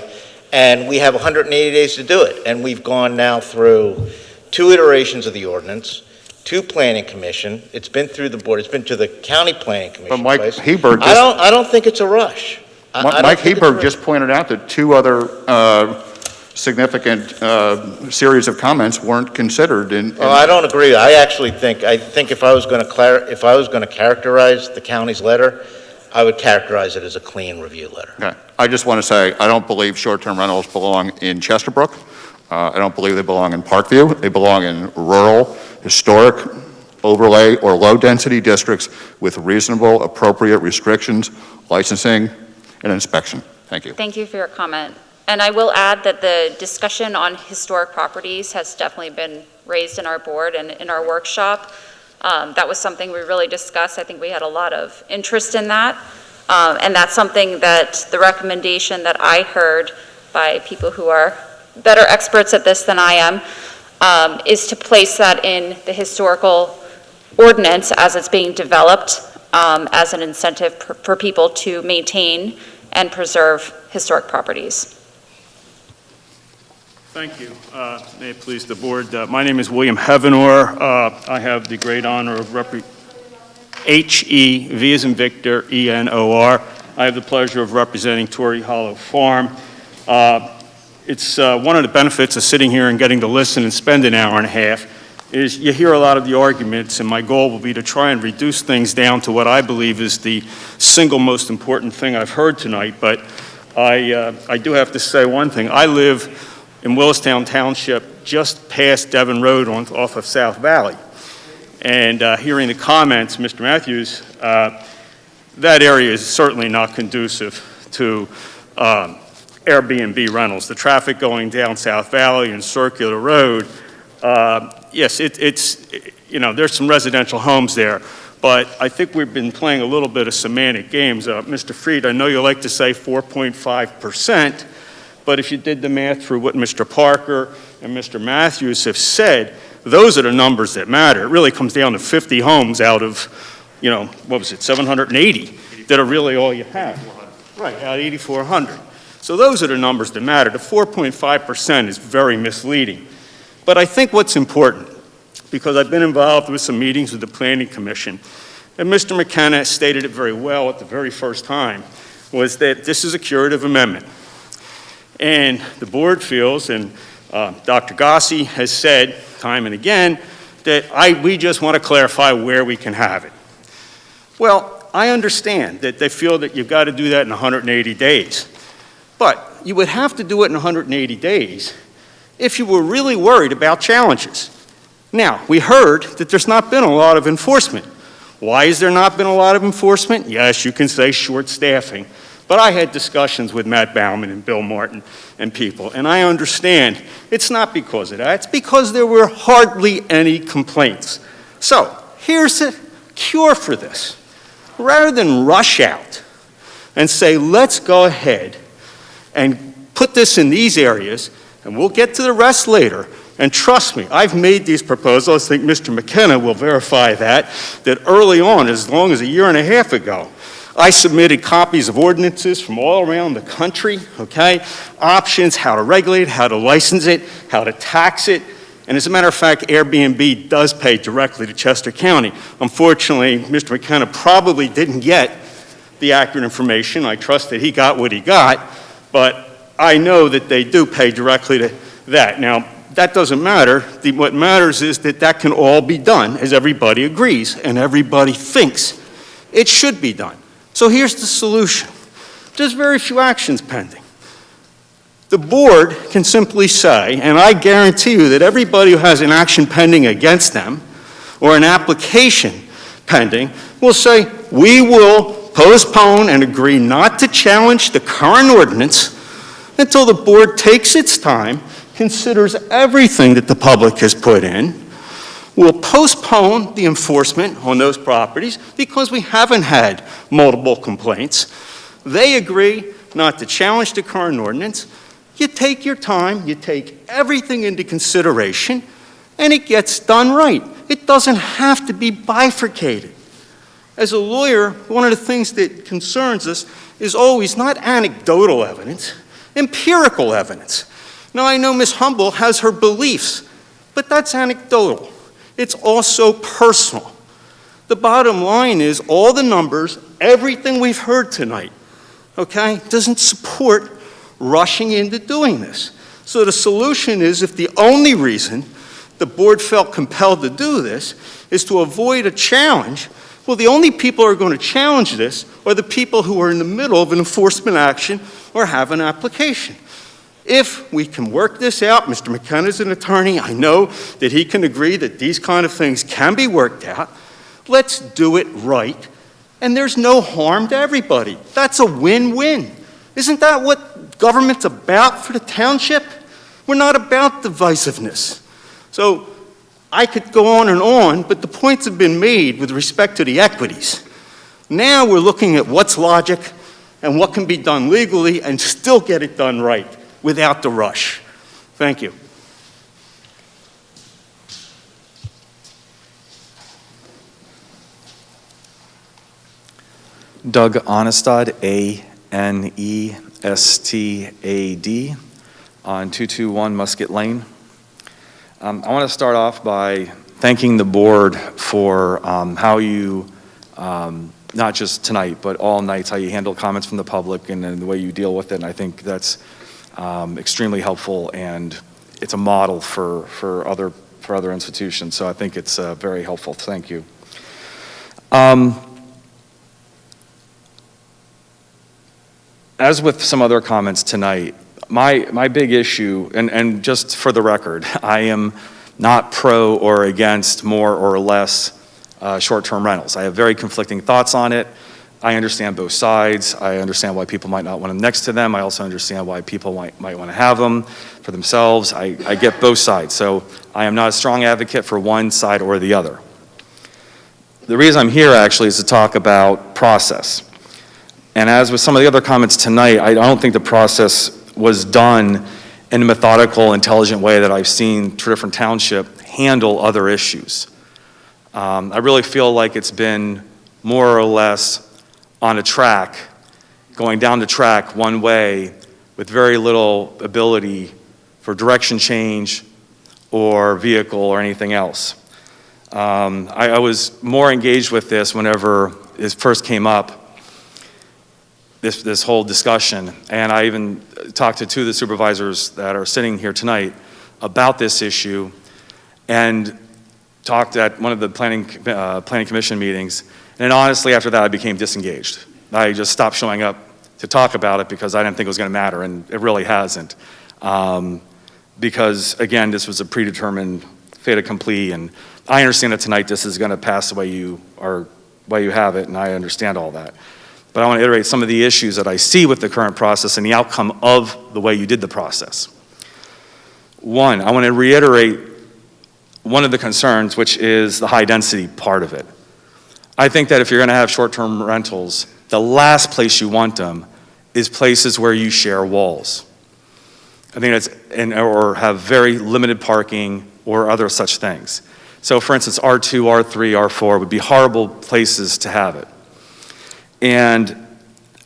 and we have 180 days to do it. And we've gone now through 2 iterations of the ordinance, 2 planning commission. It's been through the board. It's been to the county planning commission. But Mike twice. Hebert I don't think it's a rush. Mike Hebert just pointed out that 2 other significant series of comments weren't considered in. Well, I don't agree. I think if I was going to characterize the county's letter, I would characterize it as a clean review letter. Okay. I just want to say, I don't believe short-term rentals belong in Chesterbrook. I don't believe they belong in Parkview. They belong in rural, historic, overlay, or low-density districts with reasonable, appropriate restrictions, licensing, and inspection. Thank you. Thank you for your comment. And I will add that the discussion on historic properties has definitely been raised in our board and in our workshop. That was something we really discussed. I think we had a lot of interest in that. And that's something that the recommendation that I heard by people who are better experts at this than I am, is to place that in the historical ordinance as it's being developed as an incentive for people to maintain and preserve historic properties. Thank you. May it please the board. My name is William Heavenor. I have the great honor of H-E-V as in Victor, E-N-O-R. I have the pleasure of representing Torrey Hollow Farm. It's one of the benefits of sitting here and getting to listen and spend an hour and a half is you hear a lot of the arguments, and my goal will be to try and reduce things down to what I believe is the single most important thing I've heard tonight. But I do have to say one thing. I live in Willistown Township, just past Devon Road off of South Valley. And hearing the comments, Mr. Matthews, that area is certainly not conducive to Airbnb rentals. The traffic going down South Valley and Circular Road, yes, there's some residential homes there, but I think we've been playing a little bit of semantic games. Mr. Freed, I know you like to say 4.5%, but if you did the math through what Mr. Parker and Mr. Matthews have said, those are the numbers that matter. It really comes down to 50 homes out of, 780 that are really all you have. Right, out of 8,400. So those are the numbers that matter. The 4.5% is very misleading. But I think what's important, because I've been involved with some meetings with the Planning Commission, and Mr. McKenna stated it very well at the very first time, was that this is a curative amendment. And the board feels, and Dr. Gossi has said time and again, that we just want to clarify where we can have it. Well, I understand that they feel that you've got to do that in 180 days. But you would have to do it in 180 days if you were really worried about challenges. Now, we heard that there's not been a lot of enforcement. Why has there not been a lot of enforcement? Yes, you can say short staffing. But I had discussions with Matt Bauman and Bill Martin and people, and I understand it's not because of that. It's because there were hardly any complaints. So here's a cure for this. Rather than rush out and say, let's go ahead and put this in these areas, and we'll get to the rest later. And trust me, I've made these proposals. I think Mr. McKenna will verify that early on, as long as a year and a half ago, I submitted copies of ordinances from all around the country, okay? Options, how to regulate it, how to license it, how to tax it. And as a matter of fact, Airbnb does pay directly to Chester County. Unfortunately, Mr. McKenna probably didn't get the accurate information. I trust that he got what he got, but I know that they do pay directly to that. Now, that doesn't matter. What matters is that that can all be done, as everybody agrees, and everybody thinks it should be done. So here's the solution. There's very few actions pending. The board can simply say, and I guarantee you that everybody who has an action pending against them or an application pending will say, we will postpone and agree not to challenge the current ordinance until the board takes its time, considers everything that the public has put in, will postpone the enforcement on those properties because we haven't had multiple complaints. They agree not to challenge the current ordinance. You take your time, you take everything into consideration, and it gets done right. It doesn't have to be bifurcated. As a lawyer, one of the things that concerns us is always not anecdotal evidence, empirical evidence. Now, I know Ms. Humble has her beliefs, but that's anecdotal. It's also personal. The bottom line is all the numbers, everything we've heard tonight, okay, doesn't support rushing into doing this. So the solution is, if the only reason the board felt compelled to do this is to avoid a challenge, well, the only people who are going to challenge this are the people who are in the middle of an enforcement action or have an application. If we can work this out, Mr. McKenna's an attorney, I know that he can agree that these kind of things can be worked out. Let's do it right, and there's no harm to everybody. That's a win-win. Isn't that what government's about for the township? We're not about divisiveness. So I could go on, but the points have been made with respect to the equities. Now we're looking at what's logic and what can be done legally and still get it done right without the rush. Thank you. Doug Onestad, A-N-E-S-T-A-D, on 221 Musket Lane. I want to start off by thanking the board for how you, not just tonight, but all nights, how you handle comments from the public and the way you deal with it. And I think that's extremely helpful, and it's a model for other institutions. So I think it's very helpful. Thank you. As with some other comments tonight, my big issue, and just for the record, I am not pro or against more or less short-term rentals. I have very conflicting thoughts on it. I understand both sides. I understand why people might not want them next to them. I also understand why people might want to have them for themselves. I get both sides. So I am not a strong advocate for one side or the other. The reason I'm here actually is to talk about process. And as with some of the other comments tonight, I don't think the process was done in a methodical, intelligent way that I've seen Tredyffrin Township handle other issues. I really feel like it's been more or less on a track, going down the track one way with very little ability for direction change or vehicle or anything else. I was more engaged with this whenever it first came up, this whole discussion, and I even talked to two of the supervisors that are sitting here tonight about this issue, and talked at one of the planning commission meetings, and honestly after that I became disengaged. I just stopped showing up to talk about it because I didn't think it was going to matter, and it really hasn't. Because again, this was a predetermined fait accompli, and I understand that tonight this is going to pass the way you have it, and I understand all that. But I want to iterate some of the issues that I see with the current process and the outcome of the way you did the process. One, I want to reiterate one of the concerns, which is the high density part of it. I think that if you're going to have short-term rentals, the last place you want them is places where you share walls. I think that's, or have very limited parking or other such things. So for instance, R2, R3, R4 would be horrible places to have it. And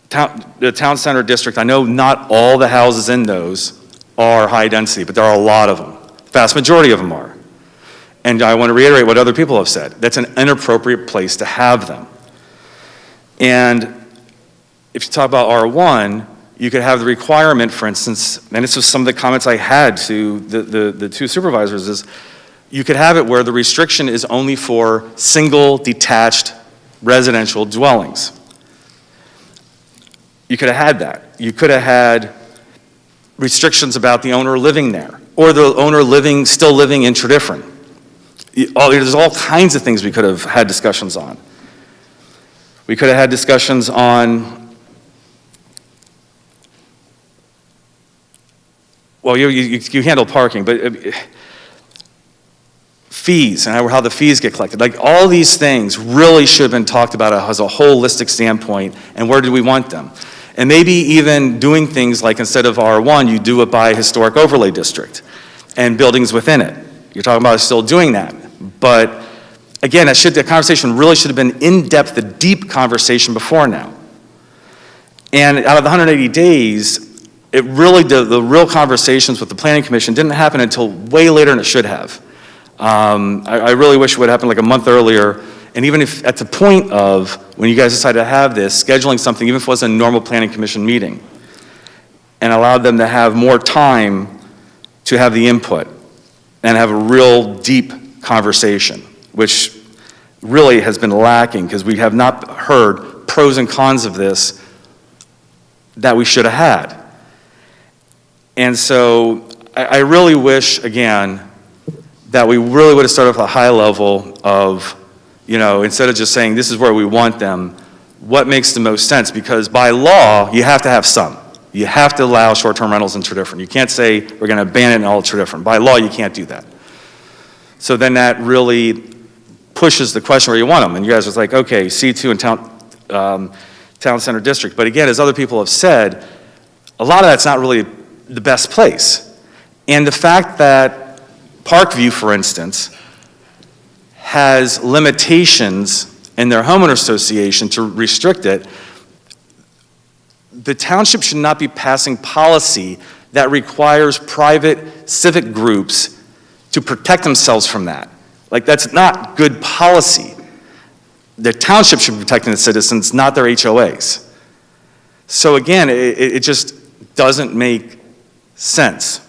the town center district, I know not all the houses in those are high density, but there are a lot of them. The vast majority of them are. And I want to reiterate what other people have said. That's an inappropriate place to have them. And if you talk about R1, you could have the requirement, for instance, and this was some of the comments I had to the two supervisors, is you could have it where the restriction is only for single detached residential dwellings. You could have had that. You could have had restrictions about the owner living there, or the owner still living in Tredyffrin. There's all kinds of things we could have had discussions on. We could have had discussions on, well, you handle parking, but fees and how the fees get collected. Like all these things really should have been talked about as a holistic standpoint, and where do we want them? And maybe even doing things like instead of R1, you do it by historic overlay district and buildings within it. You're talking about still doing that. But again, the conversation really should have been in-depth, a deep conversation before now. And out of the 180 days, it really, the real conversations with the Planning Commission didn't happen until way later than it should have. I really wish it would happen like a month earlier. And even if at the point of when you guys decided to have this, scheduling something, even if it wasn't a normal Planning Commission meeting, and allowed them to have more time to have the input and have a real deep conversation, which really has been lacking because we have not heard pros and cons of this that we should have had. And so I really wish, again, that we really would have started off a high level of, instead of just saying this is where we want them, what makes the most sense? Because by law, you have to have some. You have to allow short-term rentals in Tredyffrin. You can't say we're going to abandon all Tredyffrin. By law, you can't do that. So then that really pushes the question where you want them. And you guys are like, okay, C2 and Town Center District. But again, as other people have said, a lot of that's not really the best place. And the fact that Parkview, for instance, has limitations in their homeowner association to restrict it, the township should not be passing policy that requires private civic groups to protect themselves from that. Like, that's not good policy. The township should be protecting its citizens, not their HOAs. So again, it just doesn't make sense.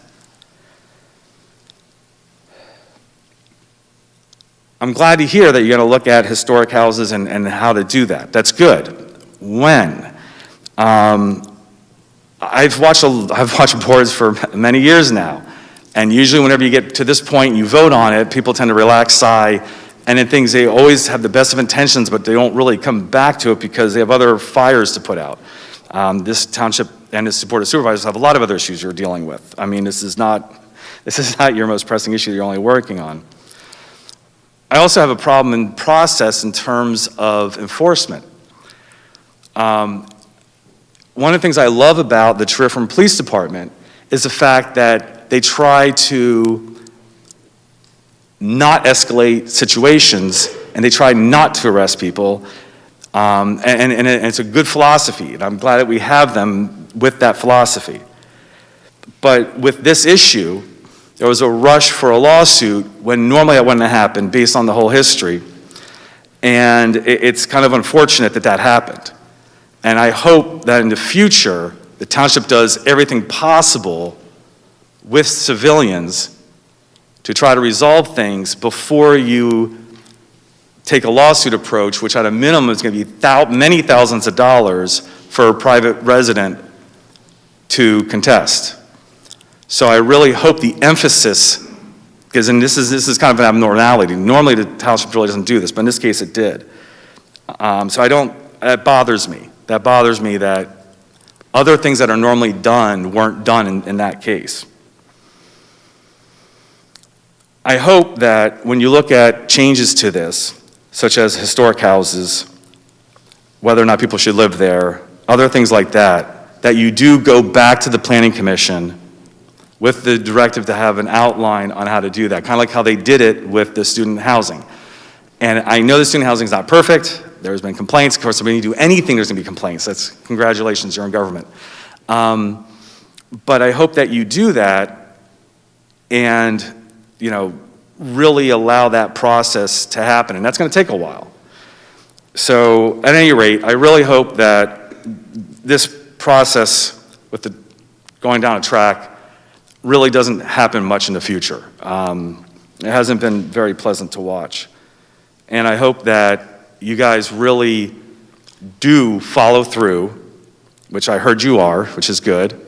I'm glad to hear that you're going to look at historic houses and how to do that. That's good. When? I've watched boards for many years now, and usually whenever you get to this point and you vote on it, people tend to relax, sigh, and then they always have the best of intentions, but they don't really come back to it because they have other fires to put out. This township and its Board of Supervisors have a lot of other issues you're dealing with. I mean, this is not your most pressing issue you're only working on. I also have a problem in process in terms of enforcement. One of the things I love about the Tredyffrin Police Department is the fact that they try to not escalate situations and they try not to arrest people. And it's a good philosophy, and I'm glad that we have them with that philosophy. But with this issue, there was a rush for a lawsuit when normally that wouldn't have happened based on the whole history. And it's kind of unfortunate that that happened. And I hope that in the future, the township does everything possible with civilians to try to resolve things before you take a lawsuit approach, which at a minimum is going to be many thousands of dollars for a private resident to contest. So I really hope the emphasis, because this is kind of an abnormality. Normally the township really doesn't do this, but in this case it did. That bothers me. That bothers me that other things that are normally done weren't done in that case. I hope that when you look at changes to this, such as historic houses, whether or not people should live there, other things like that, that you do go back to the Planning Commission with the directive to have an outline on how to do that, kind of like how they did it with the student housing. And I know the student housing is not perfect. There's been complaints. Of course, when you do anything, there's going to be complaints. That's congratulations, you're in government. But I hope that you do that and, really allow that process to happen. And that's going to take a while. So at any rate, I really hope that this process with the going down a track really doesn't happen much in the future. It hasn't been very pleasant to watch. And I hope that you guys really do follow through, which I heard you are, which is good,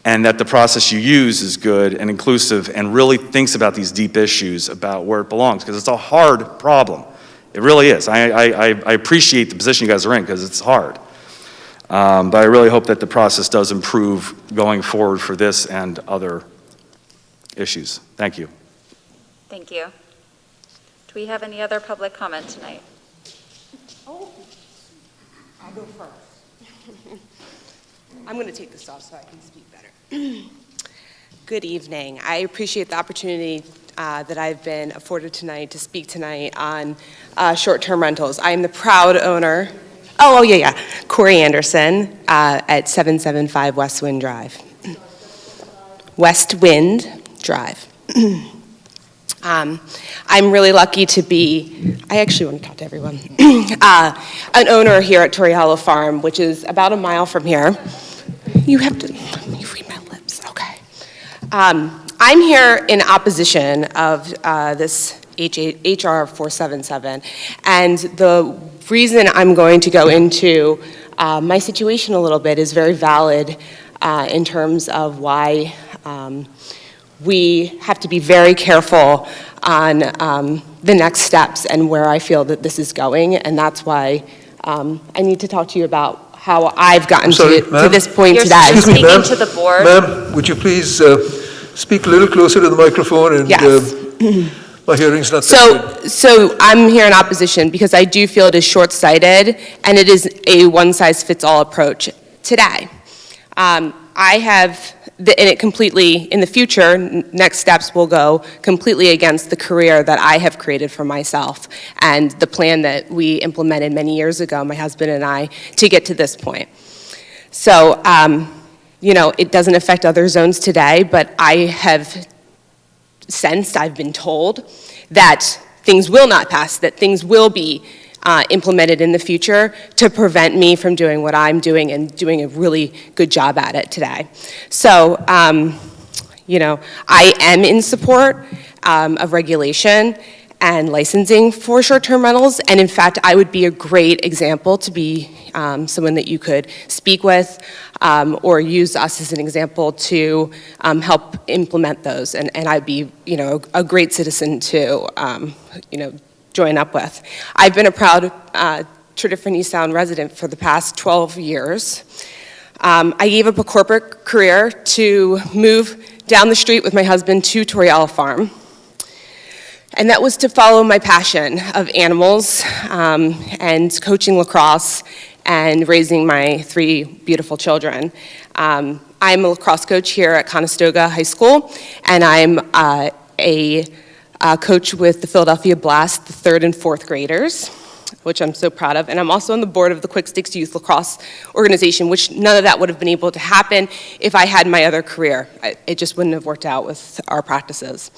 and that the process you use is good and inclusive and really thinks about these deep issues about where it belongs, because it's a hard problem. It really is. I appreciate the position you guys are in because it's hard. But I really hope that the process does improve going forward for this and other issues. Thank you. Thank you. Do we have any other public comment tonight? Oh, I'll go first. I'm going to take this off so I can speak better. Good evening. I appreciate the opportunity that I've been afforded tonight to speak tonight on short-term rentals. I am the proud owner, Corey Anderson at 775 West Wind Drive. West Wind Drive. I'm really lucky to be, I actually want to talk to everyone, an owner here at Torrey Hollow Farm, which is about a mile from here. You have to, you read my lips, okay. I'm here in opposition of this HR 477, and the reason I'm going to go into my situation a little bit is very valid in terms of why we have to be very careful on the next steps and where I feel that this is going, and that's why I need to talk to you about how I've gotten to this point today. Excuse me, ma'am. To the board. Ma'am, would you please speak a little closer to the microphone? And, yes. My hearing's not that good. So I'm here in opposition because I do feel it is short-sighted and it is a one-size-fits-all approach today. I have, and it completely, in the future, next steps will go completely against the career that I have created for myself and the plan that we implemented many years ago, my husband and I, to get to this point. So, you know, it doesn't affect other zones today, but I have sensed, I've been told, that things will not pass, that things will be implemented in the future to prevent me from doing what I'm doing and doing a really good job at it today. So, you know, I am in support of regulation and licensing for short-term rentals, and in fact, I would be a great example to be someone that you could speak with or use us as an example to help implement those, and I'd be, you know, a great citizen to, you know, join up with. I've been a proud Tredyffrin East Sound resident for the past 12 years. I gave up a corporate career to move down the street with my husband to Torrey Hollow Farm. And that was to follow my passion of animals and coaching lacrosse and raising my 3 beautiful children. I'm a lacrosse coach here at Conestoga High School, and I'm a coach with the Philadelphia Blast, the 3rd and 4th graders, which I'm so proud of. And I'm also on the board of the Quick Sticks Youth Lacrosse Organization, which none of that would have been able to happen if I had my other career. It just wouldn't have worked out with our practices.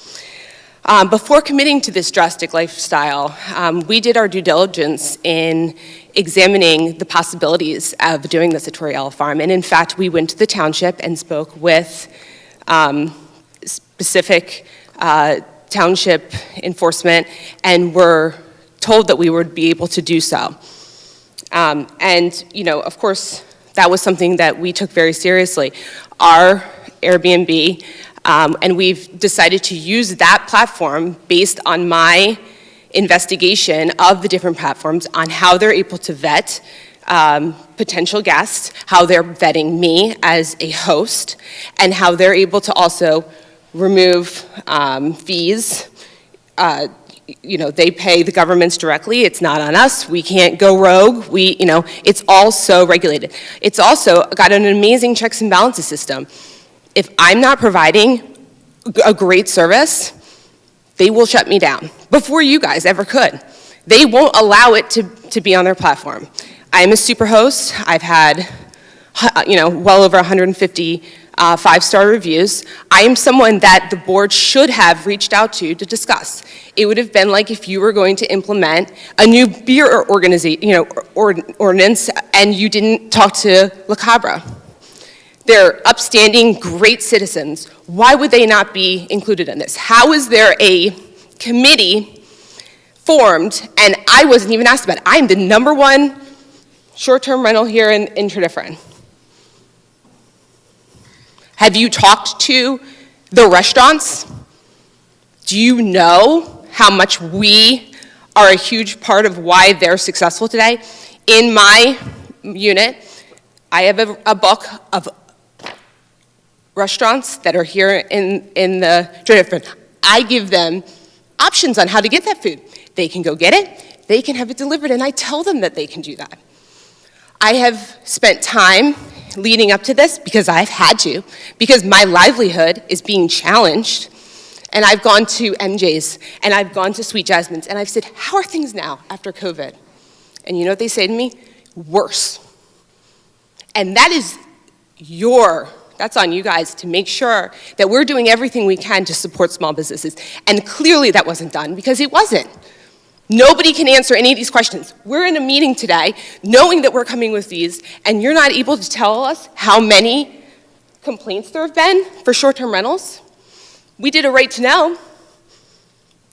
Before committing to this drastic lifestyle, we did our due diligence in examining the possibilities of doing this at Torrey Hollow Farm. And in fact, we went to the Township and spoke with specific Township enforcement and were told that we would be able to do so. And, you know, of course, that was something that we took very seriously. Our Airbnb, and we've decided to use that platform based on my investigation of the different platforms on how they're able to vet potential guests, how they're vetting me as a host, and how they're able to also remove fees. You know, they pay the governments directly. It's not on us. We can't go rogue. You know, it's all so regulated. It's also got an amazing checks and balances system. If I'm not providing a great service, they will shut me down before you guys ever could. They won't allow it to be on their platform. I'm a super host. I've had, you know, well over 150 5-star reviews. I am someone that the board should have reached out to discuss. It would have been like if you were going to implement a new beer ordinance and you didn't talk to La Cabra. They're upstanding, great citizens. Why would they not be included in this? How is there a committee formed, and I wasn't even asked about it. I'm the #1 short-term rental here in Tredyffrin. Have you talked to the restaurants? Do you know how much we are a huge part of why they're successful today? In my unit, I have a book of restaurants that are here in the Tredyffrin. I give them options on how to get that food. They can go get it, they can have it delivered, and I tell them that they can do that. I have spent time leading up to this because I've had to, because my livelihood is being challenged, and I've gone to MJ's, and I've gone to Sweet Jasmine's, and I've said, how are things now after COVID? And you know what they say to me? Worse. And that is that's on you guys to make sure that we're doing everything we can to support small businesses. And clearly that wasn't done, because it wasn't. Nobody can answer any of these questions. We're in a meeting today, knowing that we're coming with these, and you're not able to tell us how many complaints there have been for short-term rentals. We did a right to know.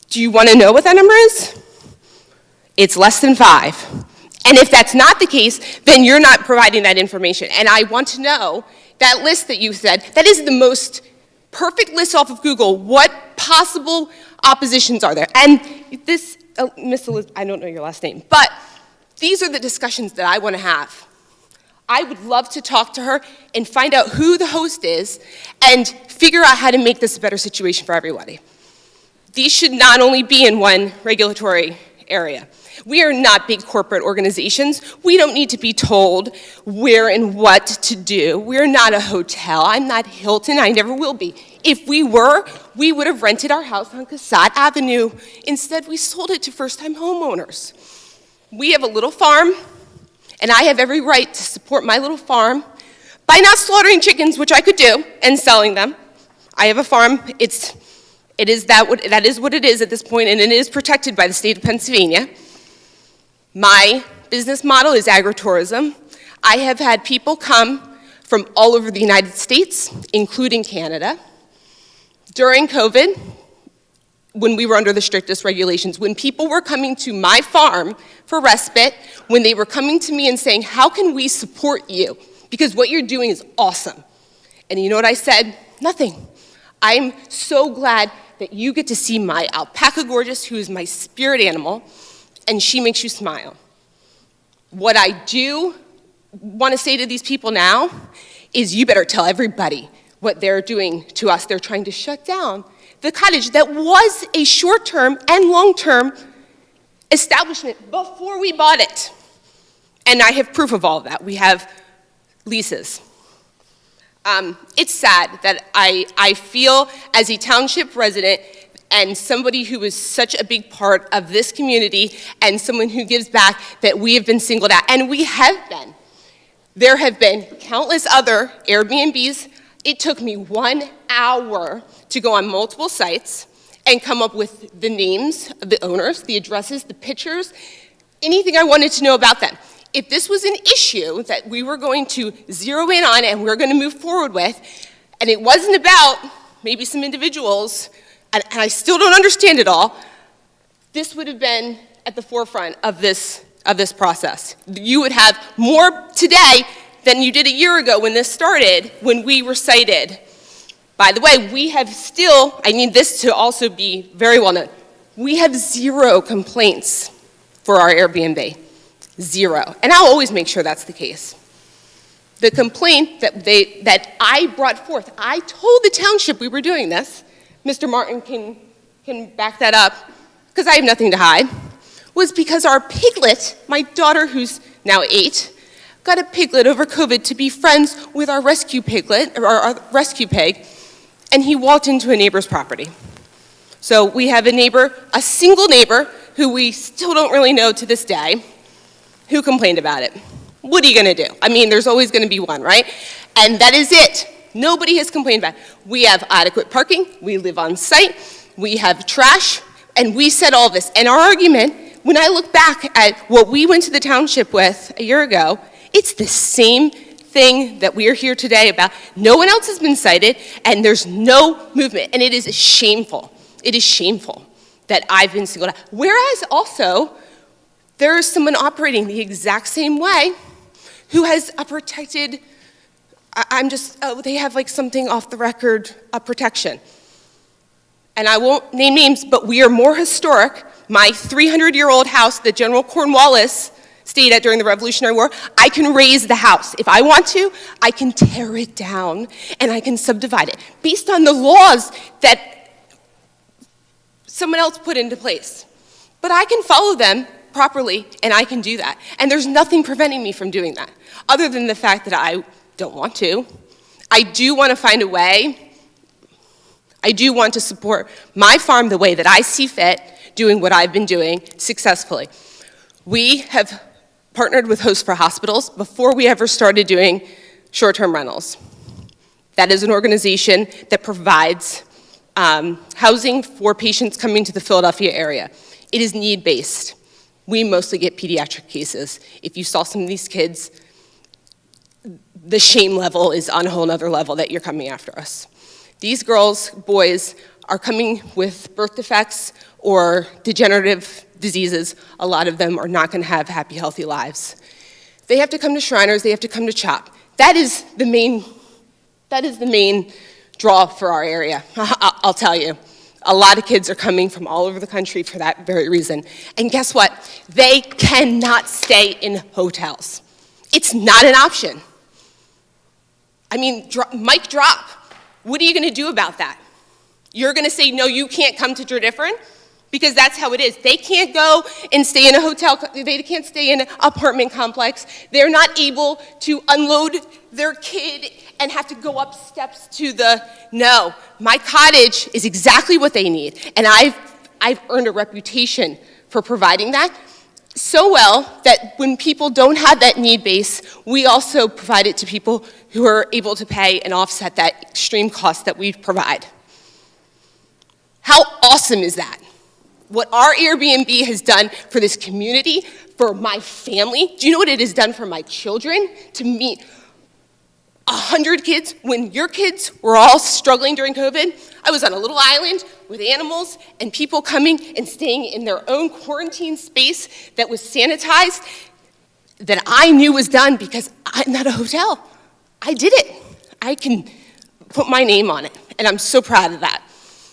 Do you want to know what that number is? It's less than 5. And if that's not the case, then you're not providing that information. And I want to know that list that you said, that is the most perfect list off of Google. What possible oppositions are there? And this, Miss Elizabeth, I don't know your last name, but these are the discussions that I want to have. I would love to talk to her and find out who the host is and figure out how to make this a better situation for everybody. These should not only be in one regulatory area. We are not big corporate organizations. We don't need to be told where and what to do. We're not a hotel. I'm not Hilton. I never will be. If we were, we would have rented our house on Cassatt Avenue. Instead, we sold it to first-time homeowners. We have a little farm, and I have every right to support my little farm by not slaughtering chickens, which I could do, and selling them. I have a farm. That is what it is at this point, and it is protected by the state of Pennsylvania. My business model is agritourism. I have had people come from all over the United States, including Canada. During COVID, when we were under the strictest regulations, when people were coming to my farm for respite, when they were coming to me and saying, how can we support you? Because what you're doing is awesome. And you know what I said? Nothing. I'm so glad that you get to see my alpaca gorgeous, who is my spirit animal, and she makes you smile. What I do want to say to these people now is you better tell everybody what they're doing to us. They're trying to shut down the cottage that was a short-term and long-term establishment before we bought it. And I have proof of all of that. We have leases. It's sad that I feel as a township resident and somebody who is such a big part of this community and someone who gives back that we have been singled out. And we have been. There have been countless other Airbnbs. It took me 1 hour to go on multiple sites and come up with the names of the owners, the addresses, the pictures, anything I wanted to know about them. If this was an issue that we were going to zero in on and we were going to move forward with, and it wasn't about maybe some individuals, and I still don't understand it all, this would have been at the forefront of this process. You would have more today than you did a year ago when this started, when we were cited. By the way, we have still, I need this to also be very well known, we have 0 complaints for our Airbnb. 0. And I'll always make sure that's the case. The complaint that I brought forth, I told the township we were doing this, Mr. Martin can back that up, because I have nothing to hide, was because our piglet, my daughter who's now 8, got a piglet over COVID to be friends with our rescue piglet, or our rescue pig, and he walked into a neighbor's property. So we have a neighbor, a single neighbor, who we still don't really know to this day, who complained about it. What are you gonna do? I mean, there's always gonna be one, right? And that is it. Nobody has complained about it. We have adequate parking, we live on site, we have trash, and we said all this. And our argument, when I look back at what we went to the township with a year ago, it's the same thing that we are here today about. No one else has been cited, and there's no movement, and it is shameful. It is shameful that I've been singled out. Whereas also, there is someone operating the exact same way who has a protected, they have like something off the record, a protection. And I won't name names, but we are more historic. My 300-year-old house that General Cornwallis stayed at during the Revolutionary War, I can raise the house. If I want to, I can tear it down and I can subdivide it based on the laws that someone else put into place. But I can follow them properly, and I can do that. And there's nothing preventing me from doing that, other than the fact that I don't want to. I do want to find a way. I do want to support my farm the way that I see fit, doing what I've been doing successfully. We have partnered with Hosts for Hospitals before we ever started doing short-term rentals. That is an organization that provides housing for patients coming to the Philadelphia area. It is need-based. We mostly get pediatric cases. If you saw some of these kids, the shame level is on a whole nother level that you're coming after us. These girls, boys, are coming with birth defects or degenerative diseases. A lot of them are not going to have happy, healthy lives. They have to come to Shriners, they have to come to CHOP. That is the main draw for our area, I'll tell you. A lot of kids are coming from all over the country for that very reason. And guess what? They cannot stay in hotels. It's not an option. I mean, mic drop. What are you going to do about that? You're going to say, no, you can't come to Tredyffrin? Because that's how it is. They can't go and stay in a hotel. They can't stay in an apartment complex. They're not able to unload their kid and have to go up steps to the, no. My cottage is exactly what they need. And I've earned a reputation for providing that so well that when people don't have that need base, we also provide it to people who are able to pay and offset that extreme cost that we provide. How awesome is that? What our Airbnb has done for this community, for my family, do you know what it has done for my children? To meet 100 kids, when your kids were all struggling during COVID, I was on a little island with animals and people coming and staying in their own quarantine space that was sanitized, that I knew was done because I'm not a hotel. I did it. I can put my name on it, and I'm so proud of that.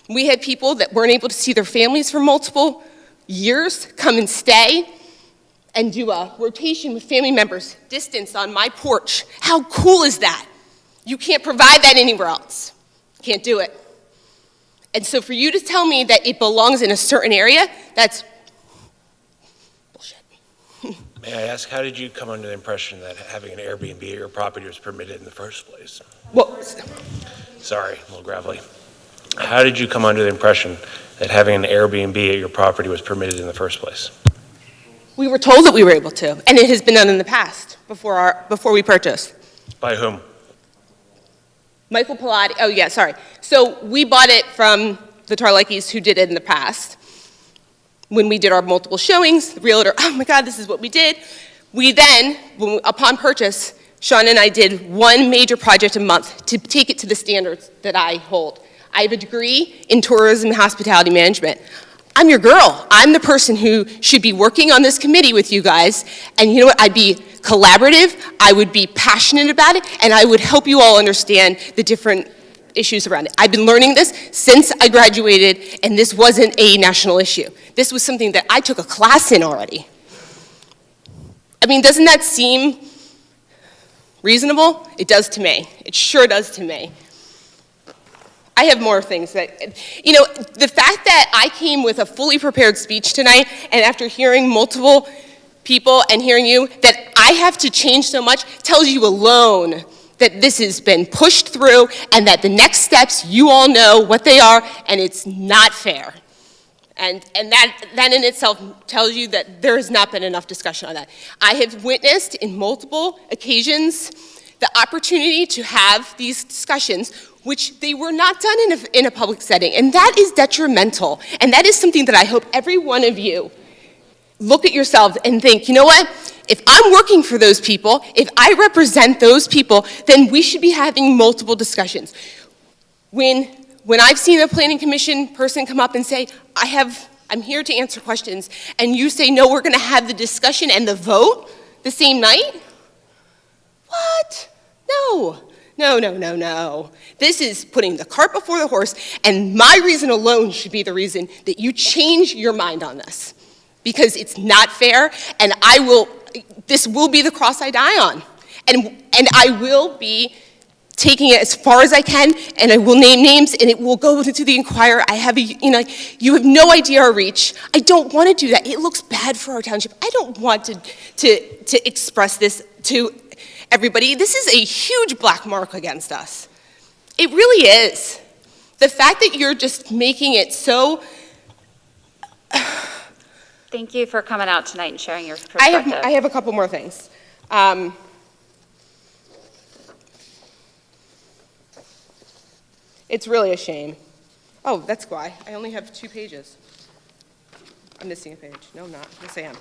We had people that weren't able to see their families for multiple years come and stay and do a rotation with family members, distance on my porch. How cool is that? You can't provide that anywhere else. Can't do it. And so for you to tell me that it belongs in a certain area, that's bullshit. May I ask, how did you come under the impression that having an Airbnb at your property was permitted in the first place? Well, sorry, a little gravelly. How did you come under the impression that having an Airbnb at your property was permitted in the first place? We were told that we were able to, and it has been done in the past before we purchased. By whom? Michael Pilati, oh yeah, sorry. So we bought it from the Tarleckis who did it in the past. When we did our multiple showings, the realtor, oh my God, this is what we did. We then, upon purchase, Sean and I did one major project a month to take it to the standards that I hold. I have a degree in tourism and hospitality management. I'm your girl. I'm the person who should be working on this committee with you guys. And you know what? I'd be collaborative, I would be passionate about it, and I would help you all understand the different issues around it. I've been learning this since I graduated, and this wasn't a national issue. This was something that I took a class in already. I mean, doesn't that seem reasonable? It does to me. It sure does to me. I have more things that, you know, the fact that I came with a fully prepared speech tonight, and after hearing multiple people and hearing you, that I have to change so much tells you alone that this has been pushed through and that the next steps, you all know what they are, and it's not fair. And that in itself tells you that there has not been enough discussion on that. I have witnessed in multiple occasions the opportunity to have these discussions, which they were not done in a public setting, and that is detrimental. And that is something that I hope every one of you look at yourselves and think, you know what? If I'm working for those people, if I represent those people, then we should be having multiple discussions. When I've seen a planning commission person come up and say, I'm here to answer questions, and you say, no, we're gonna have the discussion and the vote the same night? What? No. No. This is putting the cart before the horse, and my reason alone should be the reason that you change your mind on this. Because it's not fair, and this will be the cross I die on. And I will be taking it as far as I can, and I will name names, and it will go to the Inquirer. You have no idea our reach. I don't want to do that. It looks bad for our township. I don't want to express this to everybody. This is a huge black mark against us. It really is. The fact that you're just making it so... Thank you for coming out tonight and sharing your perspective. I have a couple more things. It's really a shame. Oh, that's why. I only have 2 pages. I'm missing a page. No, I'm not. Yes, I am.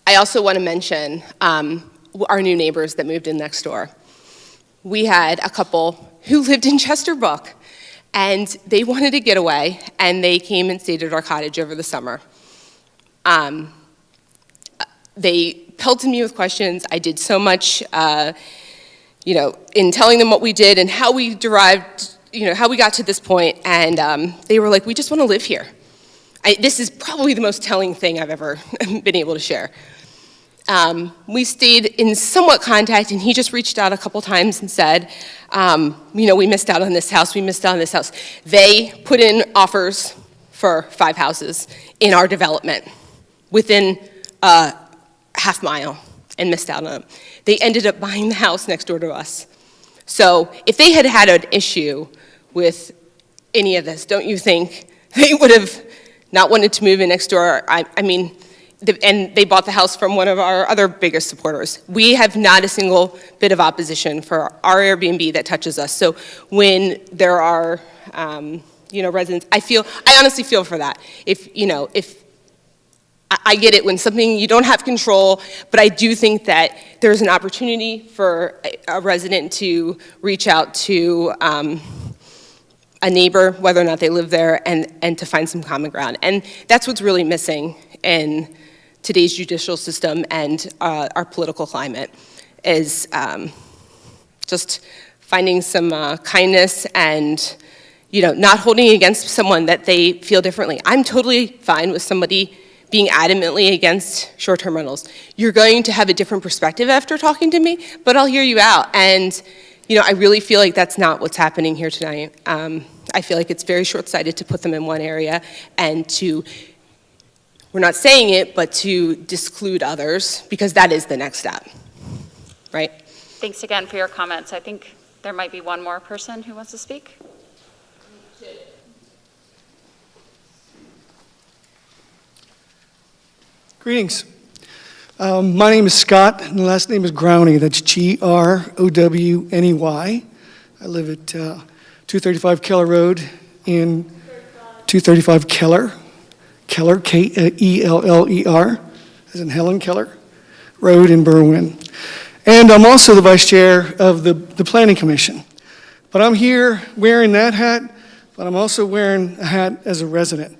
I also want to mention our new neighbors that moved in next door. We had a couple who lived in Chesterbrook, and they wanted to get away, and they came and stayed at our cottage over the summer. They pelted me with questions. I did so much, in telling them what we did and how we derived, how we got to this point, and they were like, we just want to live here. This is probably the most telling thing I've ever been able to share. We stayed in somewhat contact, and he just reached out a couple times and said, we missed out on this house, we missed out on this house. They put in offers for 5 houses in our development within a half mile and missed out on them. They ended up buying the house next door to us. So if they had had an issue with any of this, don't you think they would have not wanted to move in next door? And they bought the house from one of our other biggest supporters. We have not a single bit of opposition for our Airbnb that touches us. So when there are, residents, I honestly feel for that. If I get it when something you don't have control, but I do think that there's an opportunity for a resident to reach out to a neighbor, whether or not they live there, and to find some common ground. And that's what's really missing in today's judicial system and our political climate, is just finding some kindness and not holding against someone that they feel differently. I'm totally fine with somebody being adamantly against short-term rentals. You're going to have a different perspective after talking to me, but I'll hear you out. And I really feel like that's not what's happening here tonight. I feel like it's very short-sighted to put them in one area and to, we're not saying it, but to disclude others, because that is the next step, right? Thanks again for your comments. I think there might be one more person who wants to speak. Greetings. My name is Scott, and the last name is Growney. That's Growney. I live at 235 Keller Road in 235 Keller, Kellerer, as in Helen Keller Road in Berwyn. And I'm also the vice chair of the Planning Commission. But I'm here wearing that hat, but I'm also wearing a hat as a resident.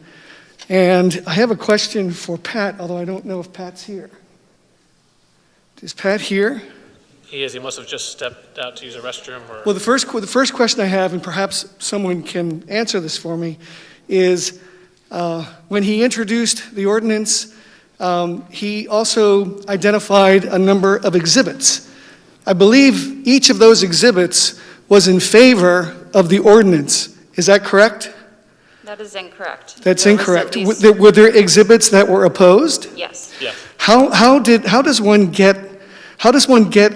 And I have a question for Pat, although I don't know if Pat's here. Is Pat here? He is. He must have just stepped out to use a restroom. Or... Well, the first question I have, and perhaps someone can answer this for me, is when he introduced the ordinance, he also identified a number of exhibits. I believe each of those exhibits was in favor of the ordinance. Is that correct? That is incorrect. That's incorrect. Were there exhibits that were opposed? Yes. Yeah. How does one get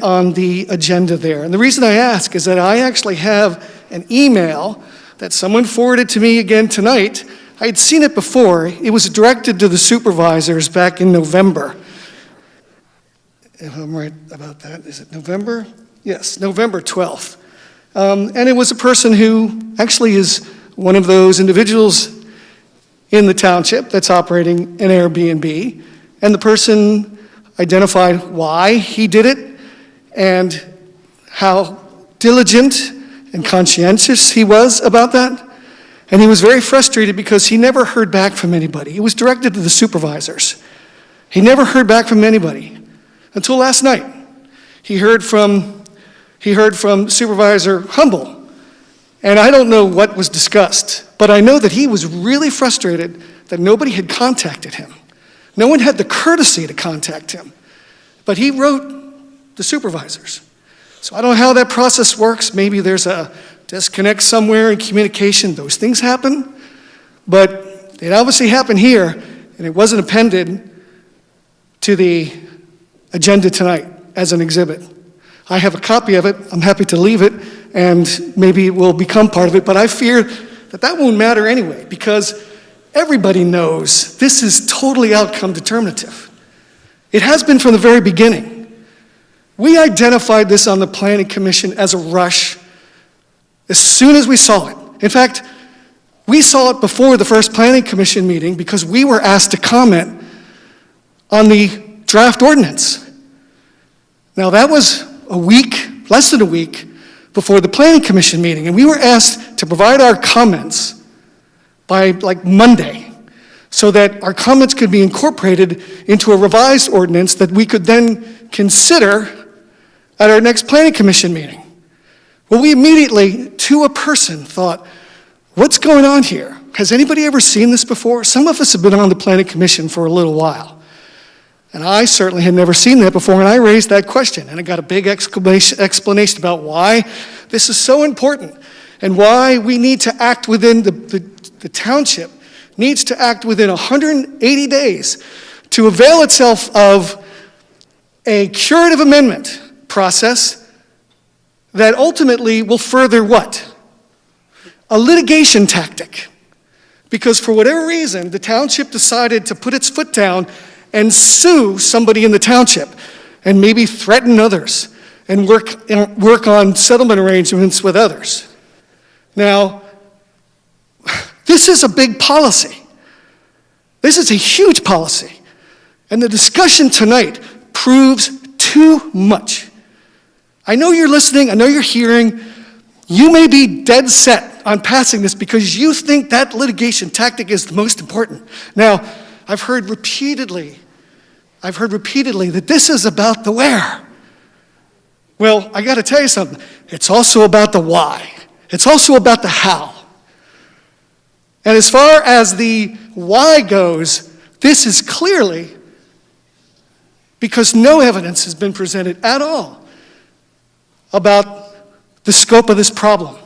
on the agenda there? And the reason I ask is that I actually have an email that someone forwarded to me again tonight. I had seen it before. It was directed to the supervisors back in November. If I'm right about that, is it November? Yes, November 12th. And it was a person who actually is one of those individuals in the township that's operating an Airbnb, and the person identified why he did it and how diligent and conscientious he was about that. And he was very frustrated because he never heard back from anybody. It was directed to the supervisors. He never heard back from anybody until last night. He heard from Supervisor Humble. And I don't know what was discussed, but I know that he was really frustrated that nobody had contacted him. No one had the courtesy to contact him. But he wrote the supervisors. So I don't know how that process works. Maybe there's a disconnect somewhere in communication. Those things happen. But it obviously happened here, and it wasn't appended to the agenda tonight as an exhibit. I have a copy of it. I'm happy to leave it, and maybe it will become part of it, but I fear that that won't matter anyway, because everybody knows this is totally outcome determinative. It has been from the very beginning. We identified this on the Planning Commission as a rush as soon as we saw it. In fact, we saw it before the first Planning Commission meeting because we were asked to comment on the draft ordinance. Now, that was a week, less than a week, before the Planning Commission meeting, and we were asked to provide our comments by like Monday so that our comments could be incorporated into a revised ordinance that we could then consider at our next Planning Commission meeting. Well, we immediately, to a person, thought, what's going on here? Has anybody ever seen this before? Some of us have been on the Planning Commission for a little while. And I certainly had never seen that before, and I raised that question. And I got a big explanation about why this is so important and why we need to act within the township needs to act within 180 days to avail itself of a curative amendment process that ultimately will further what? A litigation tactic. Because for whatever reason, the township decided to put its foot down and sue somebody in the township and maybe threaten others and work on settlement arrangements with others. Now, this is a big policy. This is a huge policy. And the discussion tonight proves too much. I know you're listening, I know you're hearing. You may be dead set on passing this because you think that litigation tactic is the most important. Now, I've heard repeatedly that this is about the where. Well, I got to tell you something. It's also about the why. It's also about the how. And as far as the why goes, this is clearly because no evidence has been presented at all about the scope of this problem.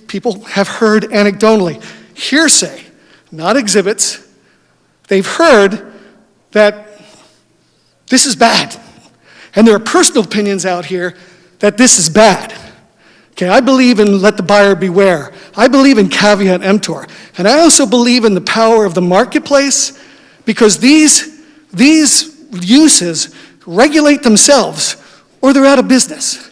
People have heard anecdotally, hearsay, not exhibits. They've heard that this is bad. And there are personal opinions out here that this is bad. Okay, I believe in let the buyer beware. I believe in caveat emptor. And I also believe in the power of the marketplace because these uses regulate themselves or they're out of business.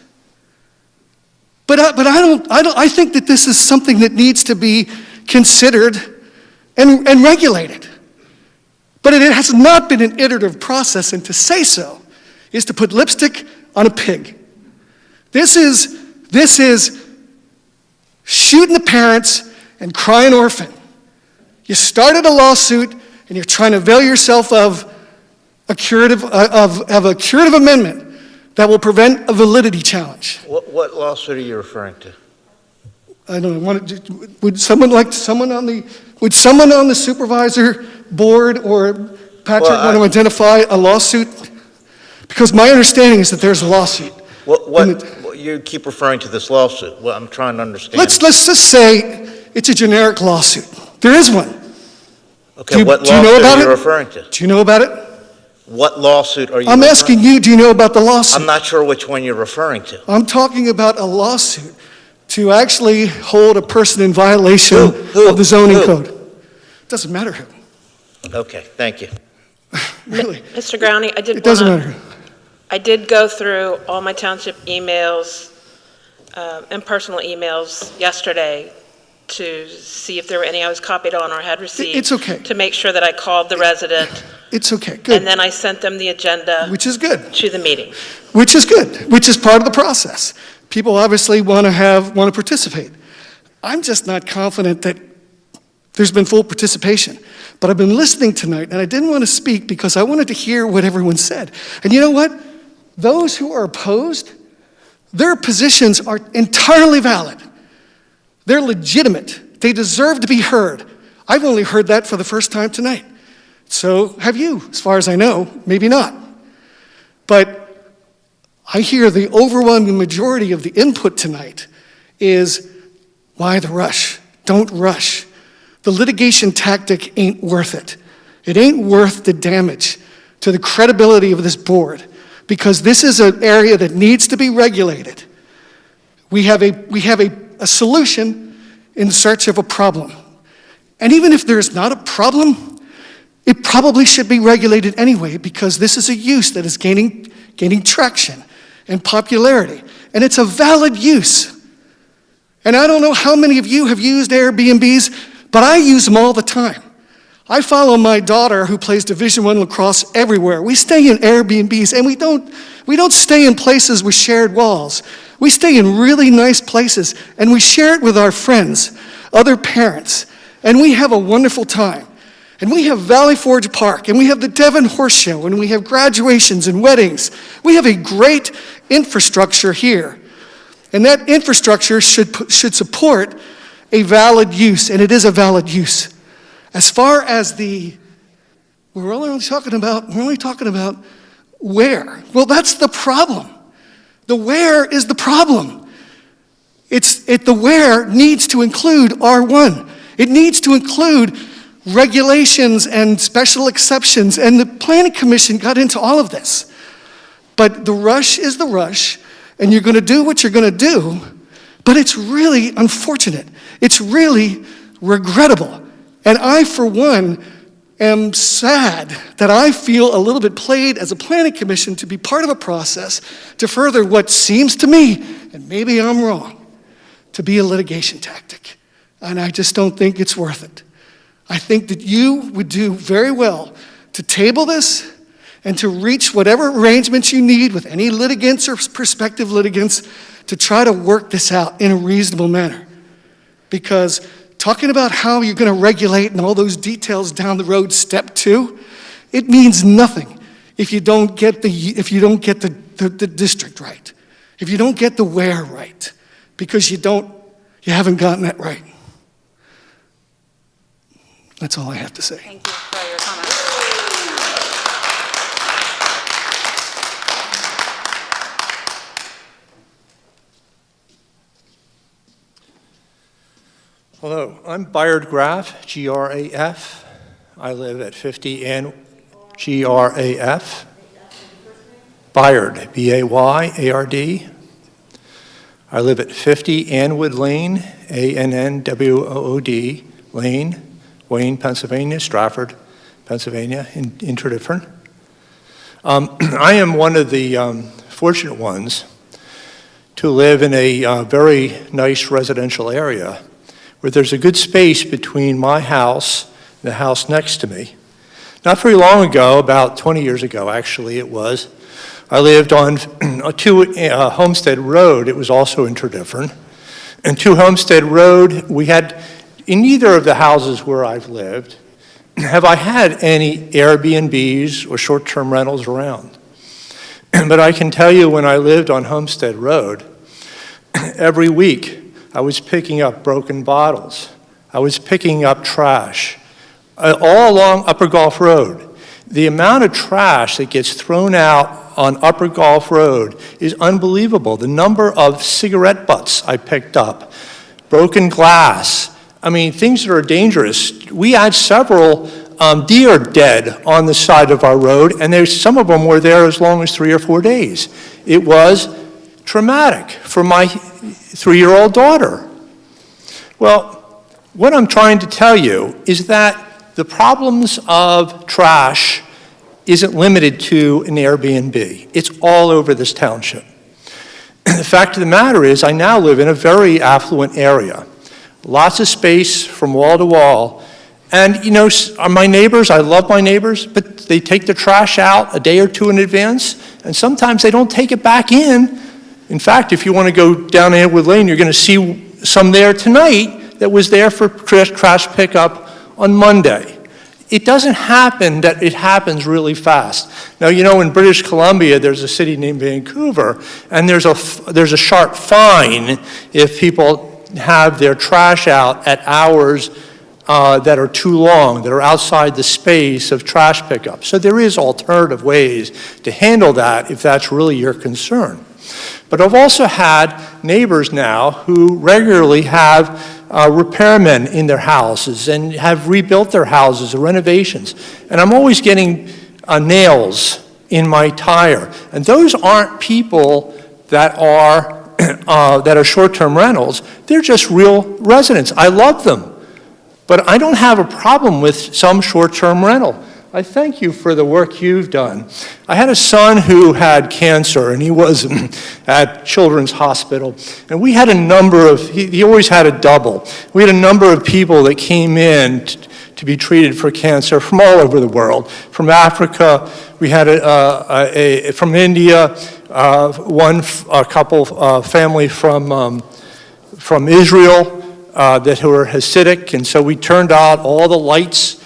But I think that this is something that needs to be considered and regulated. But it has not been an iterative process, and to say so is to put lipstick on a pig. This is shooting the parents and crying orphan. You started a lawsuit and you're trying to avail yourself of a curative amendment that will prevent a validity challenge. What lawsuit are you referring to? I don't know. Would someone on the supervisor board or Patrick want to identify a lawsuit? Because my understanding is that there's a lawsuit. You keep referring to this lawsuit. Well, I'm trying to understand. Let's just say it's a generic lawsuit. There is one. Okay, what lawsuit are you referring to? Do you know about it? What lawsuit are you I'm asking you, do you know about the lawsuit? I'm not sure which one you're referring to. I'm talking about a lawsuit to actually hold a person in violation of the zoning code. Doesn't matter who. Okay, thank you. Really? Mr. Growney, It doesn't matter. I did go through all my township emails and personal emails yesterday to see if there were any I was copied on or had received. It's okay. To make sure that I called the resident. It's okay, good. And then I sent them the agenda. Which is good. To the meeting. Which is good, which is part of the process. People obviously want to participate. I'm just not confident that there's been full participation. But I've been listening tonight, and I didn't want to speak because I wanted to hear what everyone said. And you know what? Those who are opposed, their positions are entirely valid. They're legitimate. They deserve to be heard. I've only heard that for the first time tonight. So have you, as far as I know, maybe not. But I hear the overwhelming majority of the input tonight is, why the rush? Don't rush. The litigation tactic ain't worth it. It ain't worth the damage to the credibility of this board, because this is an area that needs to be regulated. We have a solution in search of a problem. And even if there's not a problem, it probably should be regulated anyway, because this is a use that is gaining traction and popularity. And it's a valid use. And I don't know how many of you have used Airbnbs, but I use them all the time. I follow my daughter who plays Division I lacrosse everywhere. We stay in Airbnbs, and we don't stay in places with shared walls. We stay in really nice places, and we share it with our friends, other parents, and we have a wonderful time. And we have Valley Forge Park, and we have the Devon Horse Show, and we have graduations and weddings. We have a great infrastructure here. And that infrastructure should support a valid use, and it is a valid use. As far as we're only talking about where. Well, that's the problem. The where is the problem. The where needs to include R1. It needs to include regulations and special exceptions, and the Planning Commission got into all of this. But the rush is the rush, and you're going to do what you're going to do, but it's really unfortunate. It's really regrettable. And I, for one, am sad that I feel a little bit played as a Planning Commission to be part of a process to further what seems to me, and maybe I'm wrong, to be a litigation tactic. And I just don't think it's worth it. I think that you would do very well to table this and to reach whatever arrangements you need with any litigants or prospective litigants to try to work this out in a reasonable manner. Because talking about how you're going to regulate and all those details down the road, step 2, it means nothing if you don't get the district right, if you don't get the where right, because you haven't gotten that right. That's all I have to say. Thank you for your comments. Hello, I'm Bayard Graf, G-R-A-F. I live at 50 Ann, G-R-A-F. Bayard, B-A-Y-A-R-D. I live at 50 Annwood Lane, A-N-N-W-O-O-D Lane, Wayne, Pennsylvania, Stratford, Pennsylvania, in Tredyffrin. I am one of the fortunate ones to live in a very nice residential area where there's a good space between my house and the house next to me. Not very long ago, about 20 years ago actually it was, I lived on 2 Homestead Road. It was also in Tredyffrin. And 2 Homestead Road, we had, in neither of the houses where I've lived, have I had any Airbnbs or short-term rentals around. But I can tell you when I lived on Homestead Road, every week I was picking up broken bottles. I was picking up trash. All along Upper Gulf Road. The amount of trash that gets thrown out on Upper Gulf Road is unbelievable. The number of cigarette butts I picked up, broken glass, I mean, things that are dangerous. We had several deer dead on the side of our road, and some of them were there as long as 3 or 4 days. It was traumatic for my 3-year-old daughter. Well, what I'm trying to tell you is that the problems of trash isn't limited to an Airbnb. It's all over this township. The fact of the matter is, I now live in a very affluent area. Lots of space from wall to wall. And, you know, my neighbors, I love my neighbors, but they take the trash out a day or 2 in advance, and sometimes they don't take it back in. In fact, if you want to go down Annwood Lane, you're going to see some there tonight that was there for trash pickup on Monday. It doesn't happen that it happens really fast. Now, you know, in British Columbia, there's a city named Vancouver, and there's a sharp fine if people have their trash out at hours that are too long, that are outside the space of trash pickup. So there is alternative ways to handle that if that's really your concern. But I've also had neighbors now who regularly have repairmen in their houses and have rebuilt their houses or renovations. And I'm always getting nails in my tire. And those aren't people that are short-term rentals. They're just real residents. I love them. But I don't have a problem with some short-term rental. I thank you for the work you've done. I had a son who had cancer, and he was at Children's Hospital. And we had a number of, he always had a double. We had a number of people that came in to be treated for cancer from all over the world. From Africa, we had from India, a couple family from Israel that were Hasidic, and so we turned out all the lights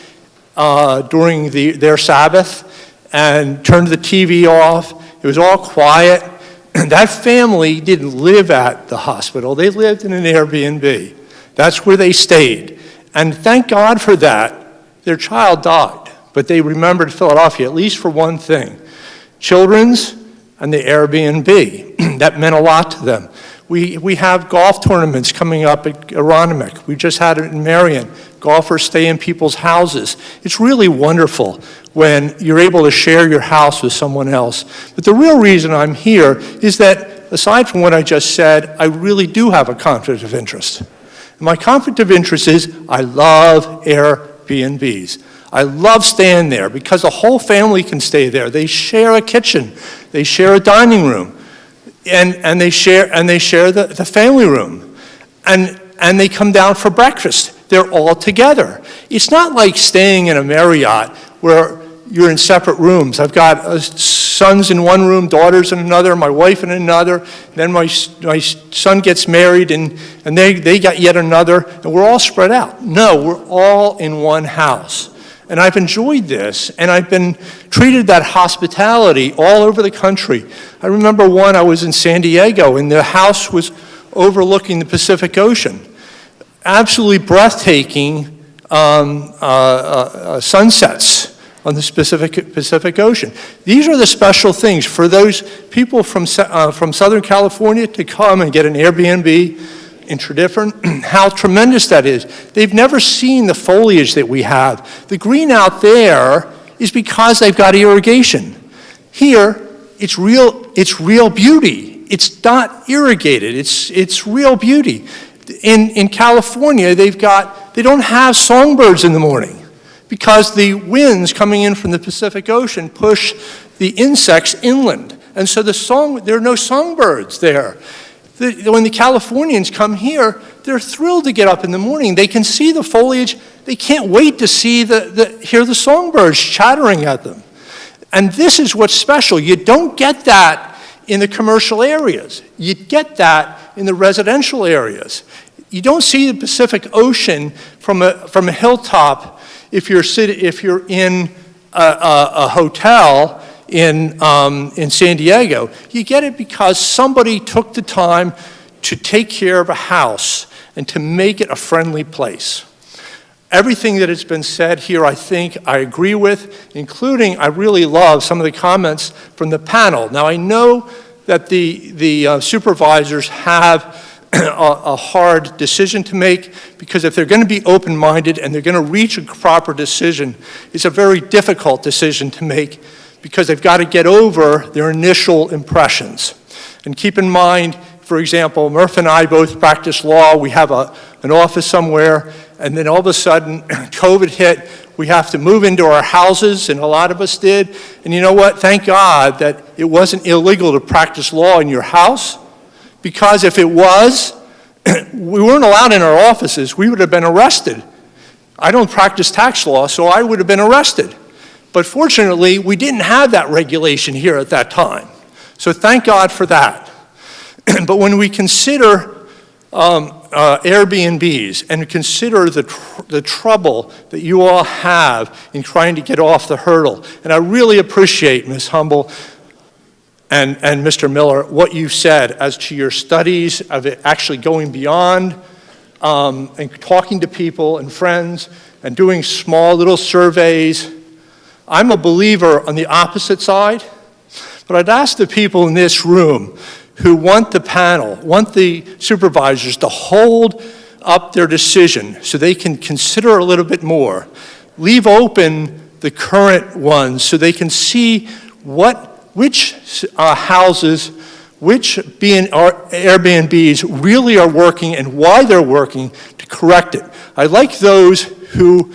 during their Sabbath and turned the TV off. It was all quiet. That family didn't live at the hospital. They lived in an Airbnb. That's where they stayed. And thank God for that. Their child died, but they remembered Philadelphia, at least for one thing. Children's and the Airbnb. That meant a lot to them. We have golf tournaments coming up at Aronimink. We just had it in Marion. Golfers stay in people's houses. It's really wonderful when you're able to share your house with someone else. But the real reason I'm here is that, aside from what I just said, I really do have a conflict of interest. And my conflict of interest is I love Airbnbs. I love staying there because the whole family can stay there. They share a kitchen. They share a dining room. And they share the family room. And they come down for breakfast. They're all together. It's not like staying in a Marriott where you're in separate rooms. I've got sons in one room, daughters in another, my wife in another. Then my son gets married and they got yet another, and we're all spread out. No, we're all in one house. And I've enjoyed this, and I've been treated that hospitality all over the country. I remember I was in San Diego, and the house was overlooking the Pacific Ocean. Absolutely breathtaking sunsets on the Pacific Ocean. These are the special things for those people from Southern California to come and get an Airbnb in Tredyffrin, how tremendous that is. They've never seen the foliage that we have. The green out there is because they've got irrigation. Here, it's real beauty. It's not irrigated. It's real beauty. In California, they don't have songbirds in the morning because the winds coming in from the Pacific Ocean push the insects inland. And so there are no songbirds there. When the Californians come here, they're thrilled to get up in the morning. They can see the foliage. They can't wait to hear the songbirds chattering at them. And this is what's special. You don't get that in the commercial areas. You get that in the residential areas. You don't see the Pacific Ocean from a hilltop if you're in a hotel in San Diego. You get it because somebody took the time to take care of a house and to make it a friendly place. Everything that has been said here, I think I agree with, including I really love some of the comments from the panel. Now, I know that the supervisors have a hard decision to make because if they're going to be open-minded and they're going to reach a proper decision, it's a very difficult decision to make because they've got to get over their initial impressions. And keep in mind, for example, Murph and I both practice law. We have an office somewhere, and then all of a sudden, COVID hit. We have to move into our houses, and a lot of us did. And you know what? Thank God that it wasn't illegal to practice law in your house, because if it was, we weren't allowed in our offices. We would have been arrested. I don't practice tax law, so I would have been arrested. But fortunately, we didn't have that regulation here at that time. So thank God for that. But when we consider Airbnbs and consider the trouble that you all have in trying to get off the hurdle, and I really appreciate, Ms. Humble and Mr. Miller, what you said as to your studies of it actually going beyond and talking to people and friends and doing small little surveys. I'm a believer on the opposite side, but I'd ask the people in this room who want the panel, want the supervisors to hold up their decision so they can consider a little bit more. Leave open the current ones so they can see which houses, which Airbnbs really are working and why they're working to correct it. I'd like those who,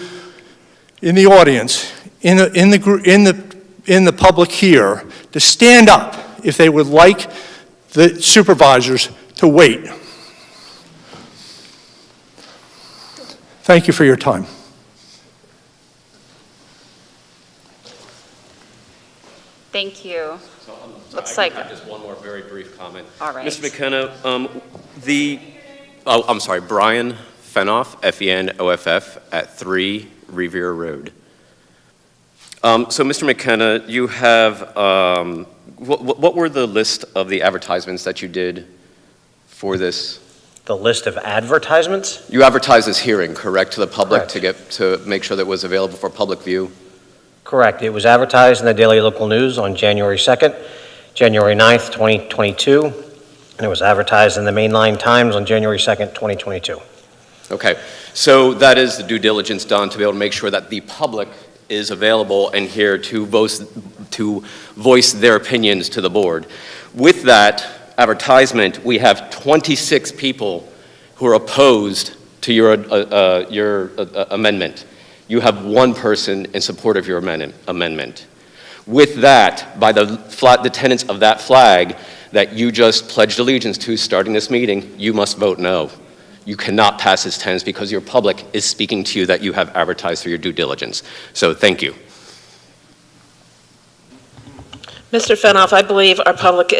in the audience, in the public here, to stand up if they would like the supervisors to wait. Thank you for your time. Thank you. Looks I like. have just one more very brief comment. All right. Mr. McKenna, I'm sorry, Brian Fenoff, Fenoff, at 3 Revere Road. So, Mr. McKenna, you have, what were the list of the advertisements that you did for this? The list of advertisements? You advertised this hearing, correct, to the public Correct. to make sure that it was available for public view? Correct. It was advertised in the Daily Local News on January 2nd, January 9th, 2022, and it was advertised in the Mainline Times on January 2nd, 2022. Okay, so that is the due diligence done to be able to make sure that the public is available and here to voice their opinions to the board. With that advertisement, we have 26 people who are opposed to your amendment. You have one person in support of your amendment. With that, by the tenets of that flag that you just pledged allegiance to starting this meeting, you must vote no. You cannot pass this tenets because your public is speaking to you that you have advertised through your due diligence. So thank you. Mr. Fenoff, I believe our public,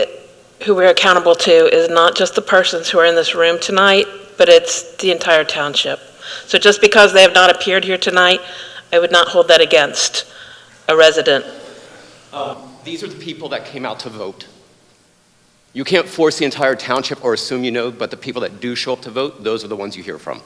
who we're accountable to, is not just the persons who are in this room tonight, but it's the entire township. So just because they have not appeared here tonight, I would not hold that against a resident. These are the people that came out to vote. You can't force the entire township or assume you know, but the people that do show up to vote, those are the ones you hear from.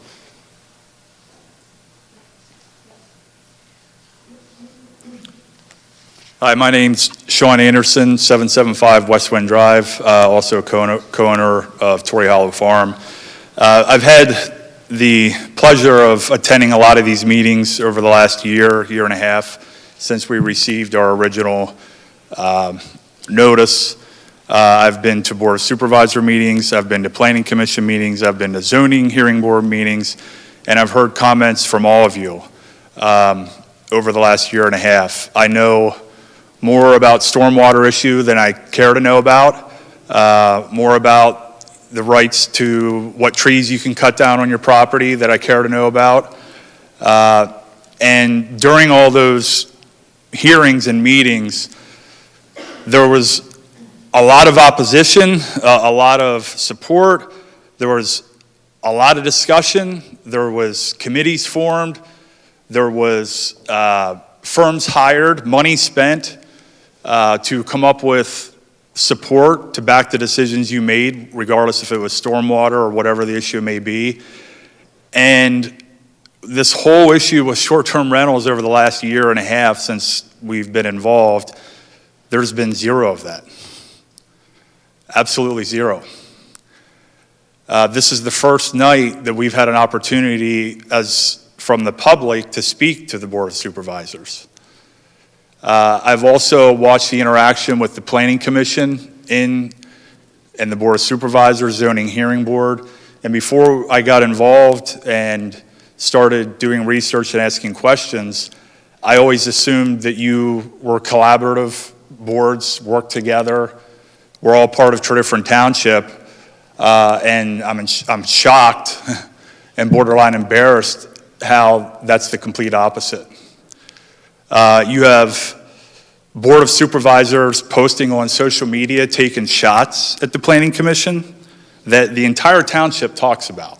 Hi, my name's Sean Anderson, 775 West Wind Drive, also co-owner of Torrey Hollow Farm. I've had the pleasure of attending a lot of these meetings over the last year and a half since we received our original notice. I've been to Board of Supervisor meetings, I've been to Planning Commission meetings, I've been to Zoning Hearing Board meetings, and I've heard comments from all of you over the last year and a half. I know more about stormwater issue than I care to know about, more about the rights to what trees you can cut down on your property that I care to know about. And during all those hearings and meetings, there was a lot of opposition, a lot of support, there was a lot of discussion, there was committees formed, there was firms hired, money spent to come up with support to back the decisions you made, regardless if it was stormwater or whatever the issue may be. And this whole issue with short-term rentals over the last year and a half since we've been involved, there's been zero of that. Absolutely zero. This is the first night that we've had an opportunity from the public to speak to the Board of Supervisors. I've also watched the interaction with the Planning Commission and the Board of Supervisors, Zoning Hearing Board. And before I got involved and started doing research and asking questions, I always assumed that you were collaborative boards, work together. We're all part of Tredyffrin Township, and I'm shocked and borderline embarrassed how that's the complete opposite. You have Board of Supervisors posting on social media, taking shots at the Planning Commission that the entire township talks about.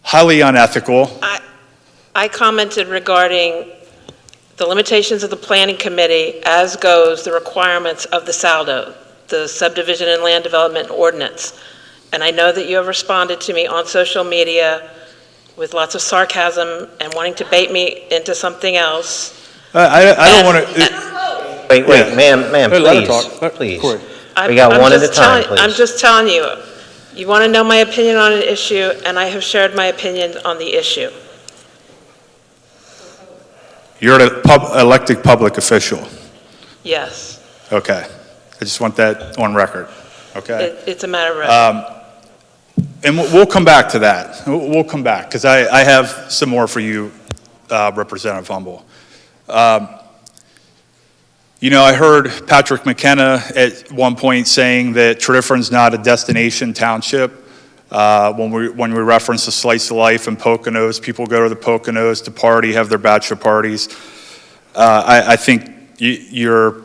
Highly unethical. I commented regarding the limitations of the Planning Committee as goes the requirements of the SALDO, the Subdivision and Land Development Ordinance. And I know that you have responded to me on social media with lots of sarcasm and wanting to bait me into something else. I don't want to. Wait, ma'am, please. We got one at a time, please. I'm just telling you, you want to know my opinion on an issue, and I have shared my opinion on the issue. You're an elected public official. Yes. Okay. I just want that on record, okay? It's a matter of record. And we'll come back to that. We'll come back, because I have some more for you, Representative Humble. I heard Patrick McKenna at one point saying that Tredyffrin's not a destination township. When we reference the slice of life in Poconos, people go to the Poconos to party, have their bachelor parties. I think you're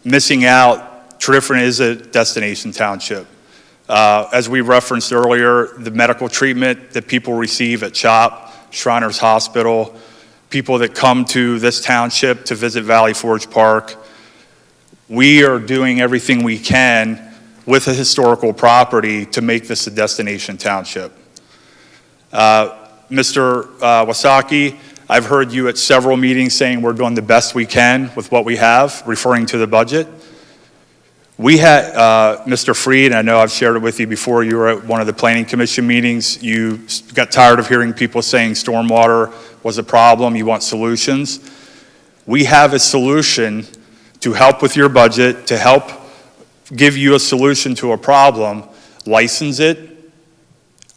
missing out. Tredyffrin is a destination township. As we referenced earlier, the medical treatment that people receive at CHOP, Shriners Hospital, people that come to this township to visit Valley Forge Park, we are doing everything we can with a historical property to make this a destination township. Mr. Wasaki, I've heard you at several meetings saying we're doing the best we can with what we have, referring to the budget. We had, Mr. Freed, and I know I've shared it with you before, you were at one of the Planning Commission meetings, you got tired of hearing people saying stormwater was a problem, you want solutions. We have a solution to help with your budget, to help give you a solution to a problem. License it,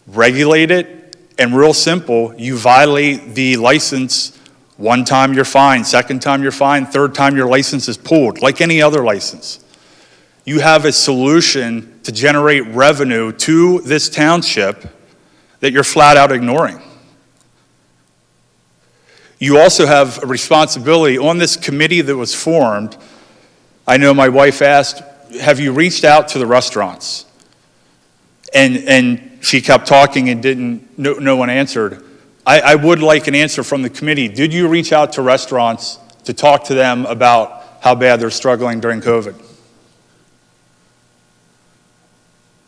regulate it, and real simple, you violate the license, one time you're fined, second time you're fined, third time your license is pulled, like any other license. You have a solution to generate revenue to this township that you're flat out ignoring. You also have a responsibility on this committee that was formed. I know my wife asked, have you reached out to the restaurants? And she kept talking and no one answered. I would like an answer from the committee. Did you reach out to restaurants to talk to them about how bad they're struggling during COVID?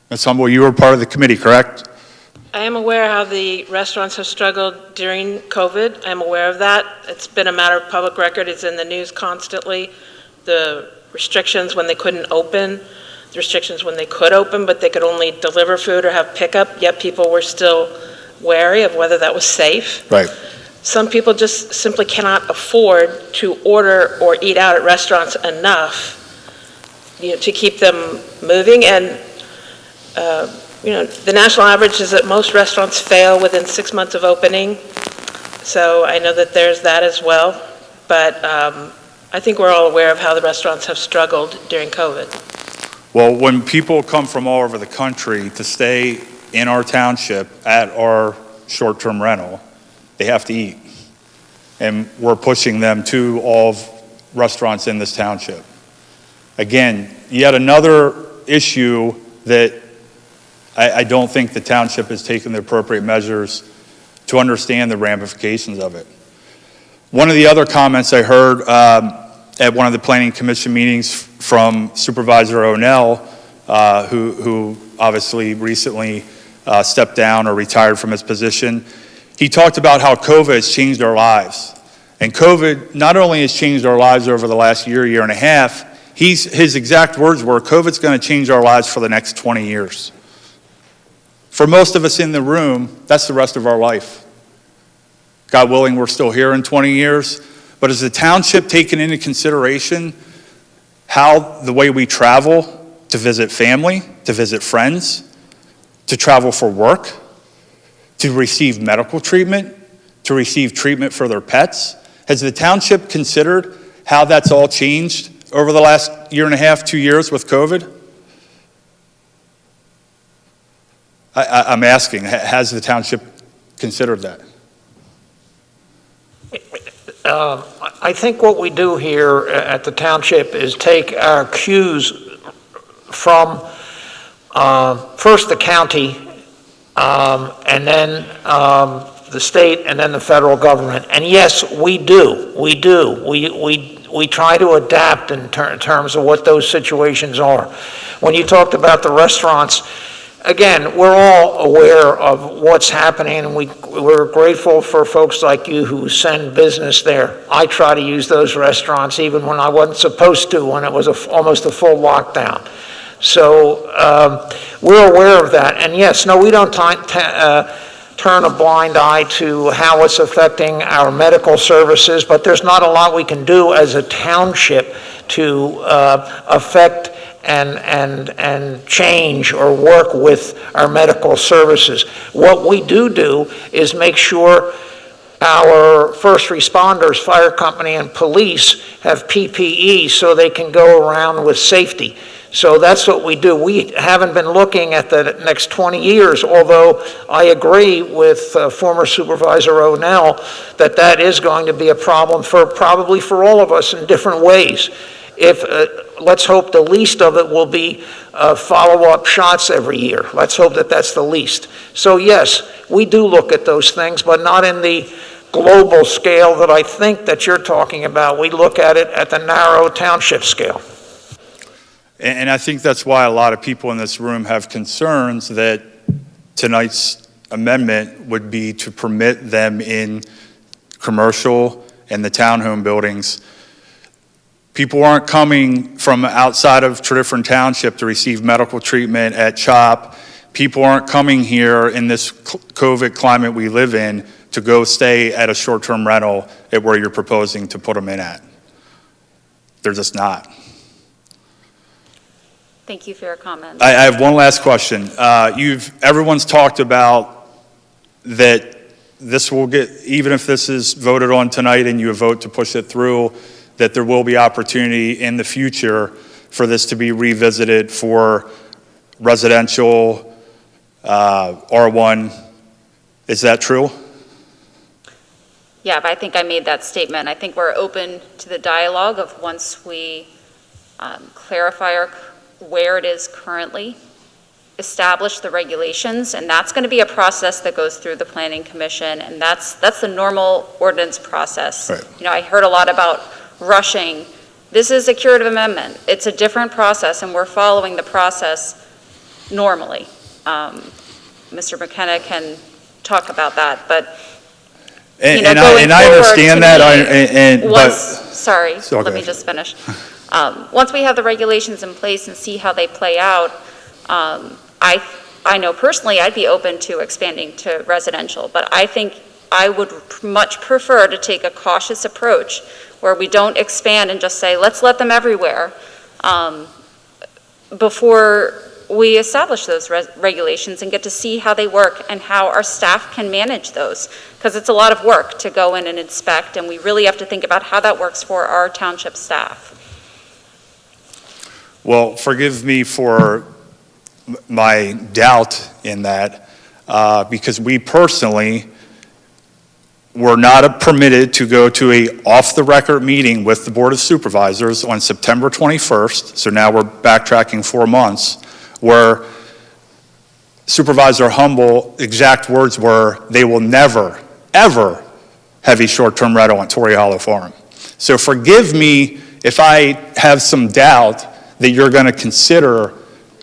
Ms. Humble, you were part of the committee, correct? I am aware how the restaurants have struggled during COVID. I'm aware of that. It's been a matter of public record. It's in the news constantly. The restrictions when they couldn't open, the restrictions when they could open, but they could only deliver food or have pickup, yet people were still wary of whether that was safe. Right. Some people just simply cannot afford to order or eat out at restaurants enough, to keep them moving. And the national average is that most restaurants fail within 6 months of opening. So I know that there's that as well. But I think we're all aware of how the restaurants have struggled during COVID. Well, when people come from all over the country to stay in our township at our short-term rental, they have to eat. And we're pushing them to all restaurants in this township. Again, yet another issue that I don't think the township has taken the appropriate measures to understand the ramifications of it. One of the other comments I heard at one of the Planning Commission meetings from Supervisor O'Neill, who obviously recently stepped down or retired from his position, he talked about how COVID has changed our lives. And COVID not only has changed our lives over the last year and a half, his exact words were, COVID's going to change our lives for the next 20 years. For most of us in the room, that's the rest of our life. God willing, we're still here in 20 years. But is the township taken into consideration how the way we travel to visit family, to visit friends, to travel for work, to receive medical treatment, to receive treatment for their pets? Has the township considered how that's all changed over the last year and a half, 2 years with COVID? I'm asking, has the township considered that? I think what we do here at the township is take our cues from first the county and then the state and then the federal government. And yes, we do. We try to adapt in terms of what those situations are. When you talked about the restaurants, again, we're all aware of what's happening, and we're grateful for folks like you who send business there. I try to use those restaurants even when I wasn't supposed to, when it was almost a full lockdown. So we're aware of that. And yes, no, we don't turn a blind eye to how it's affecting our medical services, but there's not a lot we can do as a township to affect and change or work with our medical services. What we do is make sure our first responders, fire company, and police have PPE so they can go around with safety. So that's what we do. We haven't been looking at the next 20 years, although I agree with former Supervisor O'Neill that that is going to be a problem probably for all of us in different ways. Let's hope the least of it will be follow-up shots every year. Let's hope that that's the least. So yes, we do look at those things, but not in the global scale that I think that you're talking about. We look at it at the narrow township scale. And I think that's why a lot of people in this room have concerns that tonight's amendment would be to permit them in commercial and the townhome buildings. People aren't coming from outside of Tredyffrin Township to receive medical treatment at CHOP. People aren't coming here in this COVID climate we live in to go stay at a short-term rental at where you're proposing to put them in at. They're just not. Thank you for your comments. I have one last question. Everyone's talked about that this will get, even if this is voted on tonight and you vote to push it through, that there will be opportunity in the future for this to be revisited for residential, R1. Is that true? Yeah, but I think I made that statement. I think we're open to the dialogue of once we clarify where it is currently, establish the regulations, and that's going to be a process that goes through the Planning Commission, and that's the normal ordinance process. Right. You know, I heard a lot about rushing. This is a curative amendment. It's a different process, and we're following the process normally. Mr. McKenna can talk about that, but And I understand that. Sorry, let me just finish. Once we have the regulations in place and see how they play out, I know personally I'd be open to expanding to residential, but I think I would much prefer to take a cautious approach where we don't expand and just say, let's let them everywhere before we establish those regulations and get to see how they work and how our staff can manage those. Because it's a lot of work to go in and inspect, and we really have to think about how that works for our township staff. Well, forgive me for my doubt in that, because we personally were not permitted to go to a off-the-record meeting with the Board of Supervisors on September 21st, so now we're backtracking 4 months, where Supervisor Humble, exact words were, they will never, ever have a short-term rental on Torrey Hollow Farm. So forgive me if I have some doubt that you're going to consider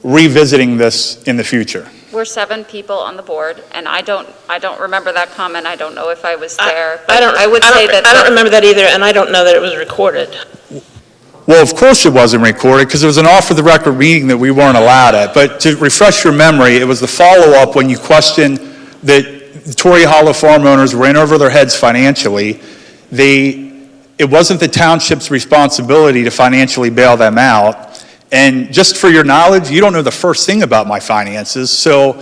revisiting this in the future. We're 7 people on the board, and I don't remember that comment. I don't know if I was there. But I would say that I don't remember that either, and I don't know that it was recorded. Well, of course it wasn't recorded, because it was an off-the-record meeting that we weren't allowed at. But to refresh your memory, it was the follow-up when you questioned that the Torrey Hollow farm owners were in over their heads financially. It wasn't the township's responsibility to financially bail them out. And just for your knowledge, you don't know the first thing about my finances, so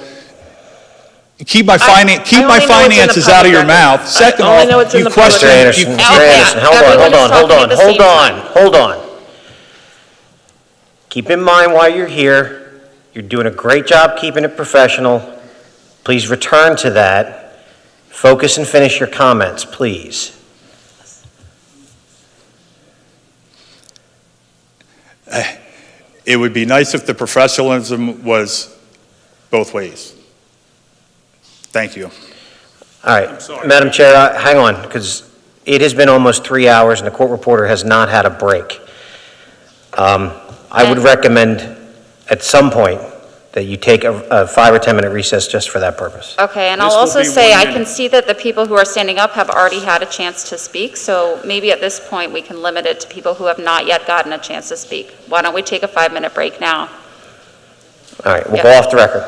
keep my finances out of your mouth. Second of all, you question. Mr. Anderson, hold on. Keep in mind why you're here. You're doing a great job keeping it professional. Please return to that. Focus and finish your comments, please. It would be nice if the professionalism was both ways. Thank you. All right, Madam Chair, hang on, because it has been almost 3 hours and the court reporter has not had a break. I would recommend at some point that you take a 5 or 10 minute recess just for that purpose. Okay, and I'll also say I can see that the people who are standing up have already had a chance to speak, so maybe at this point we can limit it to people who have not yet gotten a chance to speak. Why don't we take a 5-minute break now? All right, we'll go off the record.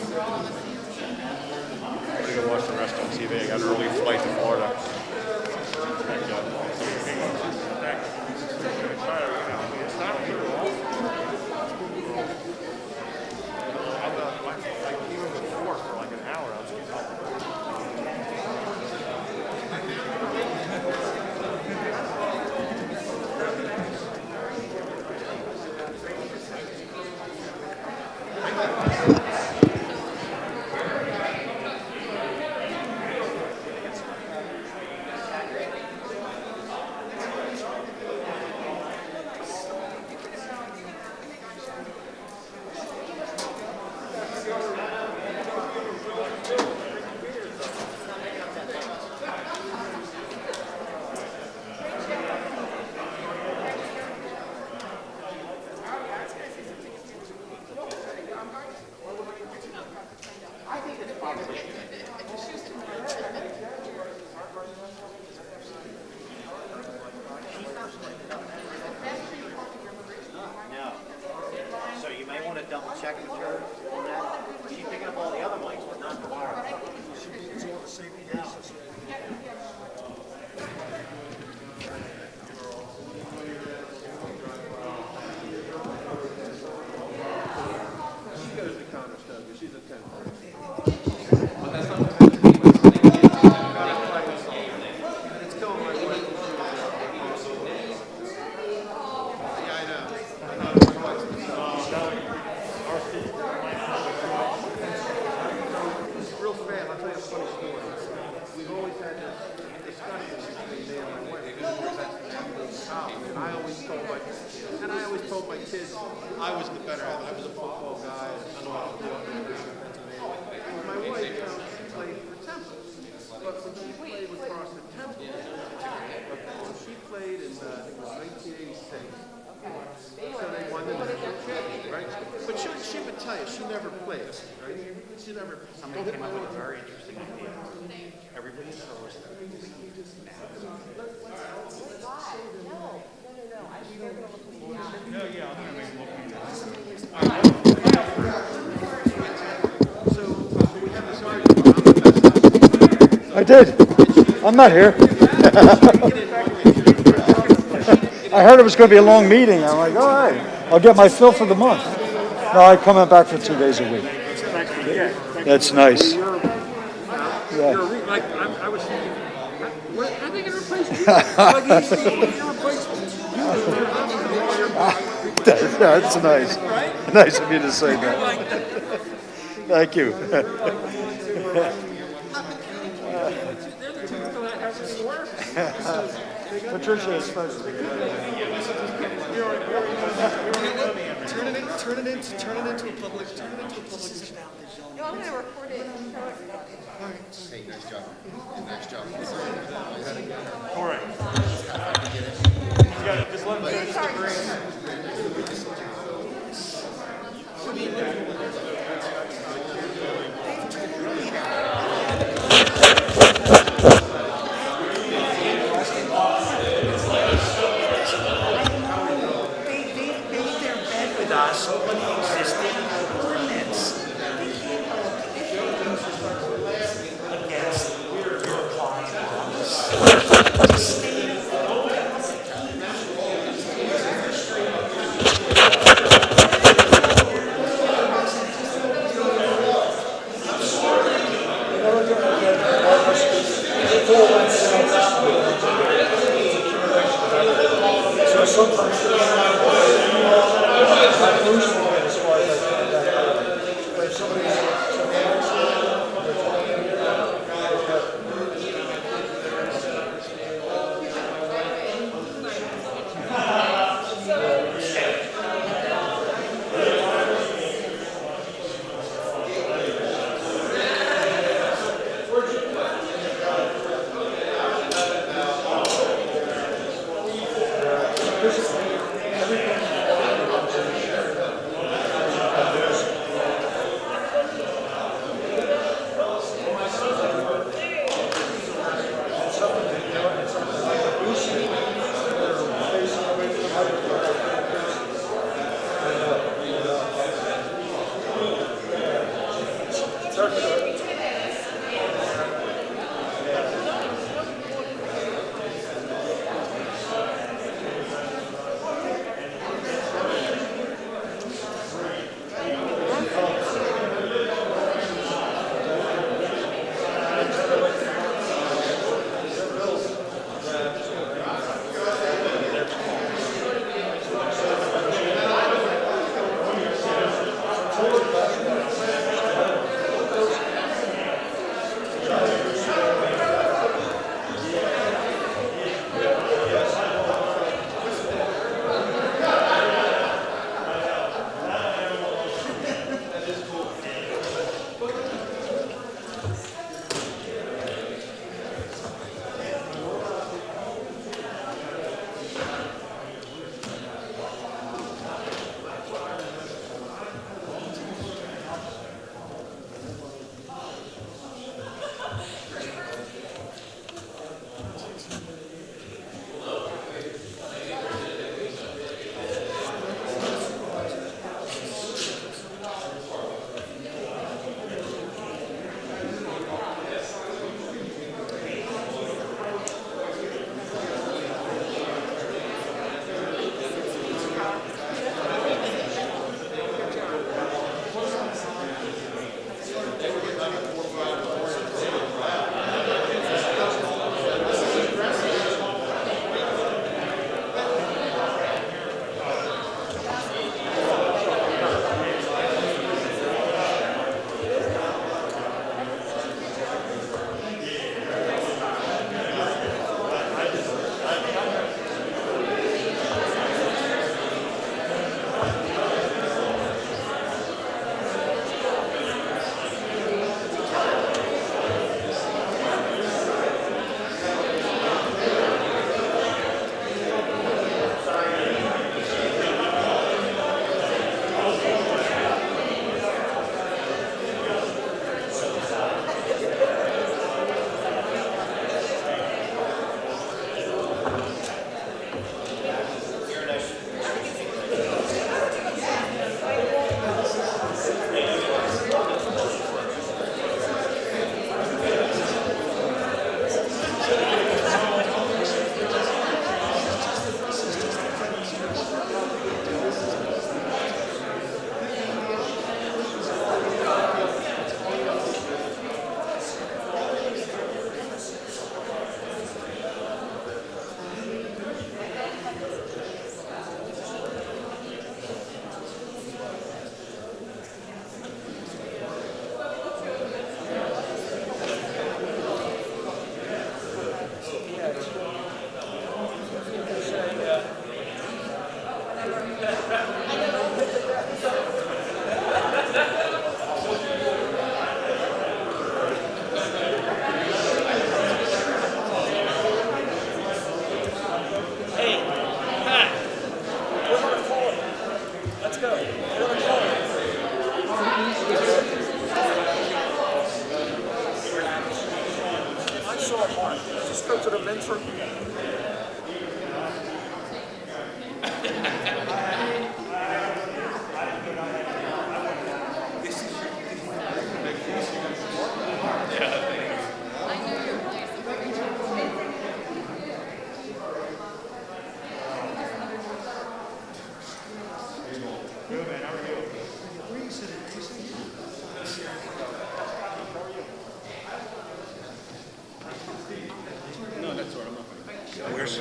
We're all TV. I got an early flight to Florida. Thank you. I was the better at it. I was a football guy. I know how to do it. My wife, she played for Temple. But when she played with Boston Temple, she played in, I think it was 1986. So they won the national championship, right? But she would tell you, she never played, right? She never. Somebody came up with a very interesting idea. Everybody throws them. Yeah, I'm going to make a look. I did. I'm not here. I heard it was going to be a long meeting. I'm like, all right, I'll get my fill for the month. No, I come back for 2 days a week. That's nice. Yeah. I was thinking, are they going to replace you? That's nice. Nice of you to say that. Thank you. Patricia is supposed to be. Turn it into a public. No, I'm gonna record it. Hey, nice job. Nice job. All right. Yeah, just let me finish the green. could have been for. Where's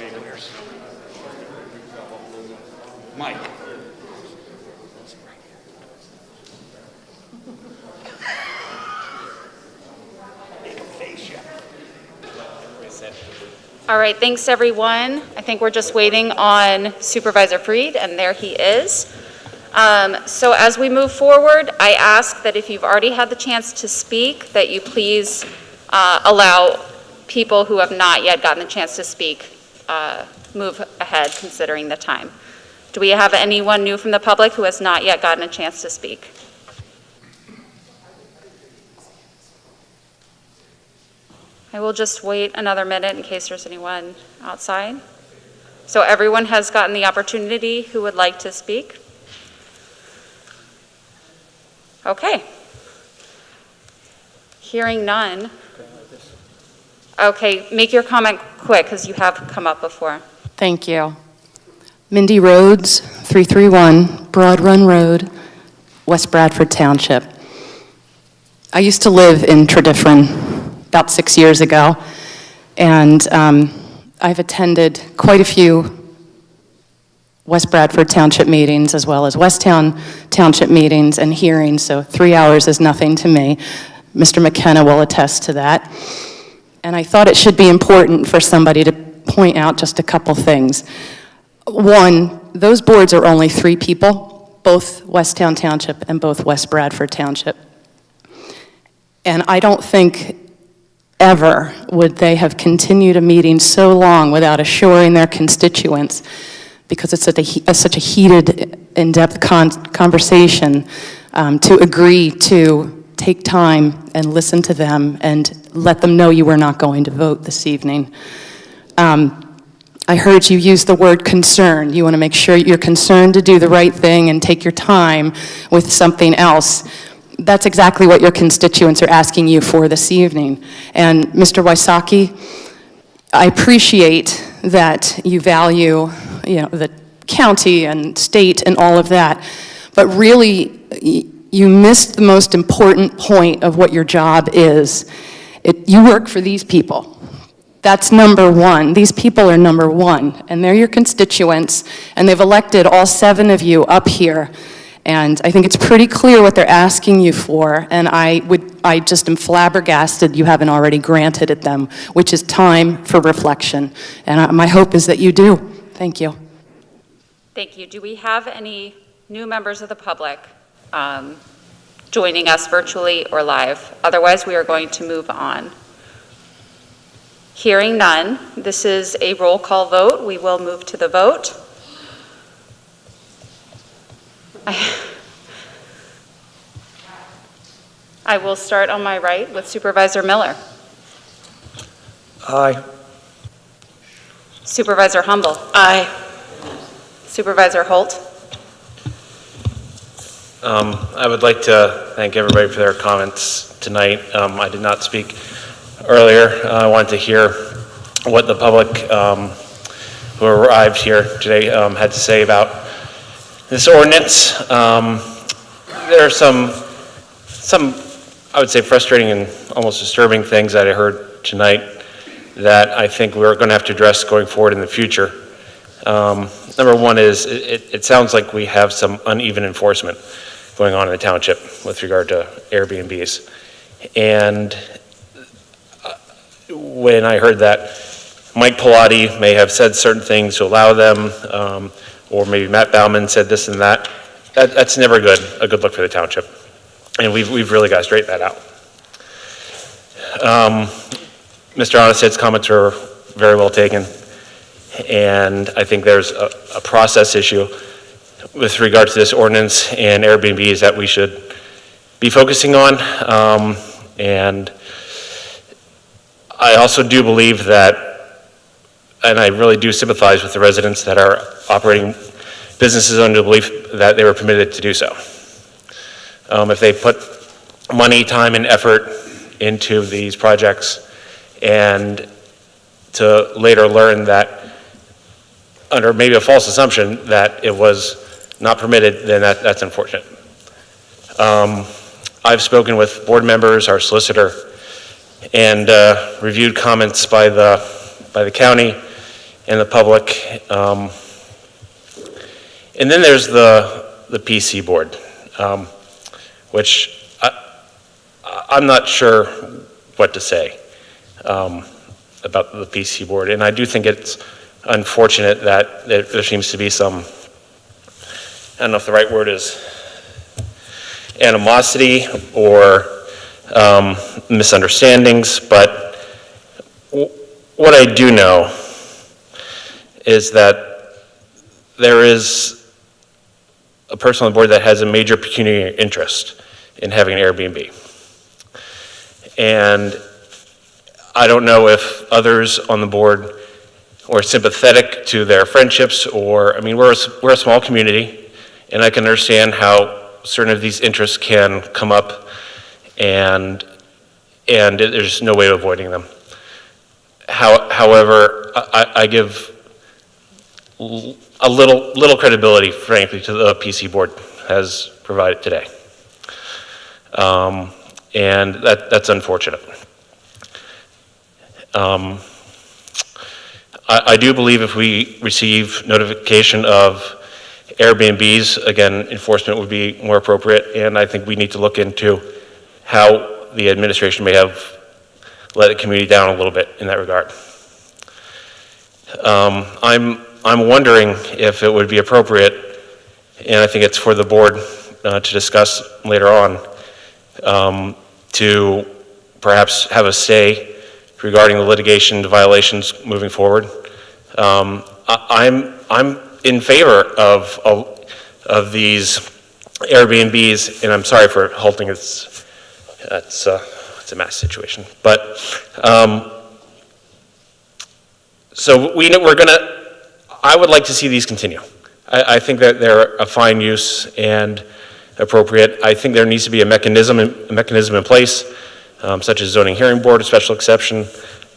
Mike? All right, thanks, everyone. I think we're just waiting on Supervisor Freed, and there he is. So as we move forward, I ask that if you've already had the chance to speak, that you please allow people who have not yet gotten the chance to speak move ahead, considering the time. Do we have anyone new from the public who has not yet gotten a chance to speak? I will just wait another minute in case there's anyone outside. So everyone has gotten the opportunity who would like to speak? Okay. Hearing none. Okay, make your comment quick because you have come up before. Thank you. Mindy Rhodes, 331 Broad Run Road, West Bradford Township. I used to live in Tredyffrin about 6 years ago, and I've attended quite a few West Bradford Township meetings as well as Westtown Township meetings and hearings, so 3 hours is nothing to me. Mr. McKenna will attest to that. And I thought it should be important for somebody to point out just a couple things. One, those boards are only 3 people, both Westtown Township and both West Bradford Township. And I don't think ever would they have continued a meeting so long without assuring their constituents, because it's such a heated, in-depth conversation, to agree to take time and listen to them and let them know you were not going to vote this evening. I heard you use the word concern. You want to make sure you're concerned to do the right thing and take your time with something else. That's exactly what your constituents are asking you for this evening. And Mr. Wysocki, I appreciate that you value, the county and state and all of that, but really, you missed the most important point of what your job is. You work for these people. That's number one. These people are number one, and they're your constituents, and they've elected all 7 of you up here. And I think it's pretty clear what they're asking you for, and I just am flabbergasted you haven't already granted it them, which is time for reflection. And my hope is that you do. Thank you. Thank you. Do we have any new members of the public joining us virtually or live? Otherwise, we are going to move on. Hearing none, this is a roll call vote. We will move to the vote. I will start on my right with Supervisor Miller. Aye. Supervisor Humble. Aye. Supervisor Holt. I would like to thank everybody for their comments tonight. I did not speak earlier. I wanted to hear what the public who arrived here today had to say about this ordinance. There are some, I would say, frustrating and almost disturbing things that I heard tonight that I think we're going to have to address going forward in the future. Number one is it sounds like we have some uneven enforcement going on in the township with regard to Airbnbs. And when I heard that Mike Pilati may have said certain things to allow them, or maybe Matt Bauman said this and that's never a good look for the township. And we've really got to straighten that out. Mr. Onested's comments were very well taken. And I think there's a process issue with regard to this ordinance and Airbnbs that we should be focusing on. And I also do believe that and I really do sympathize with the residents that are operating businesses under the belief that they were permitted to do so. If they put money, time, and effort into these projects, and to later learn that, under maybe a false assumption, that it was not permitted, then that's unfortunate. I've spoken with board members, our solicitor, and reviewed comments by the county and the public. And then there's the PC board, which I'm not sure what to say about the PC board. And I do think it's unfortunate that there seems to be some, I don't know if the right word is animosity or misunderstandings, but what I do know is that there is a person on the board that has a major pecuniary interest in having an Airbnb. And I don't know if others on the board are sympathetic to their friendships, or, I mean, we're a small community, and I can understand how certain of these interests can come up, and there's no way of avoiding them. However, I give a little credibility, frankly, to the PC board has provided today. And that's unfortunate. I do believe if we receive notification of Airbnbs, again, enforcement would be more appropriate, and I think we need to look into how the administration may have let the community down a little bit in that regard. I'm wondering if it would be appropriate, and I think it's for the board to discuss later on, to perhaps have a say regarding the litigation, the violations moving forward. I'm in favor of these Airbnbs, and I'm sorry for halting. It's a mass situation, but so I would like to see these continue. I think that they're a fine use and appropriate. I think there needs to be a mechanism in place, such as zoning hearing board, a special exception,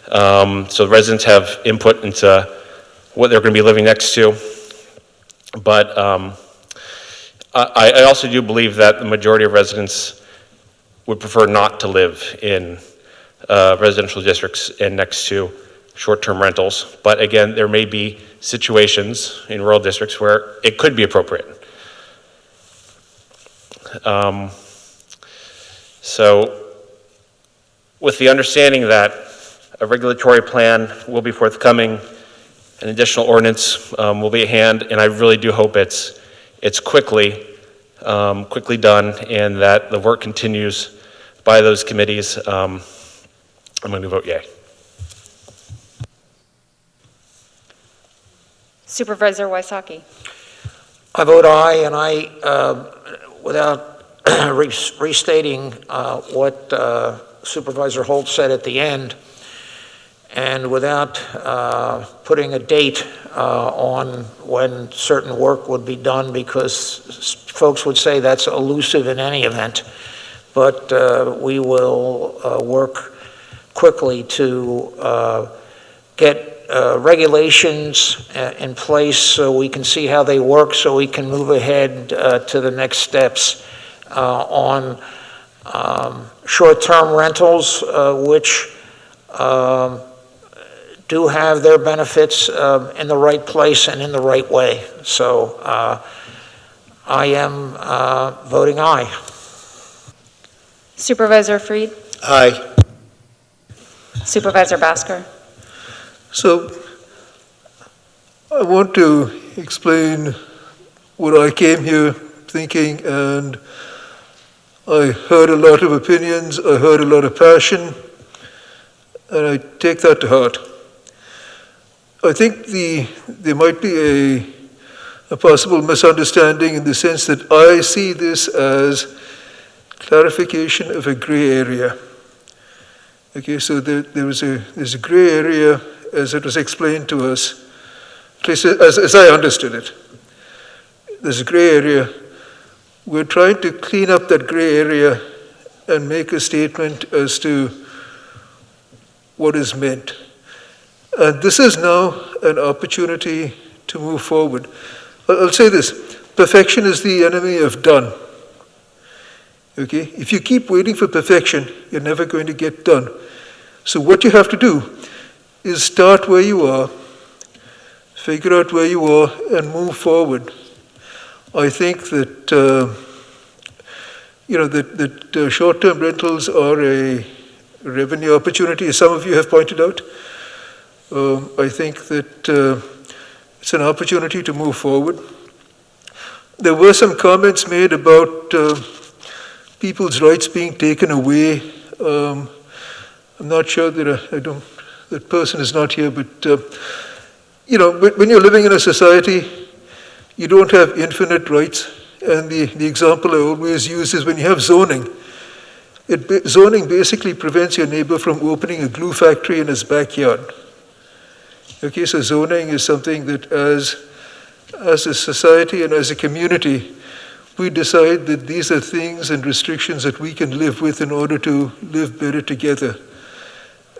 so residents have input into what they're going to be living next to. But I also do believe that the majority of residents would prefer not to live in residential districts and next to short-term rentals. But again, there may be situations in rural districts where it could be appropriate. So with the understanding that a regulatory plan will be forthcoming, an additional ordinance will be at hand, and I really do hope it's quickly done, and that the work continues by those committees. I'm going to vote yay. Supervisor Wysocki. I vote aye, and without restating what Supervisor Holt said at the end, and without putting a date on when certain work would be done, because folks would say that's elusive in any event, but we will work quickly to get regulations in place so we can see how they work, so we can move ahead to the next steps on short-term rentals, which do have their benefits in the right place and in the right way. So I am voting aye. Supervisor Freed. Aye. Supervisor Basker. So I want to explain what I came here thinking, and I heard a lot of opinions, I heard a lot of passion, and I take that to heart. I think there might be a possible misunderstanding in the sense that I see this as clarification of a gray area. Okay, so there's a gray area as it was explained to us, at least as I understood it, there's a gray area. We're trying to clean up that gray area and make a statement as to what is meant. And this is now an opportunity to move forward. I'll say this, perfection is the enemy of done. Okay? If you keep waiting for perfection, you're never going to get done. So what you have to do is start where you are, figure out where you are, and move forward. I think that, that short-term rentals are a revenue opportunity, as some of you have pointed out. I think that it's an opportunity to move forward. There were some comments made about people's rights being taken away. I'm not sure that that person is not here, but when you're living in a society, you don't have infinite rights. And the example I always use is when you have zoning. Zoning basically prevents your neighbor from opening a glue factory in his backyard. Okay, so zoning is something that as a society and as a community, we decide that these are things and restrictions that we can live with in order to live better together.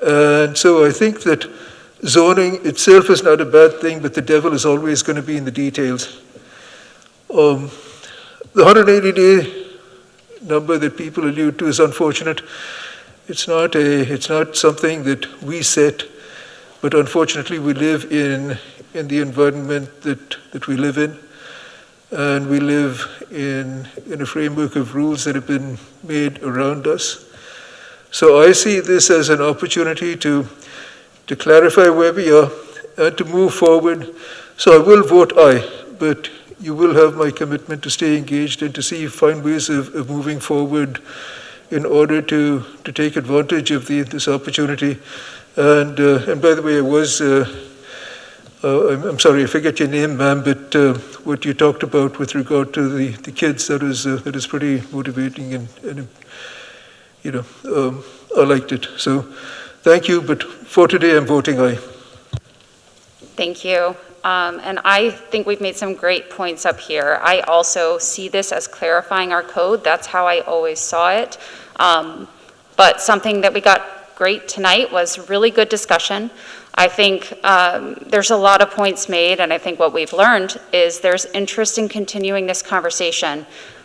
And so I think that zoning itself is not a bad thing, but the devil is always going to be in the details. The 180-day number that people allude to is unfortunate. It's not something that we set, but unfortunately we live in the environment that we live in, and we live in a framework of rules that have been made around us. So I see this as an opportunity to clarify where we are and to move forward. So I will vote aye, but you will have my commitment to stay engaged and to find ways of moving forward in order to take advantage of this opportunity. And by the way, I'm sorry, I forget your name, ma'am, but what you talked about with regard to the kids, that is pretty motivating, and I liked it. So thank you, but for today, I'm voting aye. Thank you. And I think we've made some great points up here. I also see this as clarifying our code. That's how I always saw it. But something that we got great tonight was really good discussion. I think there's a lot of points made, and I think what we've learned is there's interest in continuing this conversation,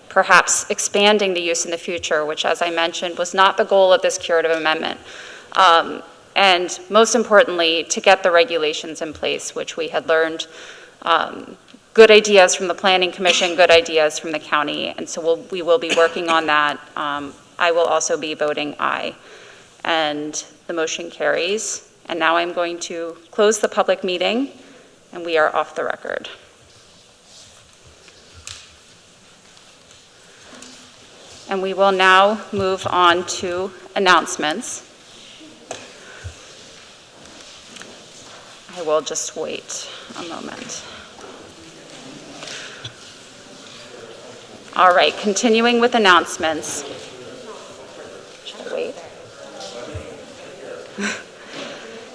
perhaps expanding the use in the future, which, as I mentioned, was not the goal of this curative amendment. And most importantly, to get the regulations in place, which we had learned good ideas from the Planning Commission, good ideas from the county, and so we will be working on that. I will also be voting aye. And the motion carries. And now I'm going to close the public meeting, and we are off the record. And we will now move on to announcements. I will just wait a moment. All right, continuing with announcements. Should I wait?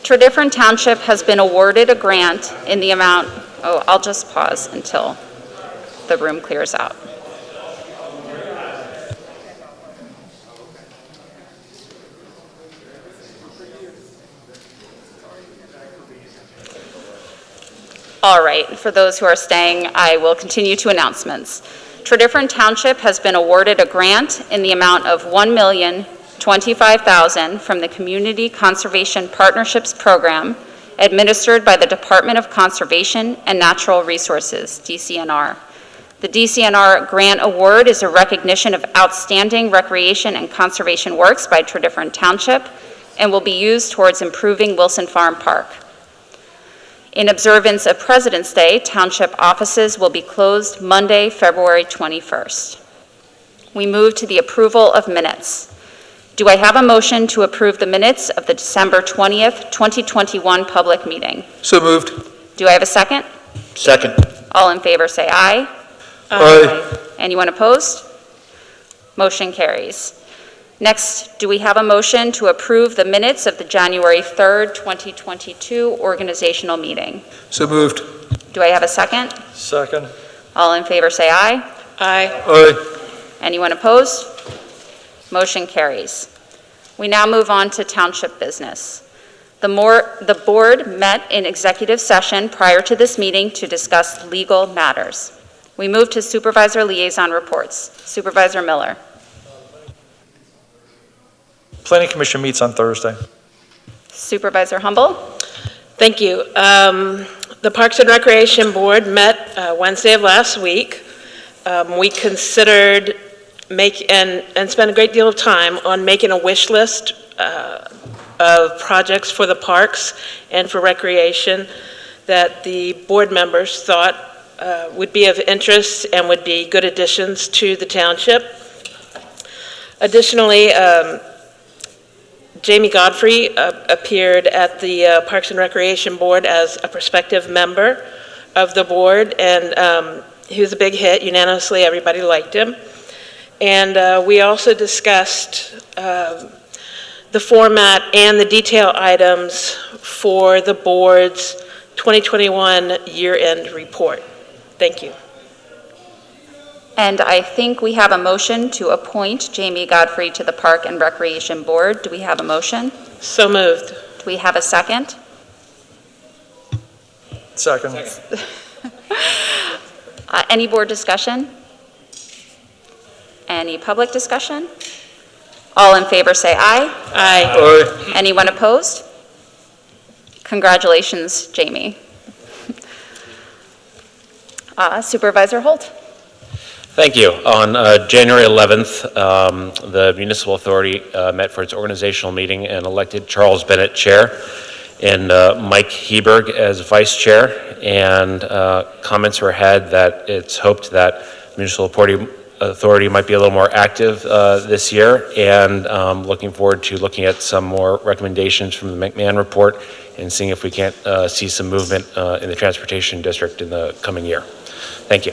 Tredyffrin Township has been awarded a grant in the amount, I'll just pause until the room clears out. All right, for those who are staying, I will continue to announcements. Tredyffrin Township has been awarded a grant in the amount of $1,025,000 from the Community Conservation Partnerships Program administered by the Department of Conservation and Natural Resources, DCNR. The DCNR grant award is a recognition of outstanding recreation and conservation works by Tredyffrin Township and will be used towards improving Wilson Farm Park. In observance of President's Day, Township offices will be closed Monday, February 21st. We move to the approval of minutes. Do I have a motion to approve the minutes of the December 20th, 2021 public meeting? So moved. Do I have a second? Second. All in favor say aye. Aye. Anyone opposed? Motion carries. Next, do we have a motion to approve the minutes of the January 3rd, 2022 organizational meeting? So moved. Do I have a second? Second. All in favor say aye. Aye. Aye. Anyone opposed? Motion carries. We now move on to township business. The board met in executive session prior to this meeting to discuss legal matters. We move to supervisor liaison reports. Supervisor Miller. Planning Commission meets on Thursday. Supervisor Humble. Thank you. The Parks and Recreation Board met Wednesday of last week. We considered and spent a great deal of time on making a wish list of projects for the parks and for recreation that the board members thought would be of interest and would be good additions to the township. Additionally, Jamie Godfrey appeared at the Parks and Recreation Board as a prospective member of the board, and he was a big hit. Unanimously, everybody liked him. And we also discussed the format and the detail items for the board's 2021 year-end report. Thank you. And I think we have a motion to appoint Jamie Godfrey to the Park and Recreation Board. Do we have a motion? So moved. Do we have a second? Second. Any board discussion? Any public discussion? All in favor say aye. Aye. Aye. Anyone opposed? Congratulations, Jamie. Supervisor Holt. Thank you. On January 11th, the Municipal Authority met for its organizational meeting and elected Charles Bennett chair and Mike Heberg as vice chair. And comments were had that it's hoped that Municipal Authority might be a little more active this year, and looking forward to looking at some more recommendations from the McMahon report and seeing if we can't see some movement in the Transportation District in the coming year. Thank you.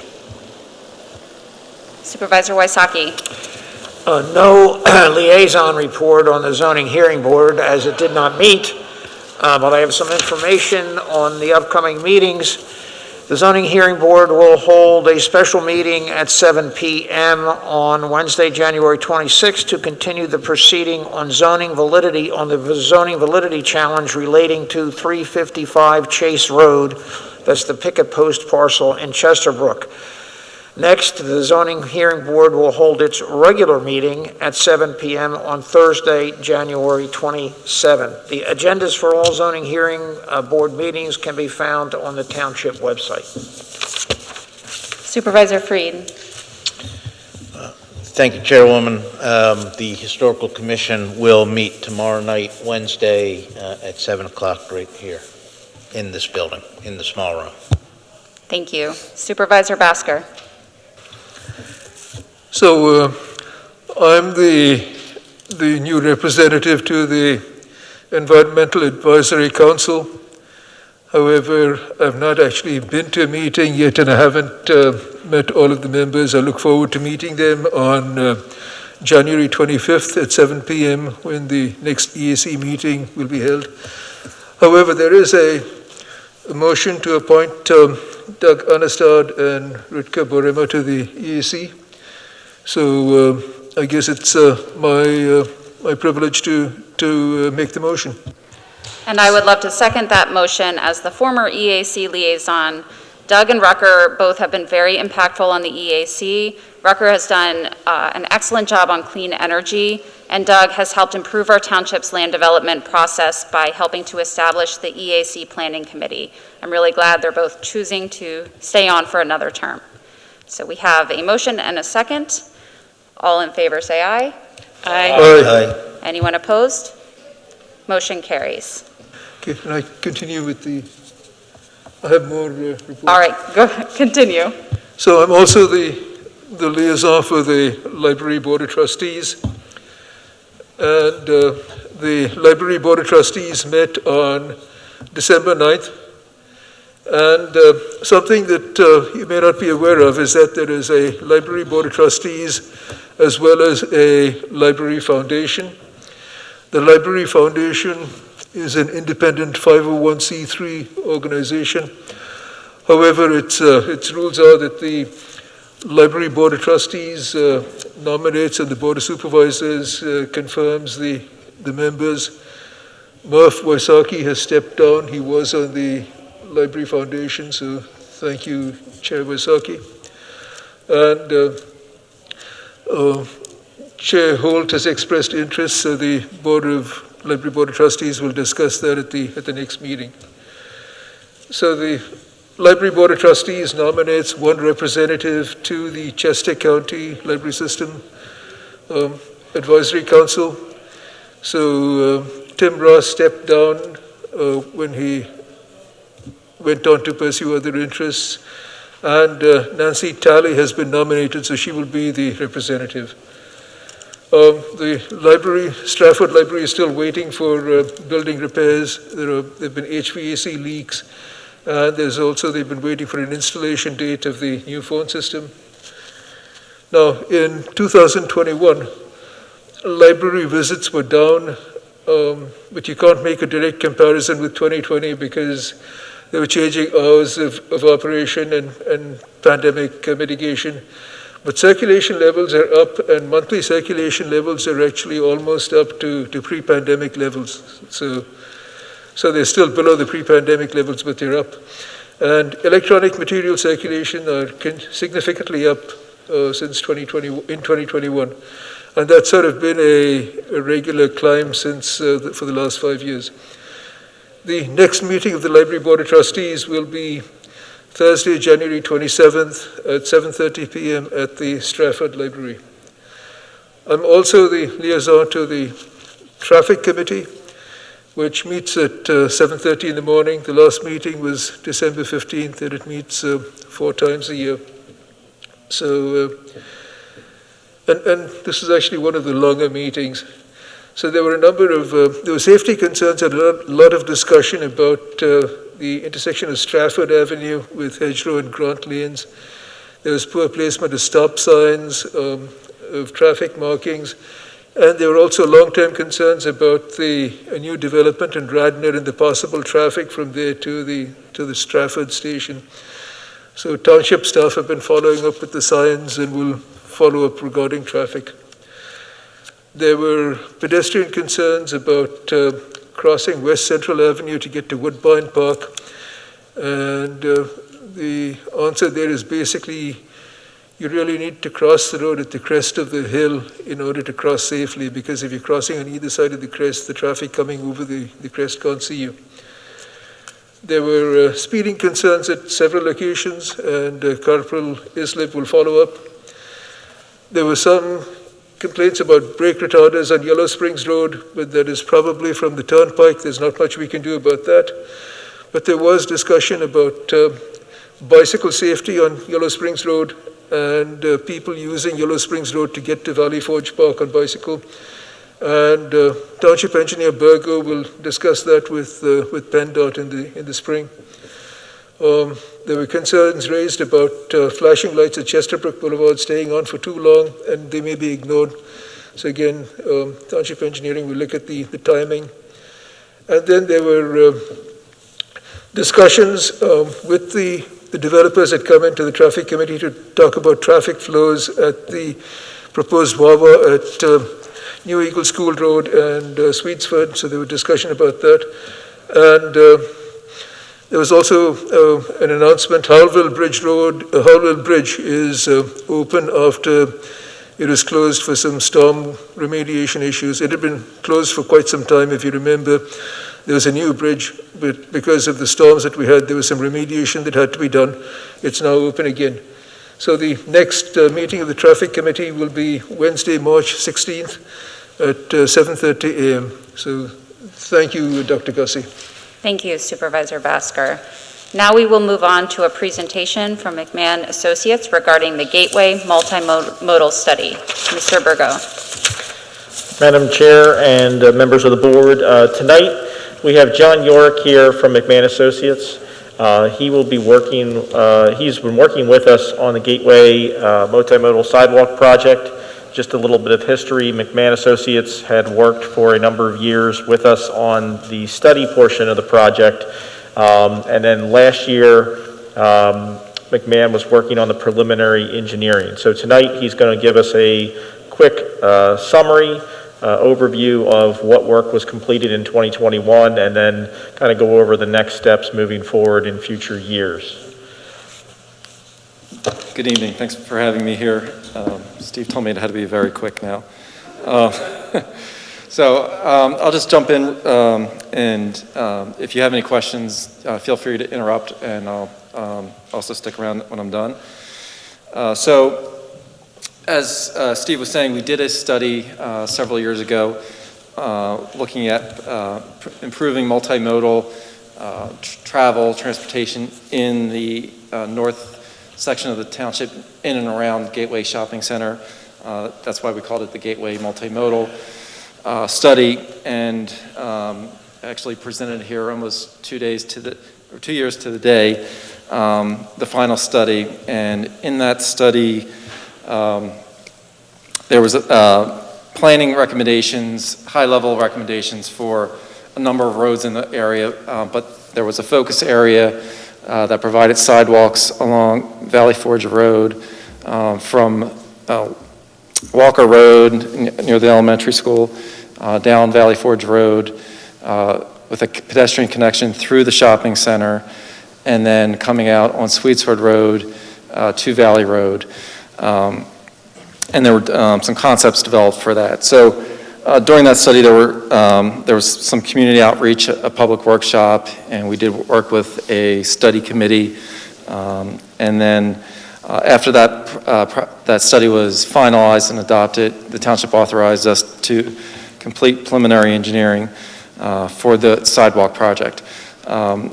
Supervisor Wysocki. No liaison report on the zoning hearing board as it did not meet, but I have some information on the upcoming meetings. The zoning hearing board will hold a special meeting at 7 p.m. on Wednesday, January 26th to continue the proceeding on zoning validity, on the zoning validity challenge relating to 355 Chase Road. That's the picket post parcel in Chesterbrook. Next, the zoning hearing board will hold its regular meeting at 7 p.m. on Thursday, January 27th. The agendas for all zoning hearing board meetings can be found on the township website. Supervisor Freed. Thank you, Chairwoman. The Historical Commission will meet tomorrow night, Wednesday, at 7 o'clock right here in this building, in the small room. Thank you. Supervisor Basker. So I'm the new representative to the Environmental Advisory Council. However, I've not actually been to a meeting yet, and I haven't met all of the members. I look forward to meeting them on January 25th at 7 p.m. when the next EAC meeting will be held. However, there is a motion to appoint Doug Anastad and Ritka Borema to the EAC. So I guess it's my privilege to make the motion. And I would love to second that motion. As the former EAC liaison, Doug and Rucker both have been very impactful on the EAC. Rucker has done an excellent job on clean energy, and Doug has helped improve our township's land development process by helping to establish the EAC Planning Committee. I'm really glad they're both choosing to stay on for another term. So we have a motion and a second. All in favor say aye. Aye. Aye. Anyone opposed? Motion carries. Okay, can I continue with I have more reports. All right, go continue. So I'm also the liaison for the Library Board of Trustees. And the Library Board of Trustees met on December 9th. And something that you may not be aware of is that there is a Library Board of Trustees as well as a library foundation. The Library Foundation is an independent 501c3 organization. However, its rules are that the Library Board of Trustees nominates and the Board of Supervisors confirms the members. Murph Wysocki has stepped down. He was on the Library Foundation, so thank you, Chair Wysocki. And Chair Holt has expressed interest, so the Library Board of Trustees will discuss that at the next meeting. So the Library Board of Trustees nominates one representative to the Chester County Library System Advisory Council. So Tim Ross stepped down when he went on to pursue other interests, and Nancy Talley has been nominated, so she will be the representative. The library, Stratford Library, is still waiting for building repairs. There have been HVAC leaks, and they've been waiting for an installation date of the new phone system. Now, in 2021, library visits were down, but you can't make a direct comparison with 2020 because they were changing hours of operation and pandemic mitigation. But circulation levels are up, and monthly circulation levels are actually almost up to pre-pandemic levels. So they're still below the pre-pandemic levels, but they're up. And electronic material circulation are significantly up since 2021. And that's sort of been a regular climb since for the last 5 years. The next meeting of the Library Board of Trustees will be Thursday, January 27th at 7:30 p.m. at the Stratford Library. I'm also the liaison to the Traffic Committee, which meets at 7:30 in the morning. The last meeting was December 15th, and it meets 4 times a year. So, and this is actually one of the longer meetings. So there were a number of, there were safety concerns and a lot of discussion about the intersection of Stratford Avenue with Hedgerow and Grant Lanes. There was poor placement of stop signs, of traffic markings, and there were also long-term concerns about the new development in Radnor and the possible traffic from there to the Stratford station. So Township staff have been following up with the signs and will follow up regarding traffic. There were pedestrian concerns about crossing West Central Avenue to get to Woodbine Park, and the answer there is basically you really need to cross the road at the crest of the hill in order to cross safely, because if you're crossing on either side of the crest, the traffic coming over the crest can't see you. There were speeding concerns at several locations, and Corporal Islip will follow up. There were some complaints about brake retarders on Yellow Springs Road, but that is probably from the turnpike. There's not much we can do about that. But there was discussion about bicycle safety on Yellow Springs Road and people using Yellow Springs Road to get to Valley Forge Park on bicycle. And Township Engineer Burgo will discuss that with PennDOT in the spring. There were concerns raised about flashing lights at Chesterbrook Boulevard staying on for too long, and they may be ignored. So again, Township Engineering will look at the timing. And then there were discussions with the developers that come into the Traffic Committee to talk about traffic flows at the proposed Wawa at New Eagle School Road and Sweetsford. So there was discussion about that. And there was also an announcement, Howellville Bridge is open after it was closed for some storm remediation issues. It had been closed for quite some time, if you remember. There was a new bridge, but because of the storms that we had, there was some remediation that had to be done. It's now open again. So the next meeting of the Traffic Committee will be Wednesday, March 16th at 7:30 a.m. So thank you, Dr. Gussie. Thank you, Supervisor Basker. Now we will move on to a presentation from McMahon Associates regarding the Gateway Multimodal Study. Mr. Burgo. Madam Chair and members of the board, tonight we have John York here from McMahon Associates. He will be working, he's been working with us on the Gateway Multimodal Sidewalk Project. just a little bit of history. McMahon Associates had worked for a number of years with us on the study portion of the project. And then last year, McMahon was working on the preliminary engineering. So tonight, he's going to give us a quick summary, overview of what work was completed in 2021, and then kind of go over the next steps moving forward in future years. Good evening. Thanks for having me here. Steve told me it had to be very quick now. I'll just jump in, and if you have any questions, feel free to interrupt, and I'll also stick around when I'm done. As Steve was saying, we did a study several years ago looking at improving multimodal travel, transportation in the north section of the township in and around Gateway Shopping Center. That's why we called it the Gateway Multimodal Study, and actually presented here almost 2 years to the day, the final study. And in that study, there was planning recommendations, high-level recommendations for a number of roads in the area, but there was a focus area that provided sidewalks along Valley Forge Road from Walker Road near the elementary school, down Valley Forge Road with a pedestrian connection through the shopping center, and then coming out on Sweetsford Road to Valley Road. And there were some concepts developed for that. So during that study, there was some community outreach, a public workshop, and we did work with a study committee. And then after that study was finalized and adopted, the township authorized us to complete preliminary engineering for the sidewalk project.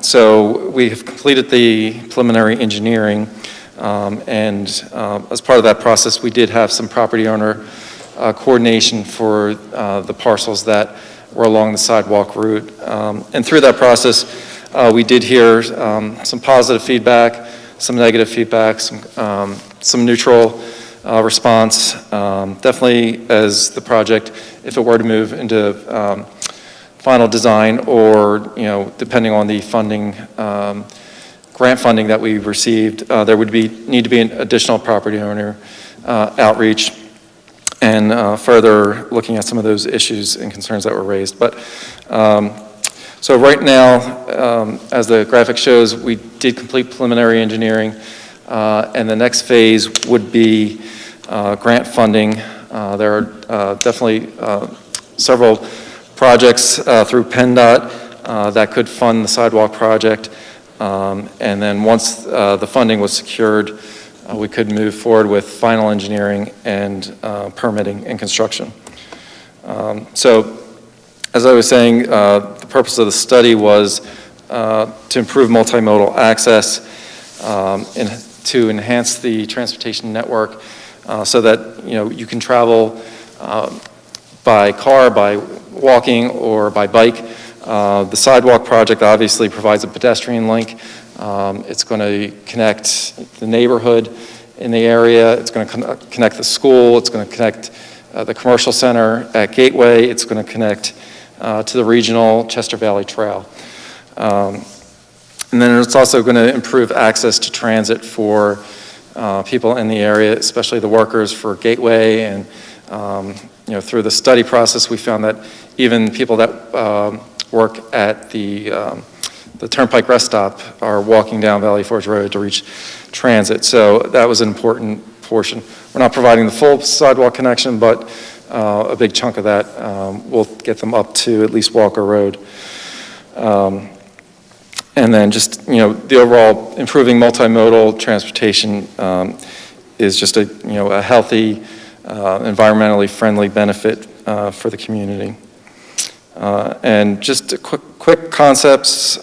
So we have completed the preliminary engineering, and as part of that process, we did have some property owner coordination for the parcels that were along the sidewalk route. And through that process, we did hear some positive feedback, some negative feedback, some neutral response. Definitely as the project, if it were to move into final design, or depending on the funding, grant funding that we received, there would need to be an additional property owner outreach, and further looking at some of those issues and concerns that were raised. But so right now, as the graphic shows, we did complete preliminary engineering, and the next phase would be grant funding. There are definitely several projects through PennDOT that could fund the sidewalk project, and then once the funding was secured, we could move forward with final engineering and permitting and construction. So, as I was saying, the purpose of the study was to improve multimodal access and to enhance the transportation network so that you can travel by car, by walking, or by bike. The sidewalk project obviously provides a pedestrian link. It's going to connect the neighborhood in the area. It's going to connect the school. It's going to connect the commercial center at Gateway. It's going to connect to the regional Chester Valley Trail. And then it's also going to improve access to transit for people in the area, especially the workers for Gateway. And through the study process, we found that even people that work at the Turnpike rest stop are walking down Valley Forge Road to reach transit. So that was an important portion. We're not providing the full sidewalk connection, but a big chunk of that will get them up to at least Walker Road. And then just, the overall improving multimodal transportation is just a healthy, environmentally friendly benefit for the community. And just quick concepts.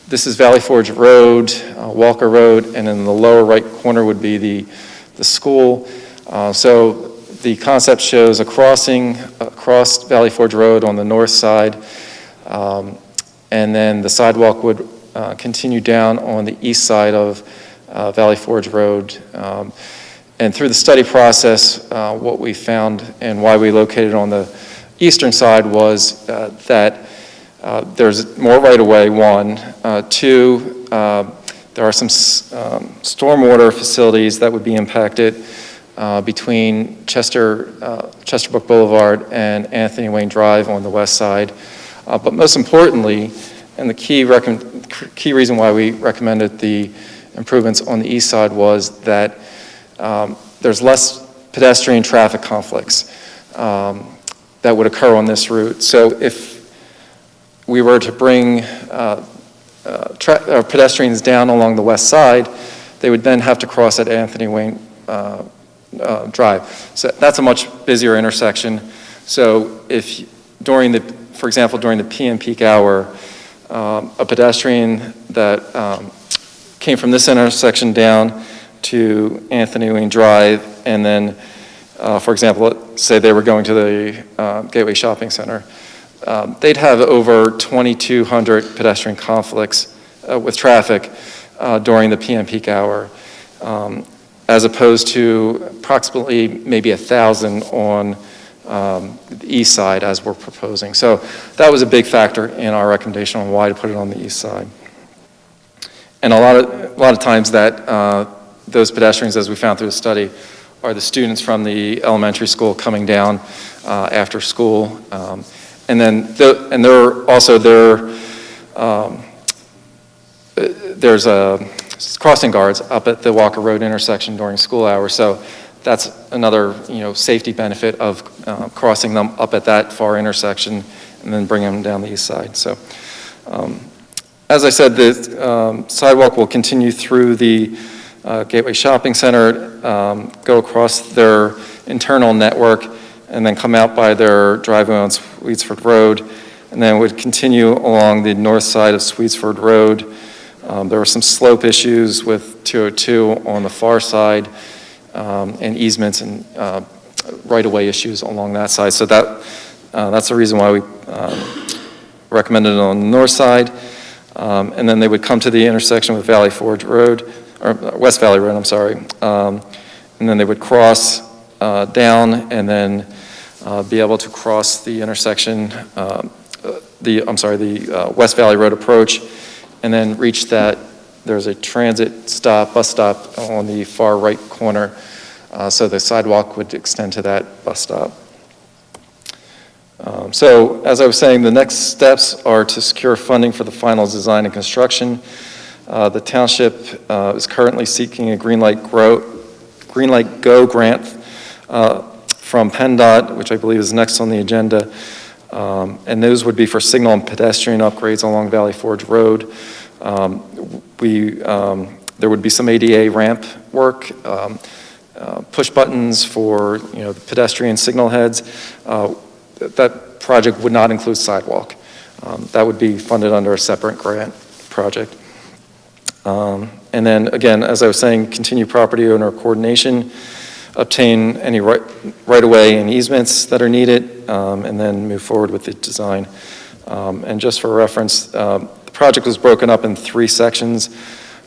This is Valley Forge Road, Walker Road, and in the lower right corner would be the school. So the concept shows a crossing across Valley Forge Road on the north side, and then the sidewalk would continue down on the east side of Valley Forge Road. And through the study process, what we found and why we located on the eastern side was that there's more right-of-way, one. Two, there are some stormwater facilities that would be impacted between Chesterbrook Boulevard and Anthony Wayne Drive on the west side. But most importantly, and the key reason why we recommended the improvements on the east side was that there's less pedestrian traffic conflicts that would occur on this route. So if we were to bring pedestrians down along the west side, they would then have to cross at Anthony Wayne Drive. So that's a much busier intersection. So if for example, during the PM peak hour, a pedestrian that came from this intersection down to Anthony Wayne Drive, and then, for example, let's say they were going to the Gateway Shopping Center, they'd have over 2,200 pedestrian conflicts with traffic during the PM peak hour, as opposed to approximately maybe 1,000 on the east side as we're proposing. So that was a big factor in our recommendation on why to put it on the east side. And a lot of times that those pedestrians, as we found through the study, are the students from the elementary school coming down after school. And then there's crossing guards up at the Walker Road intersection during school hours. So that's another safety benefit of crossing them up at that far intersection and then bringing them down the east side. So as I said, the sidewalk will continue through the Gateway Shopping Center, go across their internal network, and then come out by their driveway on Sweetsford Road, and then would continue along the north side of Sweetsford Road. There were some slope issues with 202 on the far side, and easements and right-of-way issues along that side. So that's the reason why we recommended it on the north side. And then they would come to the intersection with Valley Forge Road, or West Valley Road, I'm sorry. And then they would cross down and then be able to cross the intersection, the West Valley Road approach, and then reach that. There's a transit stop, bus stop on the far right corner, so the sidewalk would extend to that bus stop. So as I was saying, the next steps are to secure funding for the final design and construction. The township is currently seeking a Green Light Go grant from PennDOT, which I believe is next on the agenda. And those would be for signal and pedestrian upgrades along Valley Forge Road. There would be some ADA ramp work, push buttons for the pedestrian signal heads. That project would not include sidewalk. That would be funded under a separate grant project. And then again, as I was saying, continue property owner coordination, obtain any right-of-way and easements that are needed, and then move forward with the design. And just for reference, the project was broken up in 3 sections.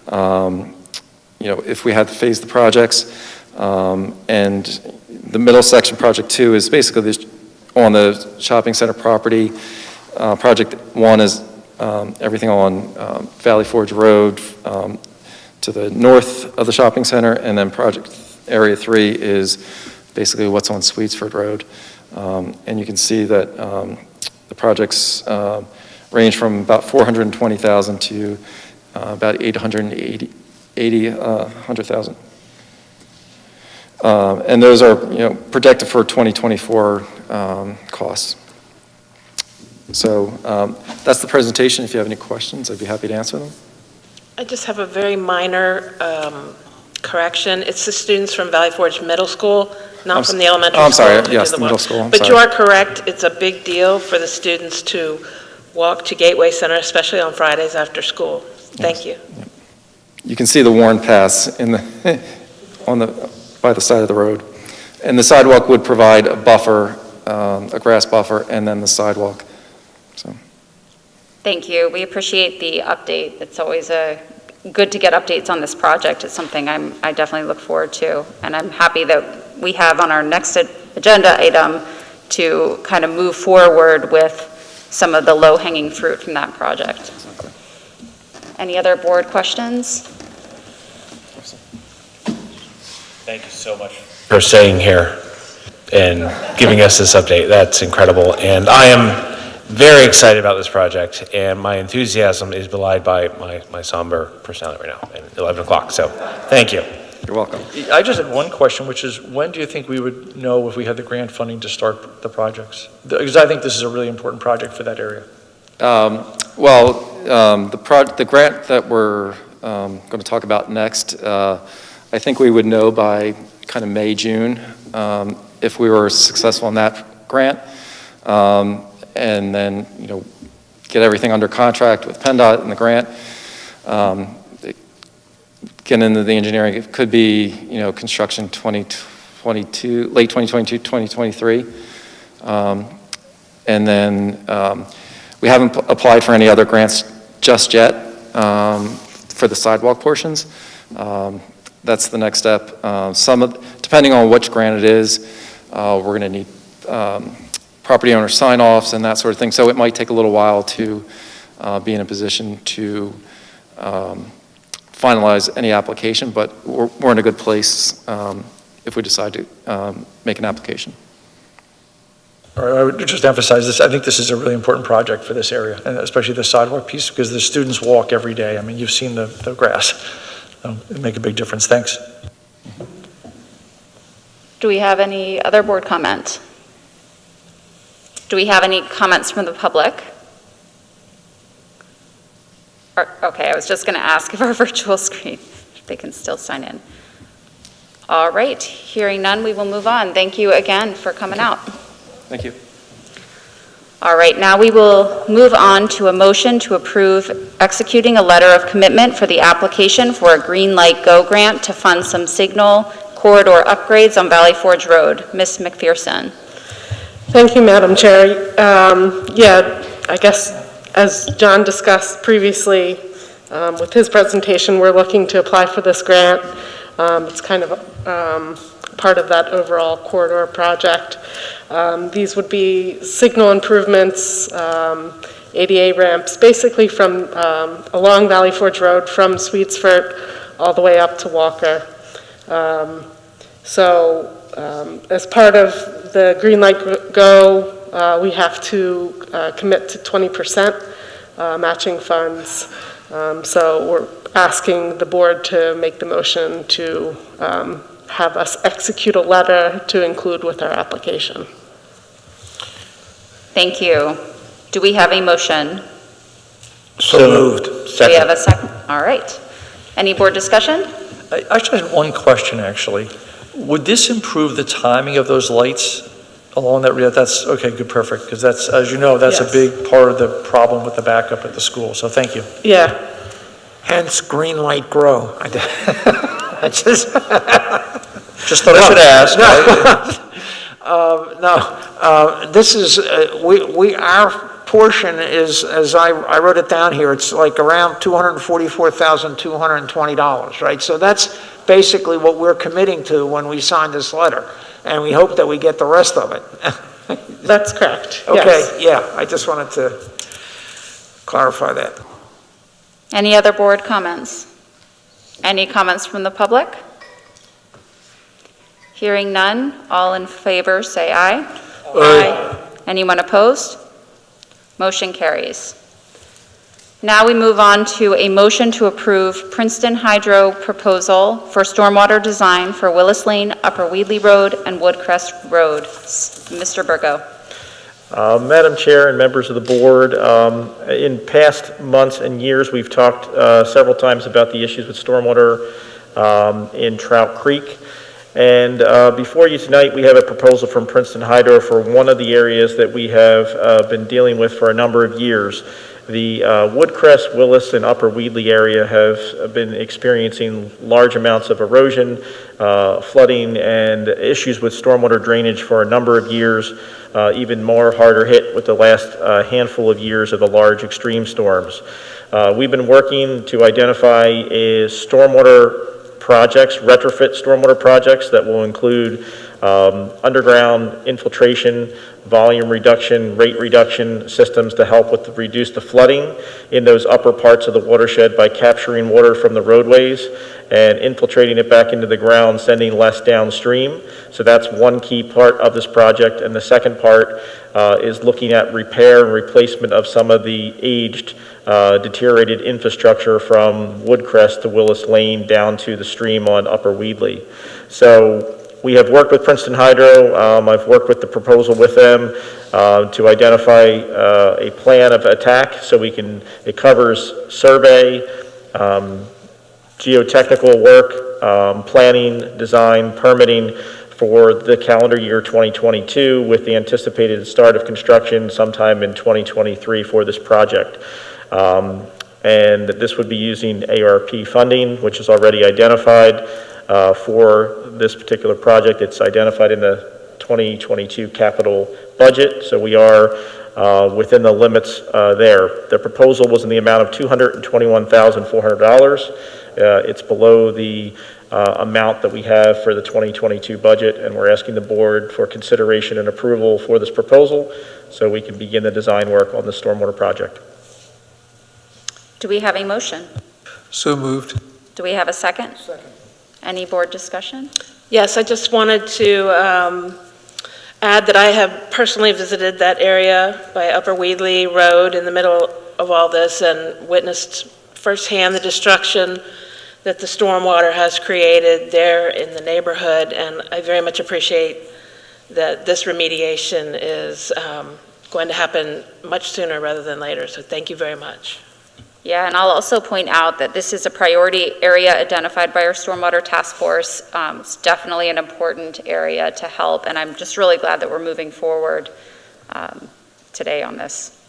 If we had to phase the projects, and the middle section, project 2, is basically on the shopping center property. Project 1 is everything on Valley Forge Road to the north of the shopping center, and then project area 3 is basically what's on Sweetsford Road. And you can see that the projects range from about $420,000 to about $100,000. And those are projected for 2024 costs. So that's the presentation. If you have any questions, I'd be happy to answer them. I just have a very minor correction. It's the students from Valley Forge Middle School, not from the elementary school. I'm sorry, yes, the middle school. But you are correct. It's a big deal for the students to walk to Gateway Center, especially on Fridays after school. Thank you. You can see the worn paths by the side of the road. And the sidewalk would provide a buffer, a grass buffer, and then the sidewalk. So. Thank you. We appreciate the update. It's always a good to get updates on this project. It's something I definitely look forward to, and I'm happy that we have on our next agenda item to kind of move forward with some of the low-hanging fruit from that project. Any other board questions? Thank you so much for staying here and giving us this update. That's incredible. And I am very excited about this project, and my enthusiasm is belied by my somber personality right now at 11 o'clock. So thank you. You're welcome. I just had one question, which is, when do you think we would know if we had the grant funding to start the projects? Because I think this is a really important project for that area. The grant that we're going to talk about next, I think we would know by kind of May, June, if we were successful in that grant. And then, get everything under contract with PennDOT and the grant. Get into the engineering. It could be, construction 2022, late 2022, 2023. And then we haven't applied for any other grants just yet for the sidewalk portions. That's the next step. Depending on which grant it is, we're going to need property owner sign-offs and that sort of thing. So it might take a little while to be in a position to finalize any application, but we're in a good place if we decide to make an application. All right, I would just emphasize this. I think this is a really important project for this area, and especially the sidewalk piece, because the students walk every day. I mean, you've seen the grass. It'd make a big difference. Thanks. Do we have any other board comment? Do we have any comments from the public? Okay, I was just going to ask if our virtual screen, if they can still sign in. All right, hearing none, we will move on. Thank you again for coming out. Thank you. All right, now we will move on to a motion to approve executing a letter of commitment for the application for a Green Light Go grant to fund some signal corridor upgrades on Valley Forge Road. Ms. McPherson. Thank you, Madam Chair. I guess as John discussed previously with his presentation, we're looking to apply for this grant. It's kind of part of that overall corridor project. These would be signal improvements, ADA ramps, basically from along Valley Forge Road from Sweetsford all the way up to Walker. As part of the Green Light Go, we have to commit to 20% matching funds. So we're asking the board to make the motion to have us execute a letter to include with our application. Thank you. Do we have a motion? So moved. Do we have a second? All right. Any board discussion? I actually had one question, actually. Would this improve the timing of those lights along that route? That's, okay, good, perfect, because that's, as you know, that's a big part of the problem with the backup at the school, so thank you. Yeah. Hence, green light grow. Just thought I should ask. This is, our portion is, as I wrote it down here, it's like around $244,220, right? So that's basically what we're committing to when we sign this letter, and we hope that we get the rest of it. That's correct. Okay, yes. Yeah, I just wanted to clarify that. Any other board comments? Any comments from the public? Hearing none, all in favor say aye. Aye. Anyone opposed? Motion carries. Now we move on to a motion to approve Princeton Hydro proposal for stormwater design for Willis Lane, Upper Wheatley Road, and Woodcrest Road. Mr. Burgo. Madam Chair and members of the board, in past months and years, we've talked several times about the issues with stormwater in Trout Creek. And before you tonight, we have a proposal from Princeton Hydro for one of the areas that we have been dealing with for a number of years. The Woodcrest, Willis, and Upper Wheatley area have been experiencing large amounts of erosion, flooding, and issues with stormwater drainage for a number of years. even more harder hit with the last handful of years of the large extreme storms. We've been working to identify stormwater projects, retrofit stormwater projects that will include underground infiltration, volume reduction, rate reduction systems to help reduce the flooding in those upper parts of the watershed by capturing water from the roadways and infiltrating it back into the ground, sending less downstream. So that's one key part of this project. And the second part is looking at repair and replacement of some of the aged, deteriorated infrastructure from Woodcrest to Willis Lane down to the stream on Upper Weedley. So we have worked with Princeton Hydro. I've worked with the proposal with them to identify a plan of attack so it covers survey, geotechnical work, planning, design, permitting for the calendar year 2022 with the anticipated start of construction sometime in 2023 for this project. And this would be using ARP funding, which is already identified for this particular project. It's identified in the 2022 capital budget, so we are within the limits there. The proposal was in the amount of $221,400. It's below the amount that we have for the 2022 budget, and we're asking the board for consideration and approval for this proposal so we can begin the design work on the stormwater project. Do we have a motion? So moved. Do we have a second? Second. Any board discussion? Yes, I just wanted to add that I have personally visited that area by Upper Weedley Road in the middle of all this and witnessed firsthand the destruction that the stormwater has created there in the neighborhood, and I very much appreciate that this remediation is going to happen much sooner rather than later, so thank you very much. Yeah, and I'll also point out that this is a priority area identified by our Stormwater Task Force. It's definitely an important area to help, and I'm just really glad that we're moving forward today on this.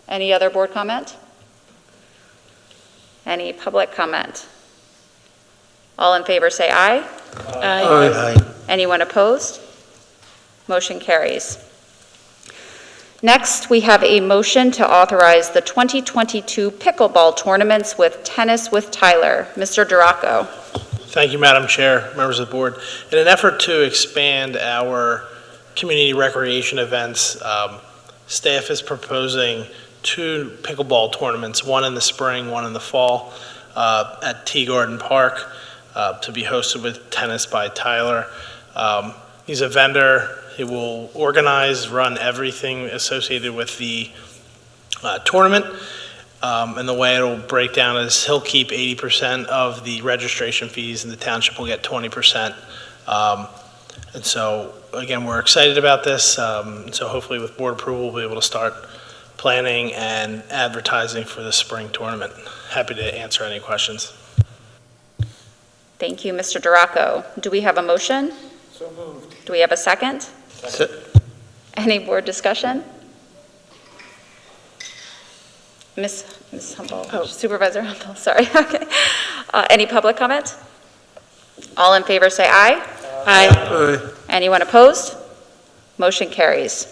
Any other board comment? Any public comment? All in favor say aye. Aye. Aye. Anyone opposed? Motion carries. Next, we have a motion to authorize the 2022 pickleball tournaments with Tennis with Tyler. Mr. Duraco. Thank you, Madam Chair, members of the board. In an effort to expand our community recreation events, staff is proposing 2 pickleball tournaments, one in the spring, one in the fall, at Tea Garden Park, to be hosted with Tennis by Tyler. He's a vendor. He will organize, run everything associated with the tournament. And the way it'll break down is he'll keep 80% of the registration fees and the township will get 20%. And so, again, we're excited about this. So hopefully with board approval, we'll be able to start planning and advertising for the spring tournament. Happy to answer any questions. Thank you, Mr. Duraco. Do we have a motion? So moved. Do we have a second? Any board discussion? Ms. Humble, Supervisor Humble, sorry. Okay. Any public comment? All in favor say aye. Aye. Aye. Anyone opposed? Motion carries.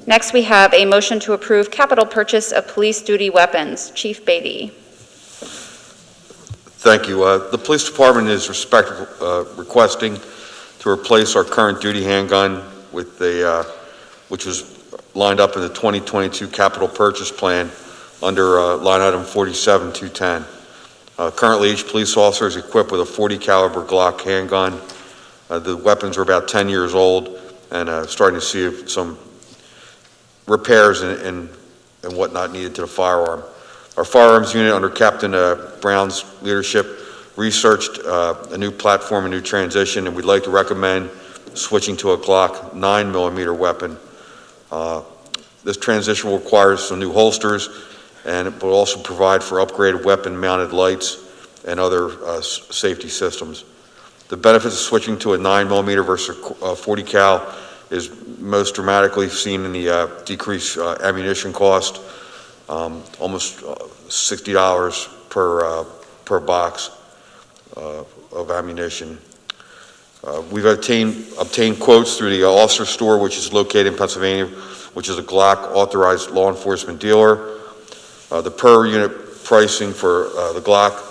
Next, we have a motion to approve capital purchase of police duty weapons. Chief Beatty. Thank you. The police department is requesting to replace our current duty handgun with which was lined up in the 2022 capital purchase plan under line item 47-210. Currently, each police officer is equipped with a .40 caliber Glock handgun. The weapons are about 10 years old and starting to see some repairs and whatnot needed to the firearm. Our firearms unit under Captain Brown's leadership researched a new platform, a new transition, and we'd like to recommend switching to a Glock 9mm weapon. This transition will require some new holsters, and it will also provide for upgraded weapon-mounted lights and other safety systems. The benefits of switching to a 9mm versus a .40 cal is most dramatically seen in the decreased ammunition cost, almost $60 per box of ammunition. We've obtained quotes through the Officer Store, which is located in Pennsylvania, which is a Glock authorized law enforcement dealer. The per unit pricing for the Glock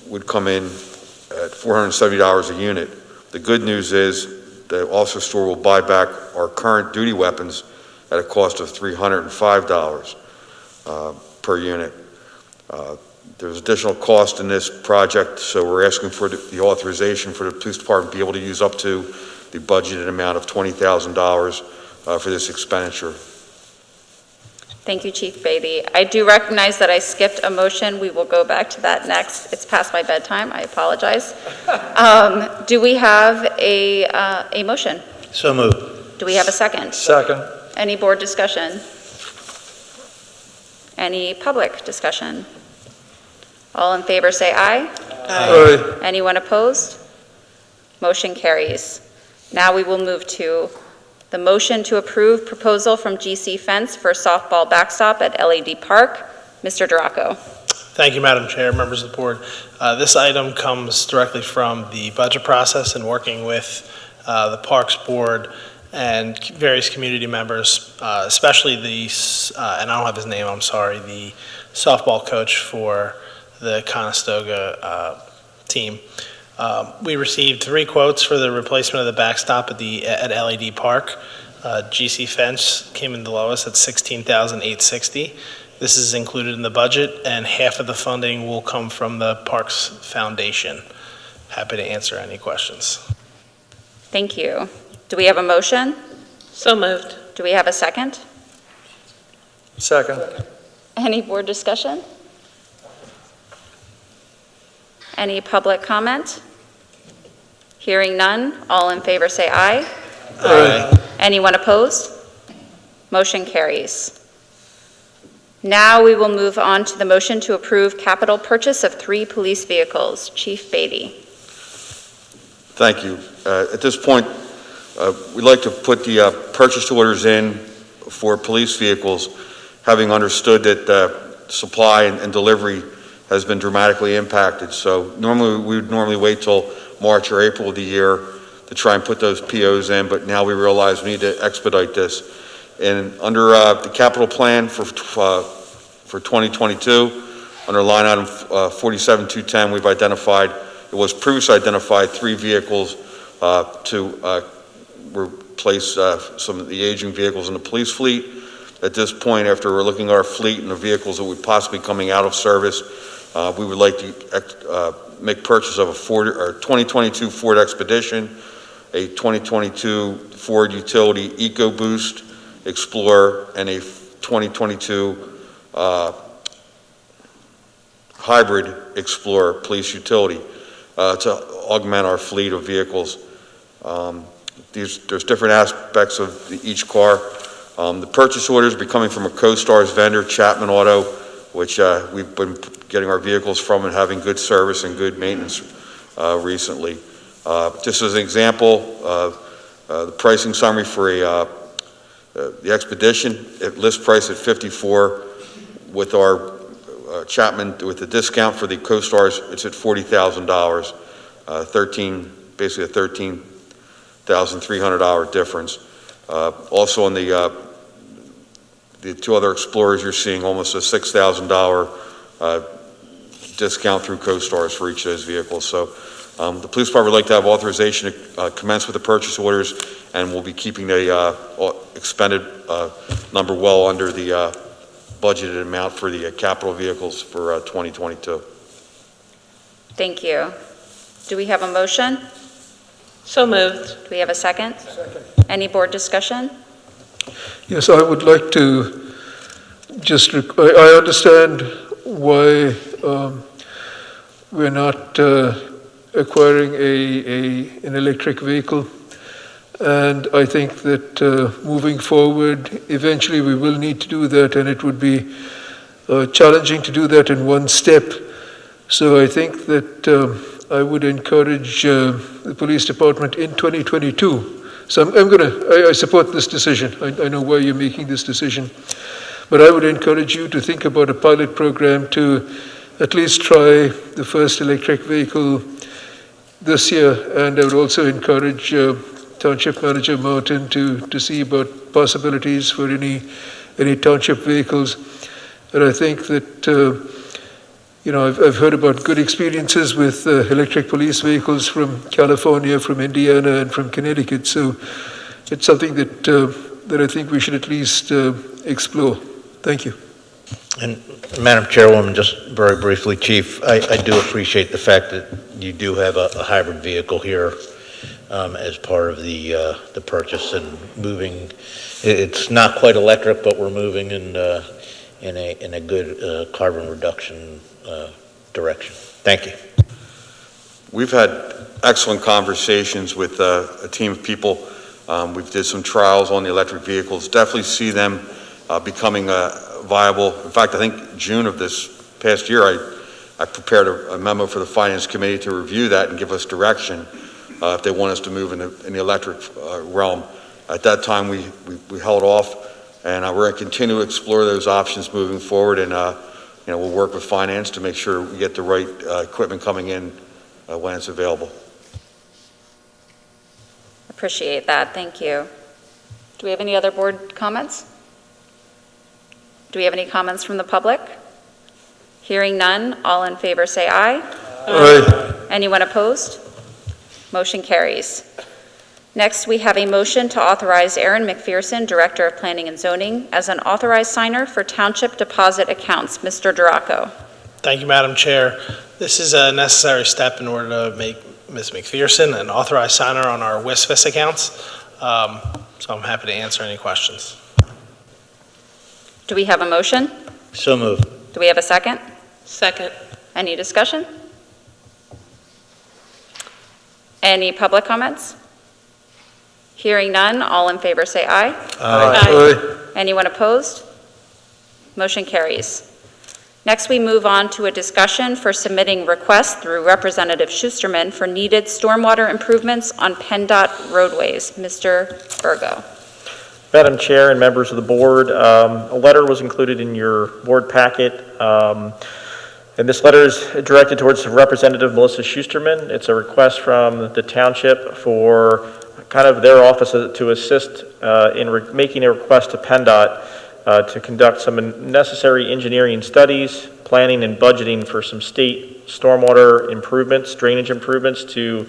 would come in at $470 a unit. The good news is the Officer Store will buy back our current duty weapons at a cost of $305 per unit. There's additional cost in this project, so we're asking for the authorization for the police department to be able to use up to the budgeted amount of $20,000 for this expenditure. Thank you, Chief Beatty. I do recognize that I skipped a motion. We will go back to that next. It's past my bedtime. I apologize. Do we have a motion? So moved. Do we have a second? Second. Any board discussion? Any public discussion? All in favor say aye. Aye. Anyone opposed? Motion carries. Now we will move to the motion to approve proposal from GC Fence for softball backstop at LED Park. Mr. Duraco. Thank you, Madam Chair, members of the board. This item comes directly from the budget process and working with the Parks Board and various community members, especially and I don't have his name, I'm sorry, the softball coach for the Conestoga team. We received 3 quotes for the replacement of the backstop at LED Park. GC Fence came in the lowest at $16,860. This is included in the budget, and half of the funding will come from the Parks Foundation. Happy to answer any questions. Thank you. Do we have a motion? So moved. Do we have a second? Second. Any board discussion? Any public comment? Hearing none, all in favor say aye. Aye. Anyone opposed? Motion carries. Now we will move on to the motion to approve capital purchase of 3 police vehicles. Chief Beatty. Thank you. At this point, we'd like to put the purchase orders in for police vehicles, having understood that supply and delivery has been dramatically impacted. So we would normally wait till March or April of the year to try and put those POs in, but now we realize we need to expedite this. And under the capital plan for 2022, under line item 47210, we've identified, it was previously identified 3 vehicles to replace some of the aging vehicles in the police fleet. At this point, after we're looking at our fleet and the vehicles that would possibly be coming out of service, we would like to make purchase of a 2022 Ford Expedition, a 2022 Ford Utility EcoBoost Explorer, and a 2022 Hybrid Explorer Police Utility to augment our fleet of vehicles. There's different aspects of each car. The purchase orders be coming from a CoStar's vendor, Chapman Auto, which we've been getting our vehicles from and having good service and good maintenance recently. Just as an example, the pricing summary for the Expedition, at list price at $54, with our Chapman, with the discount for the CoStars, it's at $40,000, basically a $13,300 difference. Also on the 2 other Explorers, you're seeing almost a $6,000 discount through CoStars for each of those vehicles. So the police department would like to have authorization to commence with the purchase orders, and we'll be keeping the expended number well under the budgeted amount for the capital vehicles for 2022. Thank you. Do we have a motion? So moved. Do we have a second? Second. Any board discussion? Yes, I would like to just, I understand why we're not acquiring an electric vehicle. And I think that moving forward, eventually we will need to do that, and it would be challenging to do that in one step. So I think that I would encourage the police department in 2022. So I support this decision. I know why you're making this decision. But I would encourage you to think about a pilot program to at least try the first electric vehicle this year, and I would also encourage Township Manager Martin to see about possibilities for any township vehicles. And I think that, I've heard about good experiences with electric police vehicles from California, from Indiana, and from Connecticut. So it's something that I think we should at least explore. Thank you. And Madam Chairwoman, just very briefly, Chief, I do appreciate the fact that you do have a hybrid vehicle here as part of the purchase and moving. It's not quite electric, but we're moving in a good carbon reduction direction. Thank you. We've had excellent conversations with a team of people. We've did some trials on the electric vehicles. Definitely see them becoming viable. In fact, I think June of this past year, I prepared a memo for the Finance Committee to review that and give us direction if they want us to move in the electric realm. At that time, we held off, and we're going to continue to explore those options moving forward, and we'll work with Finance to make sure we get the right equipment coming in when it's available. Appreciate that. Thank you. Do we have any other board comments? Do we have any comments from the public? Hearing none, all in favor say aye. Aye. Anyone opposed? Motion carries. Next, we have a motion to authorize Aaron McPherson, Director of Planning and Zoning, as an authorized signer for township deposit accounts. Mr. Duraco. Thank you, Madam Chair. This is a necessary step in order to make Ms. McPherson an authorized signer on our WISFIS accounts. So I'm happy to answer any questions. Do we have a motion? So moved. Do we have a second? Second. Any discussion? Any public comments? Hearing none, all in favor say aye. Aye. Anyone opposed? Motion carries. Next, we move on to a discussion for submitting requests through Representative Schusterman for needed stormwater improvements on PennDOT roadways. Mr. Burgo. Madam Chair and members of the board, a letter was included in your board packet, and this letter is directed towards Representative Melissa Schusterman. It's a request from the township for kind of their office to assist in making a request to PennDOT to conduct some necessary engineering studies, planning and budgeting for some state stormwater improvements, drainage improvements to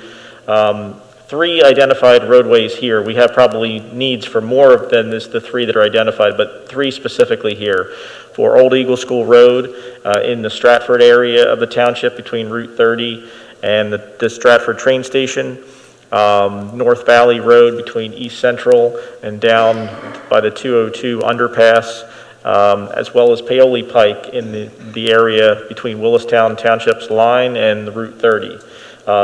3 identified roadways here. We have probably needs for more than the 3 that are identified, but 3 specifically here. For Old Eagle School Road in the Stratford area of the township between Route 30 and the Stratford train station. North Valley Road between East Central and down by the 202 underpass, as well as Paoli Pike in the area between Willistown Township's line and the Route 30.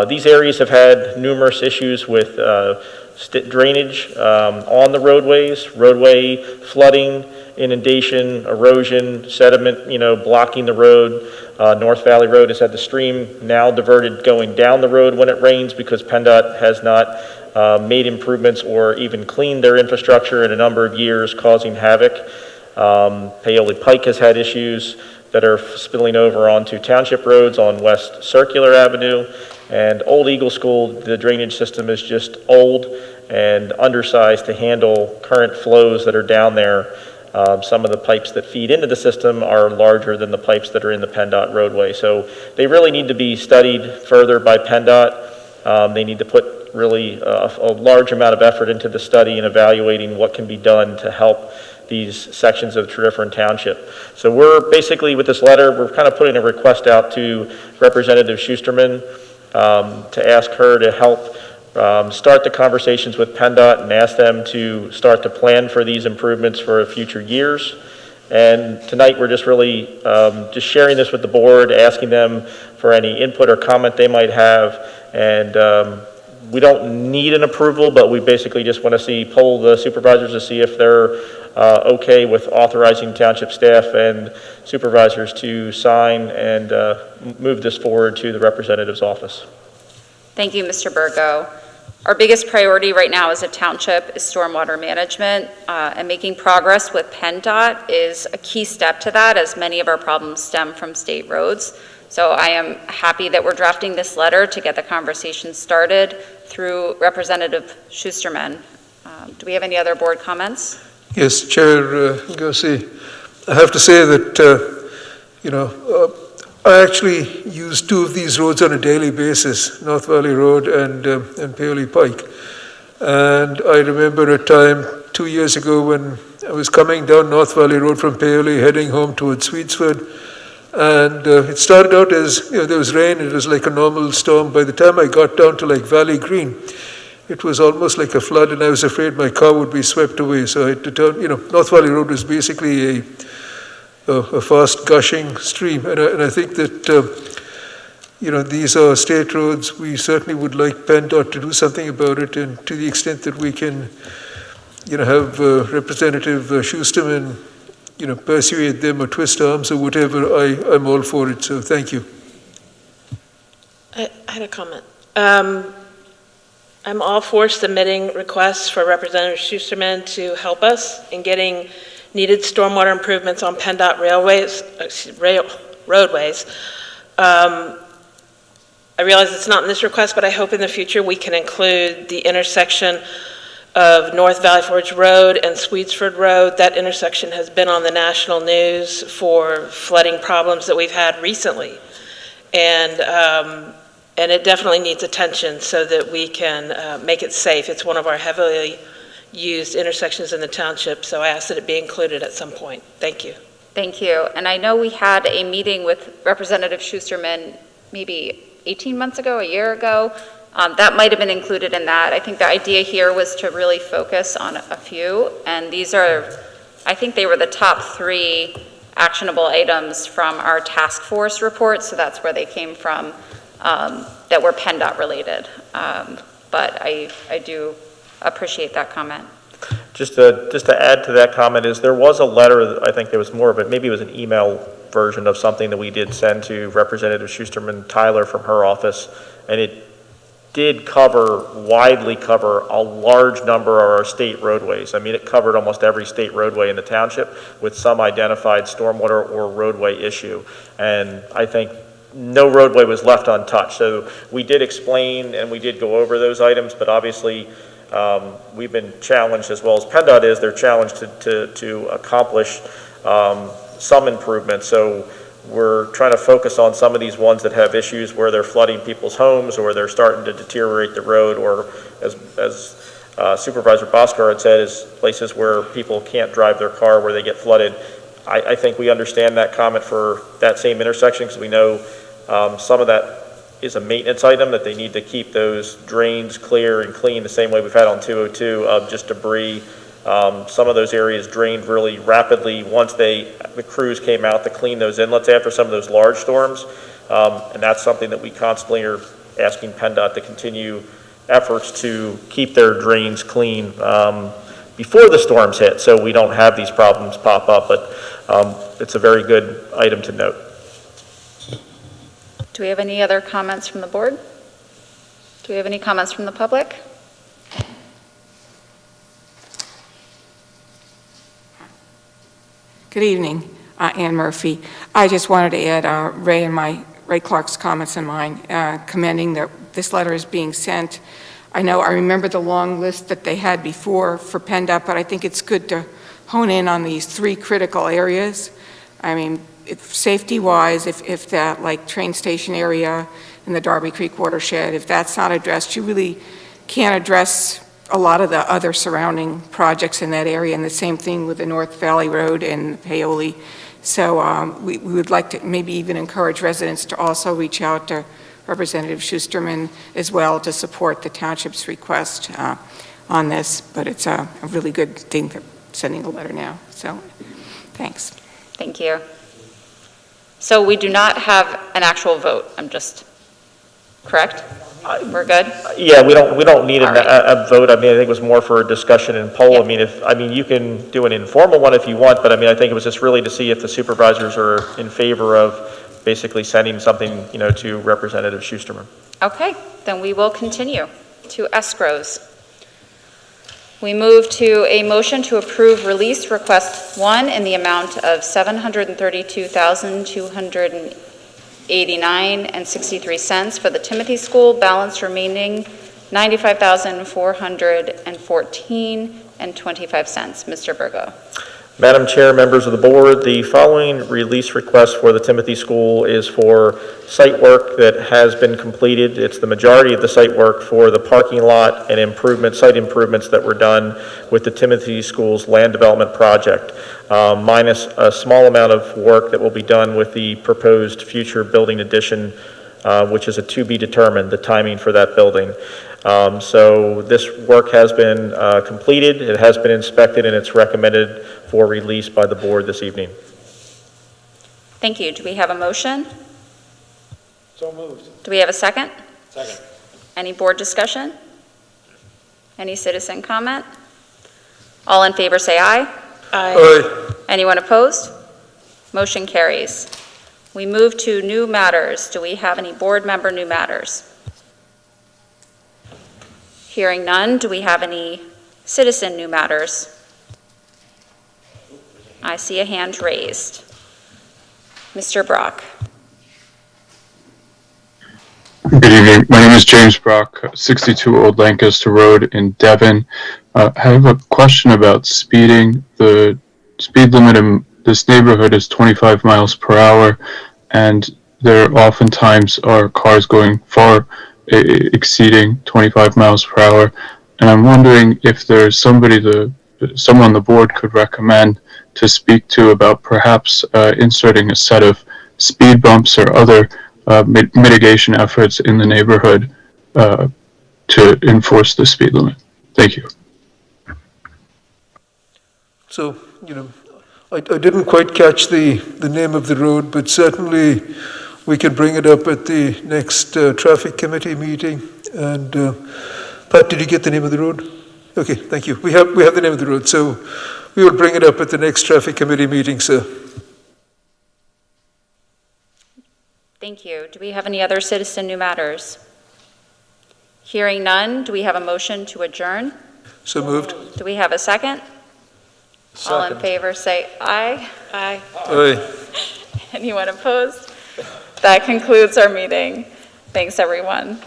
These areas have had numerous issues with drainage on the roadways, roadway flooding, inundation, erosion, sediment, blocking the road. North Valley Road has had the stream now diverted going down the road when it rains because PennDOT has not made improvements or even cleaned their infrastructure in a number of years, causing havoc. Paoli Pike has had issues that are spilling over onto township roads on West Circular Avenue. And Old Eagle School, the drainage system is just old and undersized to handle current flows that are down there. Some of the pipes that feed into the system are larger than the pipes that are in the PennDOT roadway. So they really need to be studied further by PennDOT. They need to put really a large amount of effort into the study and evaluating what can be done to help these sections of Tredyffrin Township. So we're basically, with this letter, we're kind of putting a request out to Representative Schusterman to ask her to help start the conversations with PennDOT and ask them to start to plan for these improvements for future years. And tonight we're just really just sharing this with the board, asking them for any input or comment they might have. And we don't need an approval, but we basically just want to poll the supervisors to see if they're okay with authorizing township staff and supervisors to sign and move this forward to the representative's office. Thank you, Mr. Burgo. Our biggest priority right now as a township is stormwater management, and making progress with PennDOT is a key step to that, as many of our problems stem from state roads. So I am happy that we're drafting this letter to get the conversation started through Representative Schusterman. Do we have any other board comments? Yes, Chair Garcia. I have to say that, I actually use two of these roads on a daily basis, North Valley Road and Paoli Pike. And I remember a time 2 years ago when I was coming down North Valley Road from Paoli, heading home towards Sweetsford. And it started out as, there was rain, it was like a normal storm. By the time I got down to like Valley Green, it was almost like a flood, and I was afraid my car would be swept away. So I had to turn, North Valley Road was basically a fast gushing stream. And I think that, these are state roads. We certainly would like PennDOT to do something about it. And to the extent that we can, have Representative Schusterman, persuade them or twist arms or whatever, I'm all for it. So thank you. I had a comment. I'm all for submitting requests for Representative Schusterman to help us in getting needed stormwater improvements on PennDOT roadways. I realize it's not in this request, but I hope in the future we can include the intersection of North Valley Forge Road and Sweetsford Road. That intersection has been on the national news for flooding problems that we've had recently. And it definitely needs attention so that we can make it safe. It's one of our heavily used intersections in the township, so I ask that it be included at some point. Thank you. Thank you. And I know we had a meeting with Representative Schusterman maybe 18 months ago, a year ago. That might have been included in that. I think the idea here was to really focus on a few, and these are, I think they were the top 3 actionable items from our task force report, so that's where they came from, that were PennDOT related. But I do appreciate that comment. Just to add to that comment is there was a letter, I think there was more of it, maybe it was an email version of something that we did send to Representative Schusterman Tyler from her office, and it did widely cover a large number of our state roadways. I mean, it covered almost every state roadway in the township with some identified stormwater or roadway issue. And I think no roadway was left untouched. So we did explain and we did go over those items, but obviously we've been challenged, as well as PennDOT is, they're challenged to accomplish some improvements. So we're trying to focus on some of these ones that have issues where they're flooding people's homes or they're starting to deteriorate the road, or as Supervisor Boscar had said, is places where people can't drive their car where they get flooded. I think we understand that comment for that same intersection, because we know some of that is a maintenance item, that they need to keep those drains clear and clean the same way we've had on 202 of just debris. Some of those areas drained really rapidly once the crews came out to clean those inlets after some of those large storms. And that's something that we constantly are asking PennDOT to continue efforts to keep their drains clean before the storms hit, so we don't have these problems pop up. But it's a very good item to note. Do we have any other comments from the board? Do we have any comments from the public? Good evening, Ann Murphy. I just wanted to add Ray Clark's comments and mine, commending that this letter is being sent. I remember the long list that they had before for PennDOT, but I think it's good to hone in on these 3 critical areas. I mean, safety-wise, if that, like train station area in the Darby Creek watershed, if that's not addressed, you really can't address a lot of the other surrounding projects in that area, and the same thing with the North Valley Road and Paoli. So we would like to maybe even encourage residents to also reach out to Representative Schusterman as well to support the township's request on this. But it's a really good thing for sending a letter now. So thanks. Thank you. So we do not have an actual vote. I'm just correct? We're good? Yeah, we don't need a vote. I mean, I think it was more for a discussion and poll. Yeah. I mean, you can do an informal one if you want, but I mean, I think it was just really to see if the supervisors are in favor of basically sending something, to Representative Schusterman. Okay, then we will continue to escrows. We move to a motion to approve release request 1 in the amount of $732,200 $89.63 for the Timothy School, balance remaining $95,414.25. Mr. Burgo. Madam Chair, members of the board, the following release request for the Timothy School is for site work that has been completed. It's the majority of the site work for the parking lot and site improvements that were done with the Timothy School's land development project, minus a small amount of work that will be done with the proposed future building addition, which is a to be determined, the timing for that building. So this work has been completed, it has been inspected, and it's recommended for release by the board this evening. Thank you. Do we have a motion? So moved. Do we have a second? Second. Any board discussion? Any citizen comment? All in favor say aye. Aye. Anyone opposed? Motion carries. We move to new matters. Do we have any board member new matters? Hearing none, do we have any citizen new matters? I see a hand raised. Mr. Brock. Good evening. My name is James Brock, 62 Old Lancaster Road in Devon. I have a question about speeding. The speed limit in this neighborhood is 25 miles per hour, and there oftentimes are cars going far exceeding 25 miles per hour. And I'm wondering if there's someone the board could recommend to speak to about perhaps inserting a set of speed bumps or other mitigation efforts in the neighborhood to enforce the speed limit. Thank you. So, I didn't quite catch the name of the road, but certainly we can bring it up at the next traffic committee meeting. And Pat, did you get the name of the road? Okay, thank you. We have the name of the road, so we will bring it up at the next traffic committee meeting, sir. Thank you. Do we have any other citizen new matters? Hearing none, do we have a motion to adjourn? So moved. Do we have a second? All in favor say aye. Aye. Aye. Anyone opposed? That concludes our meeting. Thanks, everyone.